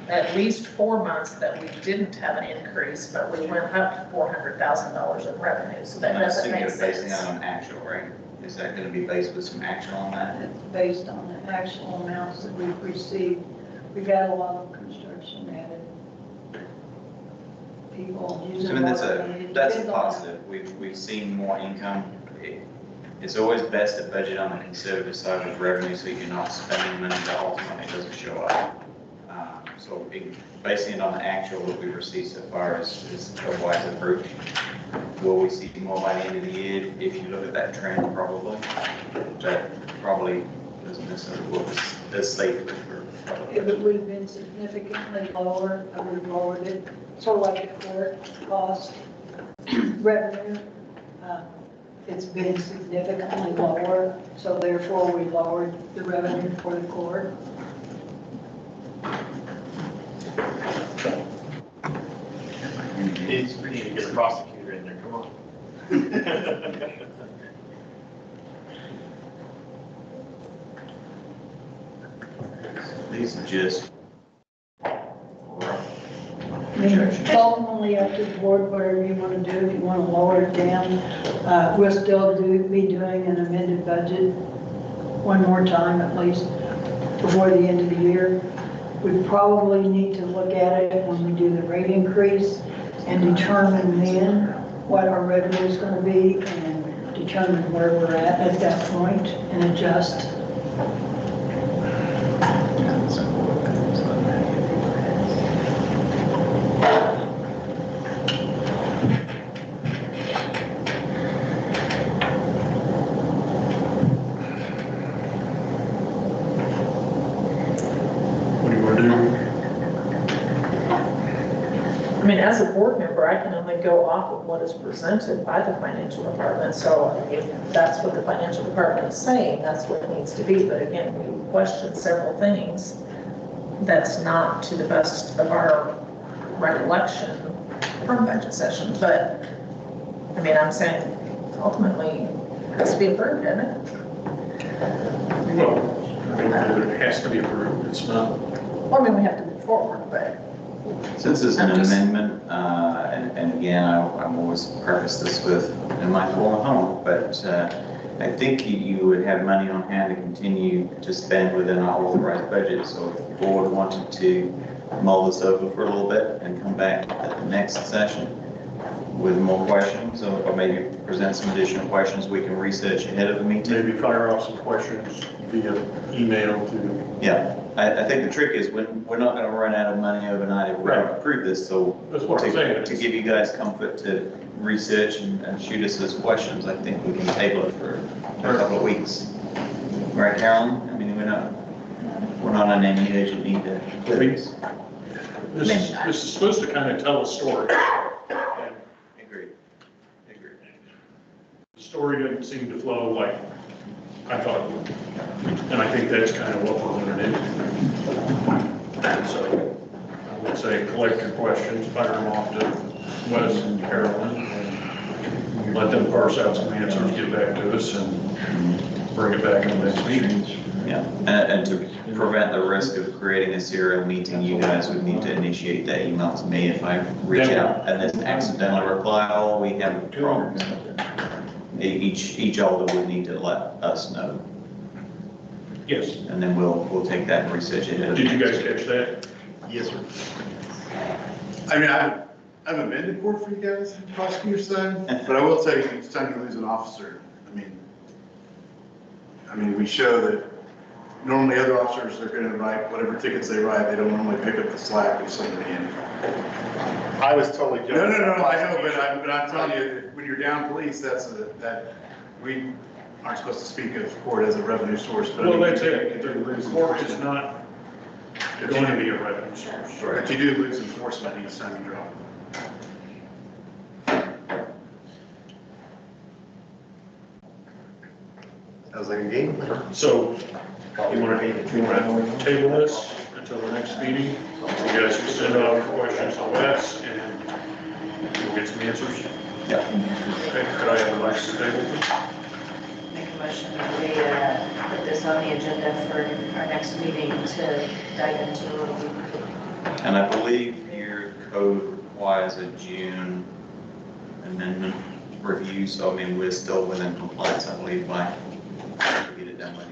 at least 4 months that we didn't have an increase, but we went up to $400,000 in revenue, so that
I'm
doesn't
assuming
make
you're basing that
sense.
on actual, right? Is that gonna be based with some actual on that?
It's based on the actual amounts that we've received. We got a lot of construction added. People
I
using.
mean, that's
water,
a,
and it
that's a
depends on-
positive. We've seen more income. It's always best to budget on the conservative side of revenue so you're not spending money that ultimately doesn't show up. So basing it on the actual that we received so far is a wise approach. Will we see more by the end of the year? If you look at that trend, probably. That probably doesn't necessarily look as safe for.
If it would have been significantly lower, I would have lowered it, sort of like the court cost revenue. It's been significantly lower, so therefore we lowered the revenue for the court.
We need to get a prosecutor in there, come on.
These are just.
I mean, it's ultimately up to the board, whatever you want to do. If you want to lower it down, we'll still be doing an amended budget one more time at least before the end of the year. We probably need to look at it when we do the rate increase and determine then what our revenue is going to be and determine where we're at that point and adjust.
What do you want to do?
I mean, as a board member, I can only go off of what is presented by the financial department. So if that's what the financial department is saying, that's what it needs to be. But again, we question several things that's not to the best of our recollection from budget session. But, I mean, I'm saying ultimately it has to be approved, doesn't it?
Well, I don't know that it has to be approved, it's not.
Well, I mean, we have to move forward, but.
Since it's an
I'm just-
amendment, and again, I'm always preface this with, it might fall at home, but I think you would have money on hand to continue to spend within our authorized budget. So if the board wanted to mull this over for a little bit and come back at the next session with more questions, or maybe present some additional questions we can research ahead of the meeting.
Maybe fire off some questions via email to.
Yeah, I think the trick is we're not going to run out of money overnight if we don't approve this. So
That's what I'm saying.
to give you guys comfort to research and shoot us those questions, I think we can table it for a couple of weeks. Right, Carolyn? I mean, we're not on any urgent need to clear this.
This is supposed to kind of tell a story.
Agreed.
The story doesn't seem to flow like I thought it would. And I think that's kind of what we're going to do. And so I would say collect your questions, fire them off to Wes and Carolyn, and let them parse out some answers, get back to us, and bring it back in the next meeting.
Yeah, and to prevent the risk of creating a serial meeting, you guys would need to initiate that email to me if I reach out and then accidentally reply, oh, we have problems. Each alder would need to let us know.
Yes.
And then we'll take that and research it.
Did you guys catch that?
Yes, sir. I mean, I've amended court for you guys, prosecutor's side, but I will tell you, each time you lose an officer, I mean, we show that normally other officers are gonna write whatever tickets they write, they don't normally pick up the slack if somebody in.
I was totally joking.
No, I know, but I'm telling you, when you're down police, that we aren't supposed to speak of court as a revenue source, but.
Well, that's it. The court is not going to be a revenue source.
But you do lose enforcement each time you drop.
Sounds like a game.
So you want to table this until until the next meeting. You guys can send out your questions on this and we'll get some answers.
Yeah.
Okay, could I have a motion to table, please?
Make a motion that we put this on the agenda for our next meeting to dive into a little deeper.
And I believe your code requires a June amendment review, so I mean, we're still within compliance, I believe, by, to get it done by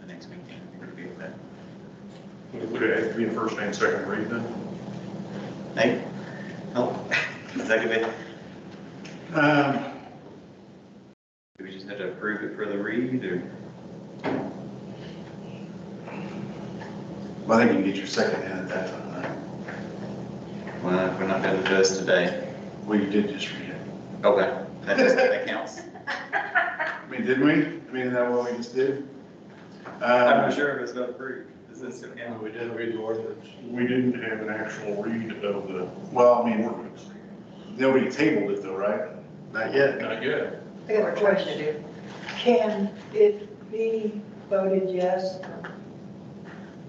the next meeting. I think it'll be okay.
Would it have to be a first and second read then?
Hey? No? Is that good? Do we just have to approve it for the read, or?
Well, I think you can get your second in at that time, right?
Well, if we're not gonna do this today.
Well, you did just read it.
Okay, that counts.
I mean, didn't we? I mean, isn't that what we just did?
I'm not sure if it's not approved. Does this still count?
We didn't read the ordinance.
We didn't have an actual read of the
Well, I mean,
ordinance.
nobody tabled it though, right?
Not yet.
Not yet.
I got
We're
a
trying to
question.
do.
Can it be voted yes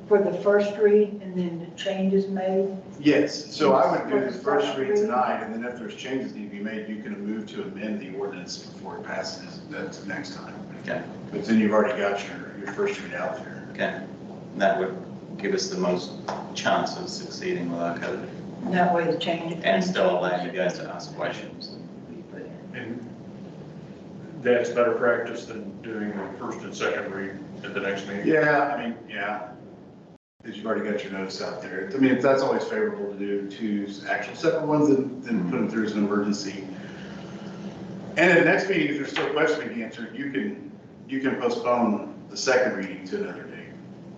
for the first read and then the changes made?
Yes, so I would do the first read tonight, and then if there's changes need to be made, you can move to amend the ordinance before it passes. That's next time.
Okay,
But then you've already got your first read out there.
okay. That would give us the most chance of succeeding with our code
And that way the change.
and still allow you guys to ask questions.
And that's better practice than doing the first and second read at the next meeting.
Yeah, I mean, yeah, because you've already got your notice out there. I mean, if that's always favorable to do two actual separate ones, then put them through as an emergency. And at the next meeting, if there's still questions to be answered, you can postpone the second reading to another date.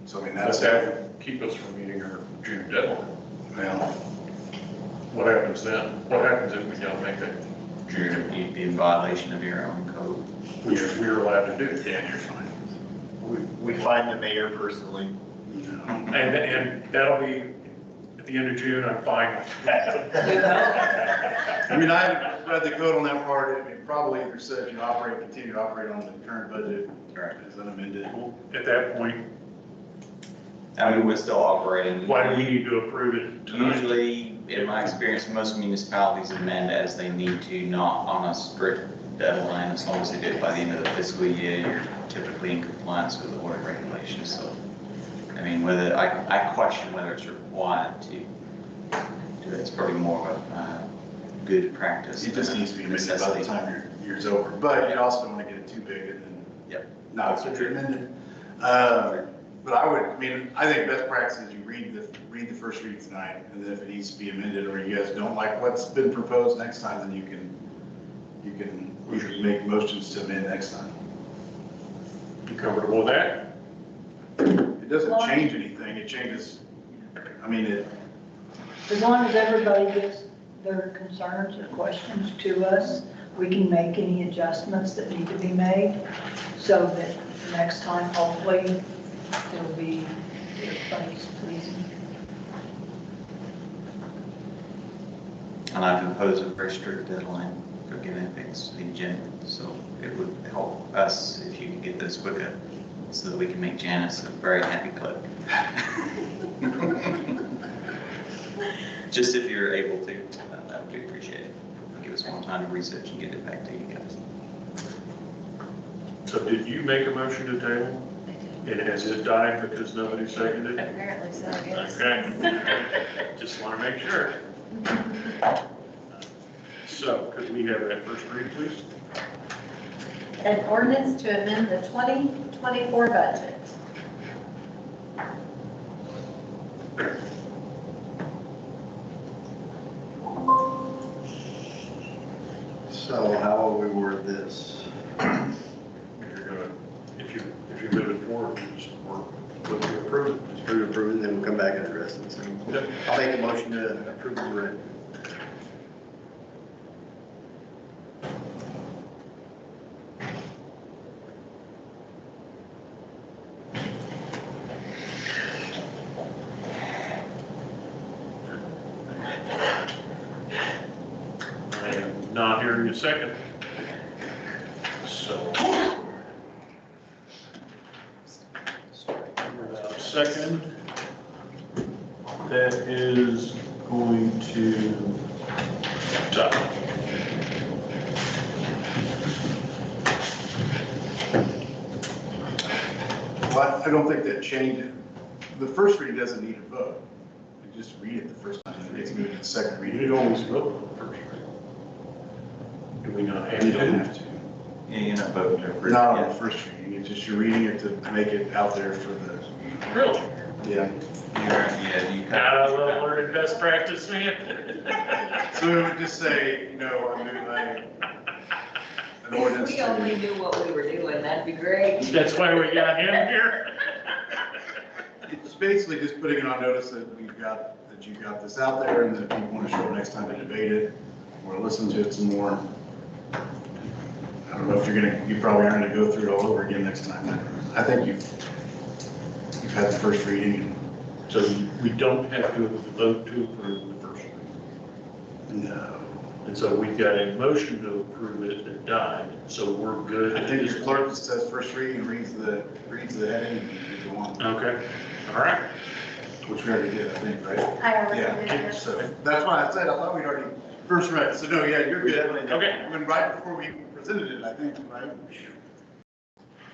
So I mean,
Does
that's,
that keep us from meeting our June deadline?
well,
What happens then? What happens if we don't make it?
You'd be in violation of your own code.
Which we're allowed to do.
yeah, you're fine.
We find the mayor personally.
And that'll be at the end of June, I'm fine with that.
I mean, I haven't read the code on that part. I mean, probably either says you continue to operate on the current budget as unamended.
At that point,
I mean, we're still operating.
why do we need to approve it tonight?
Usually, in my experience, most municipalities amend as they need to, not on a strict deadline. As long as they do it by the end of the fiscal year, you're typically in compliance with the board regulations. So, I mean, I question whether it's required to do it. It's probably more of a good practice.
It just needs to be amended by the time your year's over. But you also don't want to get it too big and then not so amended. But I think best practice is you read the first read tonight, and then if it needs to be amended or you guys don't like what's been proposed next time, then you can make motions to amend next time.
You comfortable with that?
It doesn't change anything, it changes, I mean,
As long as everybody gets their concerns or questions to us, we can make any adjustments that need to be made so that next time, hopefully, it'll be everybody's pleasing.
And I've imposed a very strict deadline for getting things to the agenda, so it would help us if you could get this quicker, so that we can make Janice a very happy clerk. Just if you're able to, that would be appreciated. Give us more time to research and get it back to you guys.
So did you make a motion to table? And has it died because nobody seconded it?
Apparently so, yes.
Okay. Just want to make sure. So could we have that first read, please?
An ordinance to amend the 2024 budget.
So how will we word this?
You're gonna, if you move it forward, you just work with the approval.
Just approve it, and then we'll come back and address it. So
Yep.
I'll make a motion to approve the read.
I am not hearing a second. So. Without a second, that is going to die.
Well, I don't think that changed. The first reading doesn't need a vote. You just read it the first time, and it's moved to the second reading.
You always vote on the first reading. Do we not have
You don't
to?
have to.
Yeah, you're not voting to approve.
Not on the first reading, it's just you're reading it to make it out there for the,
Really?
yeah.
Yeah, you kind
I
of.
love learning best practice, man.
So it would just say, you know, I mean, an ordinance.
If we only knew what we were doing, that'd be great.
That's why we got him here.
It's basically just putting it on notice that that you got this out there and that if you want to show up next time to debate it or listen to it some more. I don't know if you probably aren't gonna go through it all over again next time. I think you've had the first reading.
So we don't have to vote to approve the first reading.
No.
And so we've got a motion to approve it that died, so we're good.
I think your clerk just says first reading, reads the heading and you go on.
Okay, all right.
Which we already did, I think, right?
I already
Yeah,
did.
so that's why I said, I thought we'd already first read, so no, yeah, you're good.
Okay.
When right before we presented it, I think, right?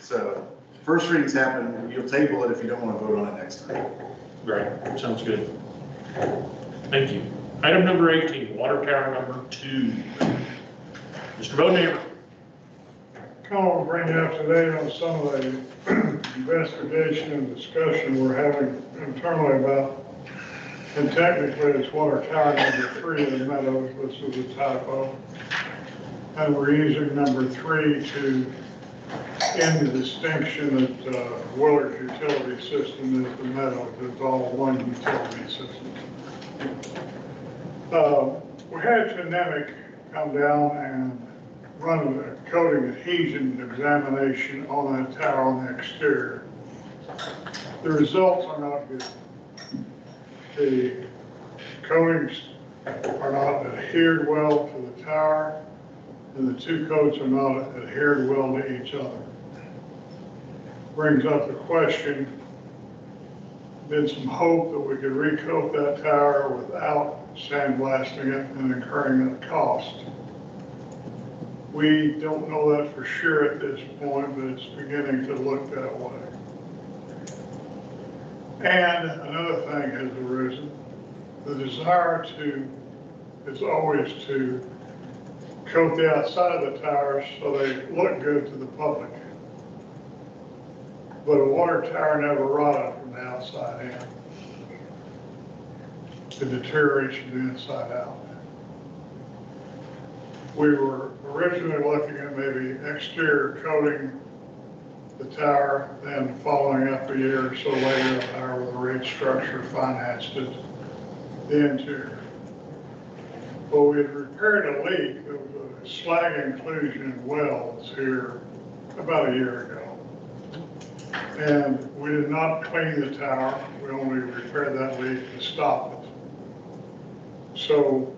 So, first readings happen, you'll table it if you don't want to vote on it next time.
Right, sounds good. Thank you. Item number 18, water tower number 2. Mr. Bodenhamer.
Call to bring you up to date on some of the investigation and discussion we're having internally about, and technically it's water tower number 3 in the Meadows, which is a typo. And we're using number 3 to end the distinction that Willard's utility system is the Meadows. It's all one utility system. We had Genemic come down and run a coating adhesion examination on that tower on the exterior. The results are not good. The coatings are not adhered well to the tower, and the two coats are not adhered well to each other. Brings up the question, did some hope that we could recoat that tower without sandblasting it and incurring that cost. We don't know that for sure at this point, but it's beginning to look that way. And another thing has arisen. The desire is always to coat the outside of the towers so they look good to the public. But a water tower never rotted from the outside in. The deterioration from the inside out. We were originally looking at maybe exterior coating the tower, then following up a year or so later, a tower with a rate structure financed it, the interior. Well, we had repaired a leak. There was a slag inclusion in wells here about a year ago. And we did not clean the tower. We only repaired that leak to stop it. So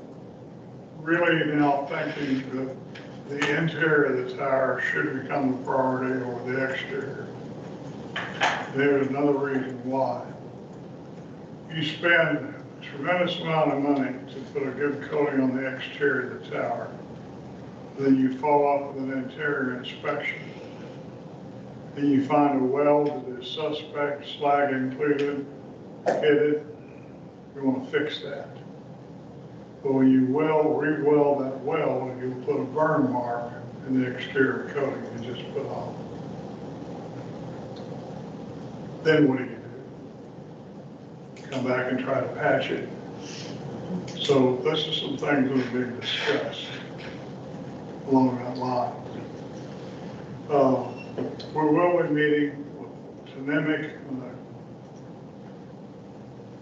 really now thinking that the interior of the tower should become the priority over the exterior. There's another reason why. You spend a tremendous amount of money to put a good coating on the exterior of the tower. Then you follow up with an interior inspection. Then you find a well that is suspect, slag included, pitted. You want to fix that. But when you re-well that well, you'll put a burn mark in the exterior coating you just put on. Then what do? Come back and try to patch it. So this is some things that are being discussed along that line. We will be meeting with Genemic, a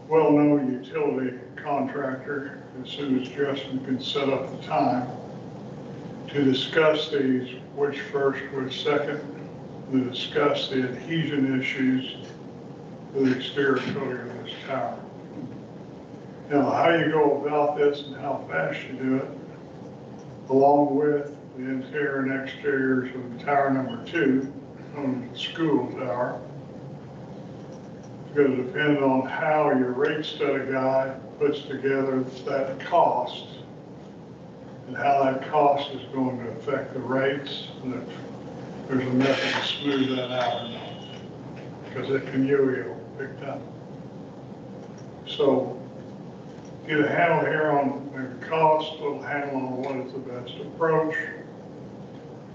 well-known utility contractor, as soon as Justin can set up the time to discuss these, which first, which second, to discuss the adhesion issues with the exterior coating of this tower. Now, how you go about this and how fast you do it, along with the interior and exteriors of tower number 2 on the school tower, It's going to depend on how your rate study guy puts together that cost and how that cost is going to affect the rates, and if there's a method to smooth that out or not, because it can yo-yo big time. So get a handle here on the cost, a little handle on what is the best approach,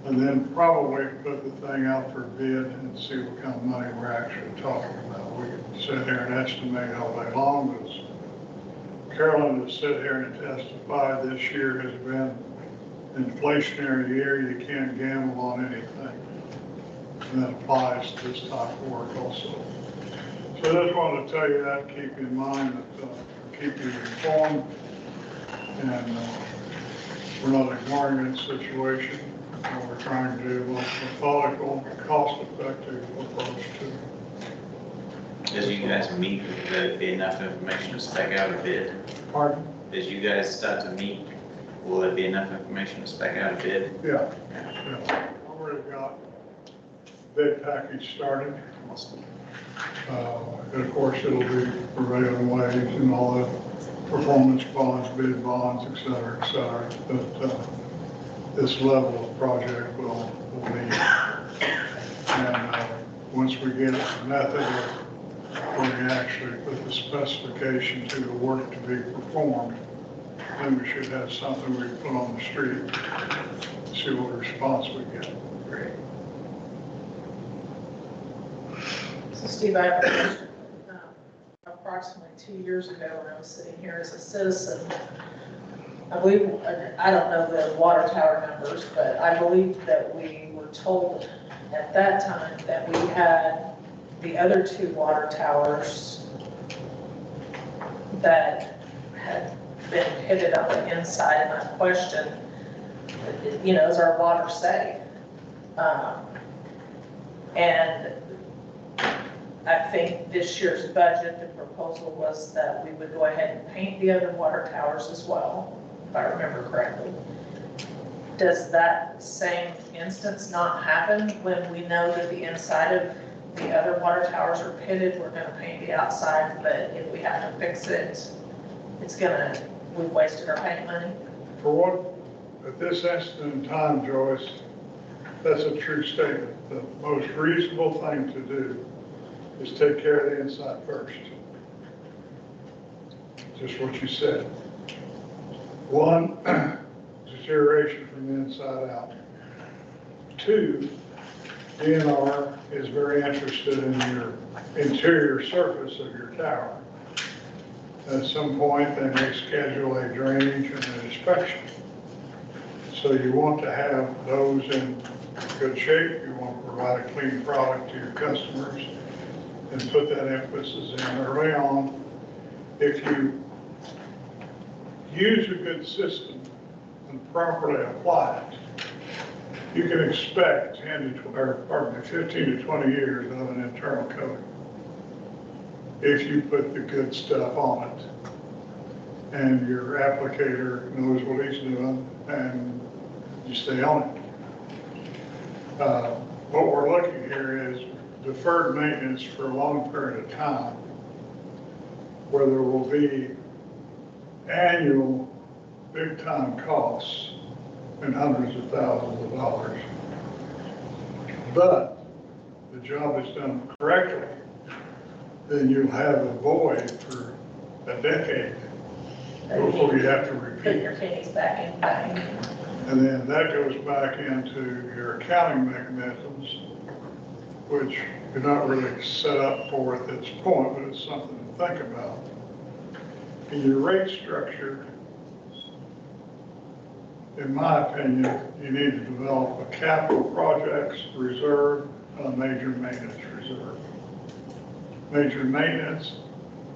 and then probably put the thing out for bid and see what kind of money we're actually talking about. We can sit here and estimate all day long, but Carolyn has sit here and testified this year has been an inflationary year. You can't gamble on anything. And that applies to this type of work also. So I just wanted to tell you that, keep in mind that keep you informed, and we're not ignoring that situation. We're trying to do a methodical, cost-effective approach to it.
As you guys meet, would there be enough information to spec out a bid?
Pardon?
As you guys start to meet, will there be enough information to spec out a bid?
Yeah. Already got bid package started. And of course, it'll be prevailing wage and all the performance bonds, bid bonds, et cetera, but this level of project will need. And once we get a method where we actually put the specification to the work to be performed, then we should have something we can put on the street, see what response we get.
Great.
So Steve, I have a question. Approximately 2 years ago, when I was sitting here as a citizen, I believe, I don't know the water tower numbers, but I believe that we were told at that time that we had the other 2 water towers that had been pitted on the inside, and I question, is our water safe? And I think this year's budget, the proposal was that we would go ahead and paint the other water towers as well, if I remember correctly. Does that same instance not happen when we know that the inside of the other water towers are pitted? We're gonna paint the outside, but if we have to fix it, we've wasted our paint money?
For what, at this instant in time, Joyce, that's a true statement. The most reasonable thing to do is take care of the inside first. Just what you said. One, deterioration from the inside out. 2, DNR is very interested in your interior surface of your tower. At some point, they may schedule a drainage and an inspection. So you want to have those in good shape. You want to provide a clean product to your customers and put that emphasis in early on. If you use a good system and properly apply it, you can expect 15 to 20 years of an internal coating if you put the good stuff on it and your applicator knows what he's doing and you stay on it. What we're looking here is deferred maintenance for a long period of time, where there will be annual big-time costs in hundreds of thousands of dollars. But the job is done correctly, then you'll have a void for a decade before you have to repeat.
Put your pennies back in bank.
And then that goes back into your accounting mechanisms, which you're not really set up for at this point, but it's something to think about. In your rate structure, in my opinion, you need to develop a capital projects reserve and a major maintenance reserve. Major maintenance,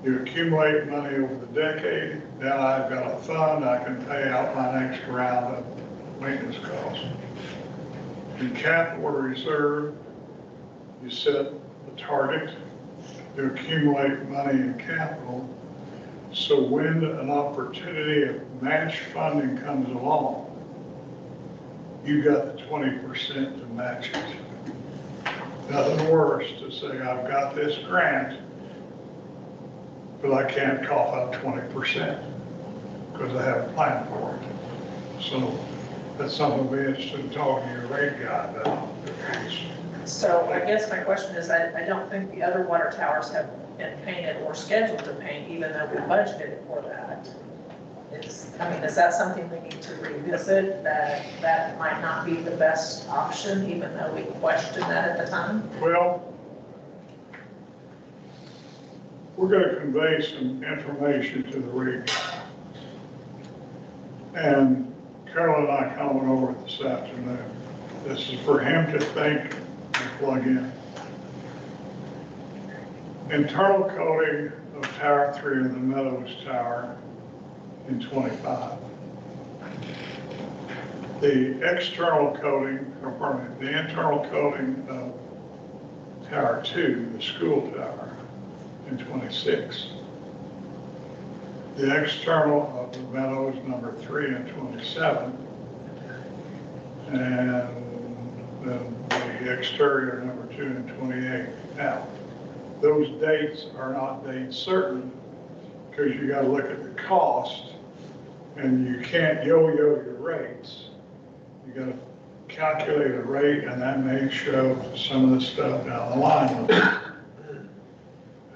you accumulate money over the decade. Now I've got a fund, I can pay out my next round of maintenance costs. In capital reserve, you set a target to accumulate money in capital. So when an opportunity of match funding comes along, you got the 20% to match it. Nothing worse to say, I've got this grant but I can't cough out 20% because I haven't planned for it. So that's something I'll be interested in talking to your rate guy about.
So I guess my question is, I don't think the other water towers have been painted or scheduled to paint, even though we budgeted for that. Is that something we need to revisit, that might not be the best option, even though we questioned that at the time?
Well, we're going to convey some information to the rate guy. And Carol and I kind of went over it this afternoon. This is for him to think and plug in. Internal coating of Tower 3 in the Meadows Tower in 25. The external coating, or pardon me, the internal coating of Tower 2, the school tower, in 26. The external of the Meadows number 3 in 27. And then the exterior number 2 in 28. Now, those dates are not dates certain because you got to look at the cost and you can't yo-yo your rates. You got to calculate a rate and that may show some of the stuff down the line.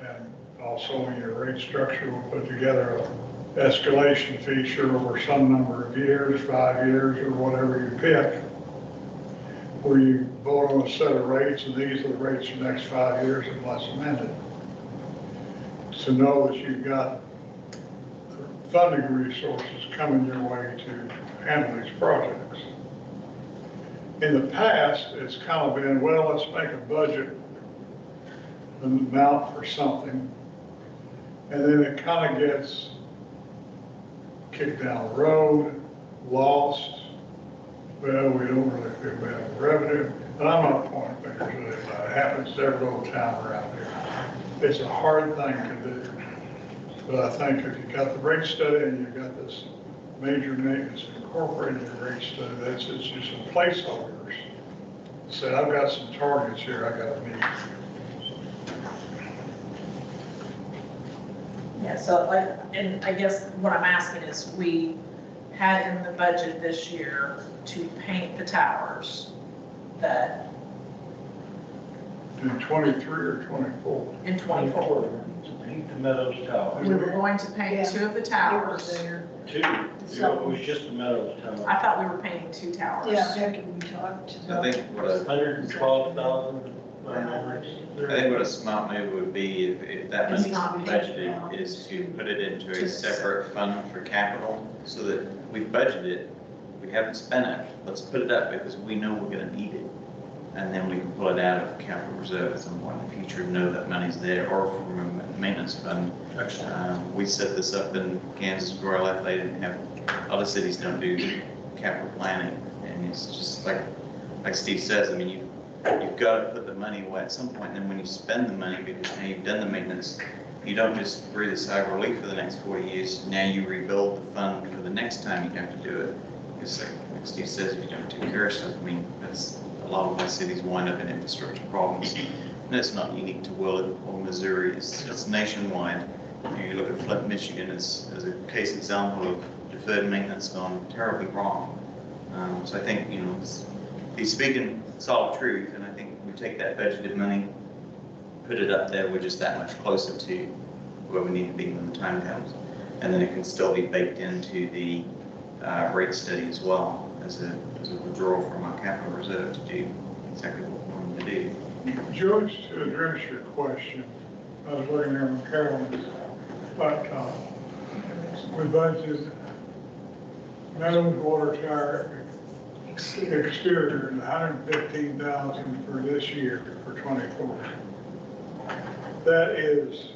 And also in your rate structure, we'll put together a escalation feature over some number of years, 5 years or whatever you pick, where you vote on a set of rates and these are the rates for the next 5 years unless amended. To know that you've got funding resources coming your way to handle these projects. In the past, it's kind of been, well, let's make a budget, an amount for something, and then it kind of gets kicked down the road, lost. Well, we don't really feel bad with revenue, and I'm not pointing fingers at anybody. It happens to every little town around here. It's a hard thing to do. But I think if you got the rate study and you got this major maintenance incorporated in the rate study, it's just some placeholders. Say, I've got some targets here I got to meet.
Yeah, so and I guess what I'm asking is, we had in the budget this year to paint the towers that.
In 23 or 24?
In 24.
To paint the Meadows Tower.
We were going to paint 2 of the towers.
2, it was just the Meadows Tower.
I thought we were painting 2 towers.
Yeah, after we talked.
I think what a,
112,000.
I think what a smart move would be if that
It's
money's
not
budgeted is to put it into a separate fund for capital so that we've budgeted, we haven't spent it, let's put it up because we know we're gonna need it. And then we can pull it out of capital reserve at some point in the future, know that money's there, or from a maintenance fund. We set this up in Kansas where I left, they didn't have, other cities don't do capital planning. And it's just like Steve says, I mean, you've got to put the money away at some point, and then when you spend the money, because now you've done the maintenance, you don't just breathe a sigh of relief for the next 40 years. Now you rebuild the fund for the next time you have to do it. Because like Steve says, if you don't take care of stuff, I mean, that's a lot of my cities wind up in infrastructure problems. And it's not unique to Willard or Missouri, it's nationwide. You look at Flint, Michigan as a case example of deferred maintenance gone terribly wrong. So I think, you know, he's speaking solid truth, and I think we take that budgeted money, put it up there, we're just that much closer to where we need to be when the time comes. And then it can still be baked into the rate study as well as a withdrawal from our capital reserve to do exactly what we want to do.
George, to address your question, I was looking there with Carolyn, but we budgeted Meadows Water Tower exterior $115,000 for this year for 24. That is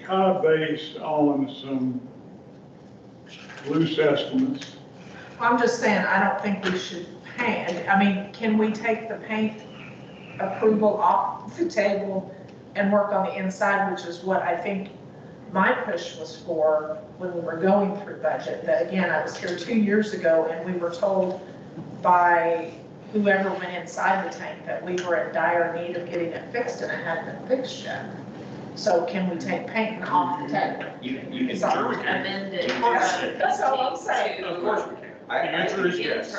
kind of based on some loose estimates.
I'm just saying, I don't think we should paint. I mean, can we take the paint approval off the table and work on the inside, which is what I think my push was for when we were going through budget. That again, I was here 2 years ago and we were told by whoever went inside the tank that we were in dire need of getting it fixed, and it hadn't been fixed yet. So can we take painting off the table?
You can.
Sorry.
Amend it.
That's all I'm saying.
Of course we can. The answer is yes.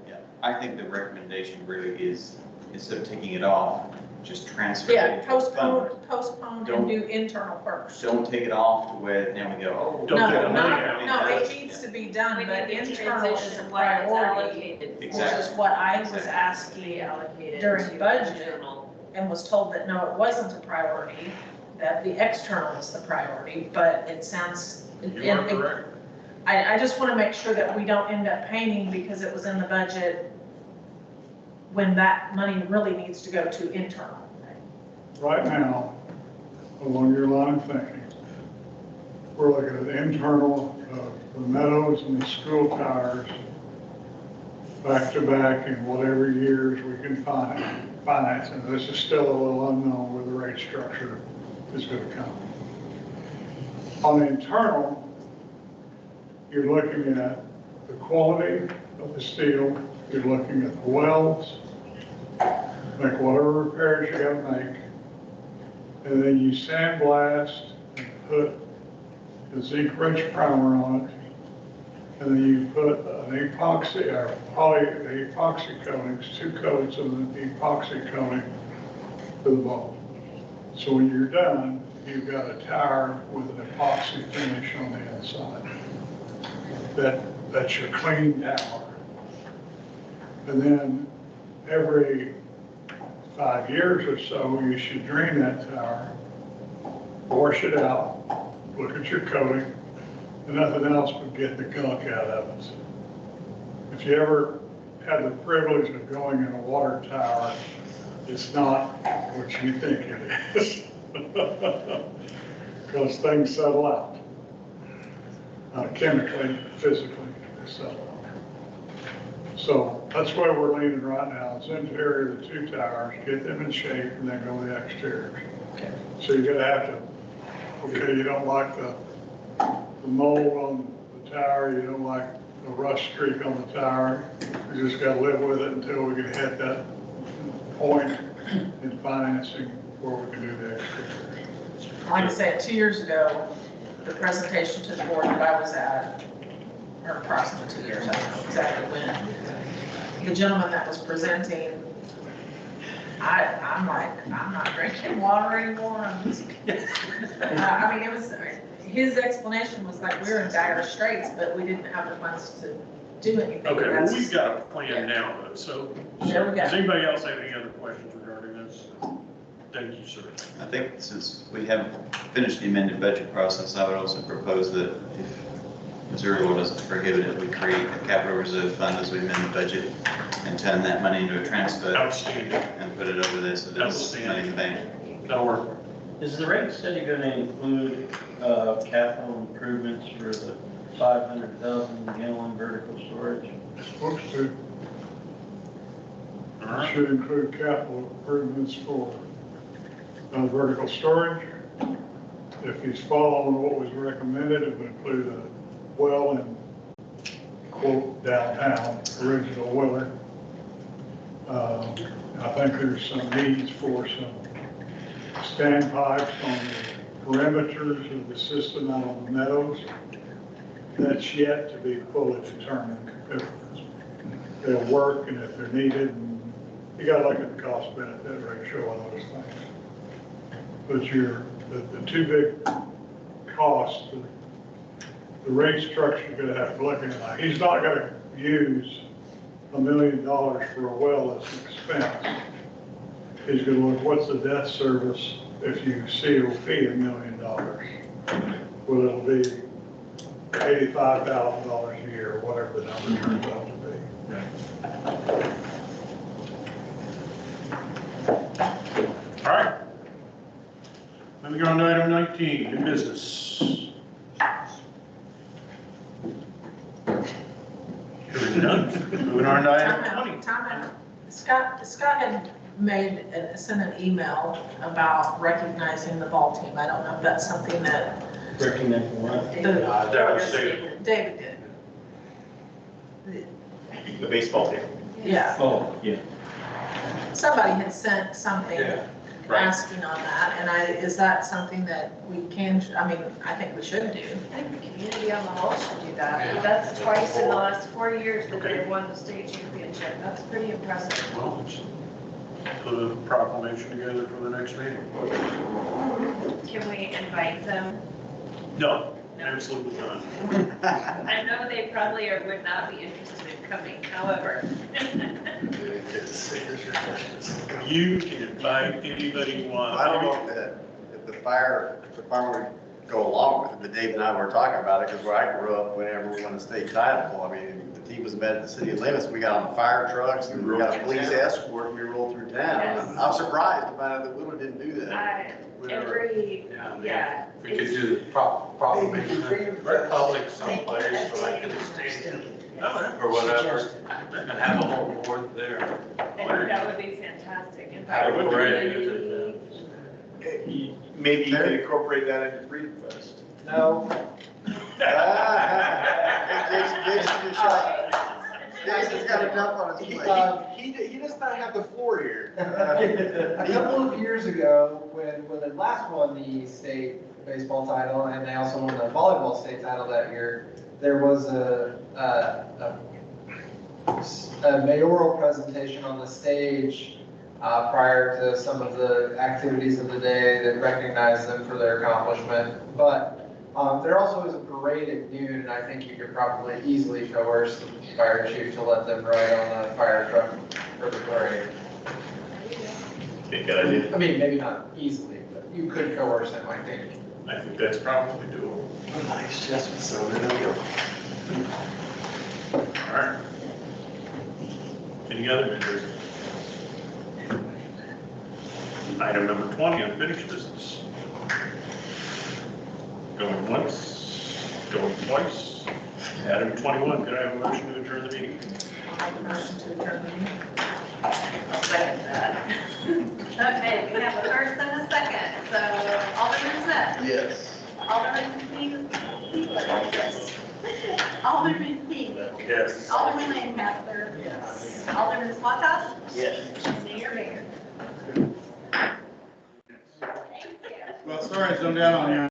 Yeah, I think the recommendation really is, instead of taking it off, just transfer it.
Yeah,
to the fund.
postpone and do internal first.
Don't take it off to where now we go, oh.
Don't
No,
take the money out.
no, it needs to be done,
We
but
need to
internal is
transition
a
what is
priority,
allocated.
which
Exactly.
is what I was
Exactly.
asking
Allocated
during
to
budget
internal.
and was told that no, it wasn't a priority, that the external is the priority, but it sounds.
You are correct.
I just want to make sure that we don't end up painting because it was in the budget when that money really needs to go to internal.
Right now, along your line of thinking, we're looking at internal, the meadows and the school towers, back to back in whatever years we can finance, and this is still a little unknown where the rate structure is going to come. On the internal, you're looking at the quality of the steel, you're looking at the welds, make whatever repairs you gotta make, and then you sandblast and put the zinc-rich primer on it, and then you put an epoxy, or the epoxy coatings, 2 coats of the epoxy coating to the ball. So when you're done, you've got a tower with an epoxy finish on the inside. That's your clean tower. And then every 5 years or so, you should drain that tower, wash it out, look at your coating, and nothing else but get the gunk out of it. If you ever had the privilege of going in a water tower, it's not what you think it is. Because things settle out. Chemically, physically, they settle out. So that's where we're leaning right now. It's interior of the 2 towers, get them in shape, and then go to the exteriors.
Okay.
So you're gonna have to, okay, you don't like the mold on the tower, you don't like the rust streak on the tower, you just gotta live with it until we can hit that point in financing where we can do the exteriors.
Like I said, 2 years ago, the presentation to the board that I was at, or approximately 2 years, I don't know exactly when, the gentleman that was presenting, I'm like, I'm not drinking water anymore. I mean, it was, his explanation was like, we're in dire straits, but we didn't have the funds to do anything.
Okay, well,
That's-
we've got a plan now, though, so.
There we go.
Does anybody else have any other questions regarding this? Thank you, sir.
I think since we haven't finished the amended budget process, I would also propose that if Missouri law doesn't prohibit it, we create a capital reserve fund as we amend the budget and turn that money into a transfer
Outstanding.
and put it over there so there's money in the bank.
That'll work.
Is the rate study gonna include, capital improvements for the 500,000 gallon vertical storage?
It's supposed to.
All
It
right.
should include capital improvements for vertical storage. If he's following what was recommended, it would include a well in, quote, downtown, original Willard. I think there's some needs for some standpipes on the perimeters of the system out on the meadows. That's yet to be fully determined. They'll work, and if they're needed, and you gotta look at the cost benefit ratio on those things. But the 2 big costs, the rate structure you're gonna have to look at. He's not gonna use $1 million for a well as an expense. He's gonna look, what's the debt service if you COP $1 million? Well, it'll be $85,000 a year, or whatever the number turns out to be.
All right. Moving on to item 19, new business. Hearing none. Moving on to item 20.
Time out. Scott had sent an email about recognizing the ball team. I don't know if that's something that
Recognize what?
That was David.
David did.
The baseball team.
Yeah,
Oh, yeah.
somebody had sent something.
Yeah.
asking on that, and is that something that we can, I mean, I think we should do.
I think the community on the whole should do that. That's twice in the last 4 years that they won the state championship. That's pretty impressive.
Well, let's put a proclamation together for the next meeting.
Can we invite them?
No, absolutely not.
I know they probably would not be interested in coming, however.
You can invite anybody you want.
I don't know if the fire would go along with it, but Dave and I were talking about it, because where I grew up, whenever we won the state title, I mean, the team was met at the city limits, we got on the fire trucks, and we got a police escort, and we rolled through town.
Yes.
I was surprised to find out that Woodland didn't do that.
Yeah.
We could do the proclamation in public someplace, so like in the stadium or whatever, and have a whole board there.
That would be fantastic.
Have a
Invite the
parade.
community.
Maybe you could incorporate that into Freedom Fest.
No,
Jason just shot. Jason's got a dump on his plate.
he does not have the floor here. A couple of years ago, when the last won the state baseball title, and they also won the volleyball state title that year, there was a mayoral presentation on the stage prior to some of the activities of the day that recognized them for their accomplishment. But there also is a parade at noon, and I think you could probably easily coerce the fire chief to let them ride on a fire truck for the parade.
Okay, good idea.
I mean, maybe not easily, but you could coerce him, I think.
I think that's probably doable.
Nice, yes, so there we go.
All right. Any other matters? Item number 20, unfinished business. Going once, going twice. Item 21, could I have a motion to adjourn the meeting?
I'll make a motion to adjourn the meeting.
I'll second that. Okay, we have a first and a second. So Alderman Smith.
Yes.
Alderman Fiedler. Yes. Alderman King.
Yes.
Alderman Lancaster. Yes. Alderman Swattas.
Yes.
Mayor Mayor.
Well, sorry, I zoned out on you.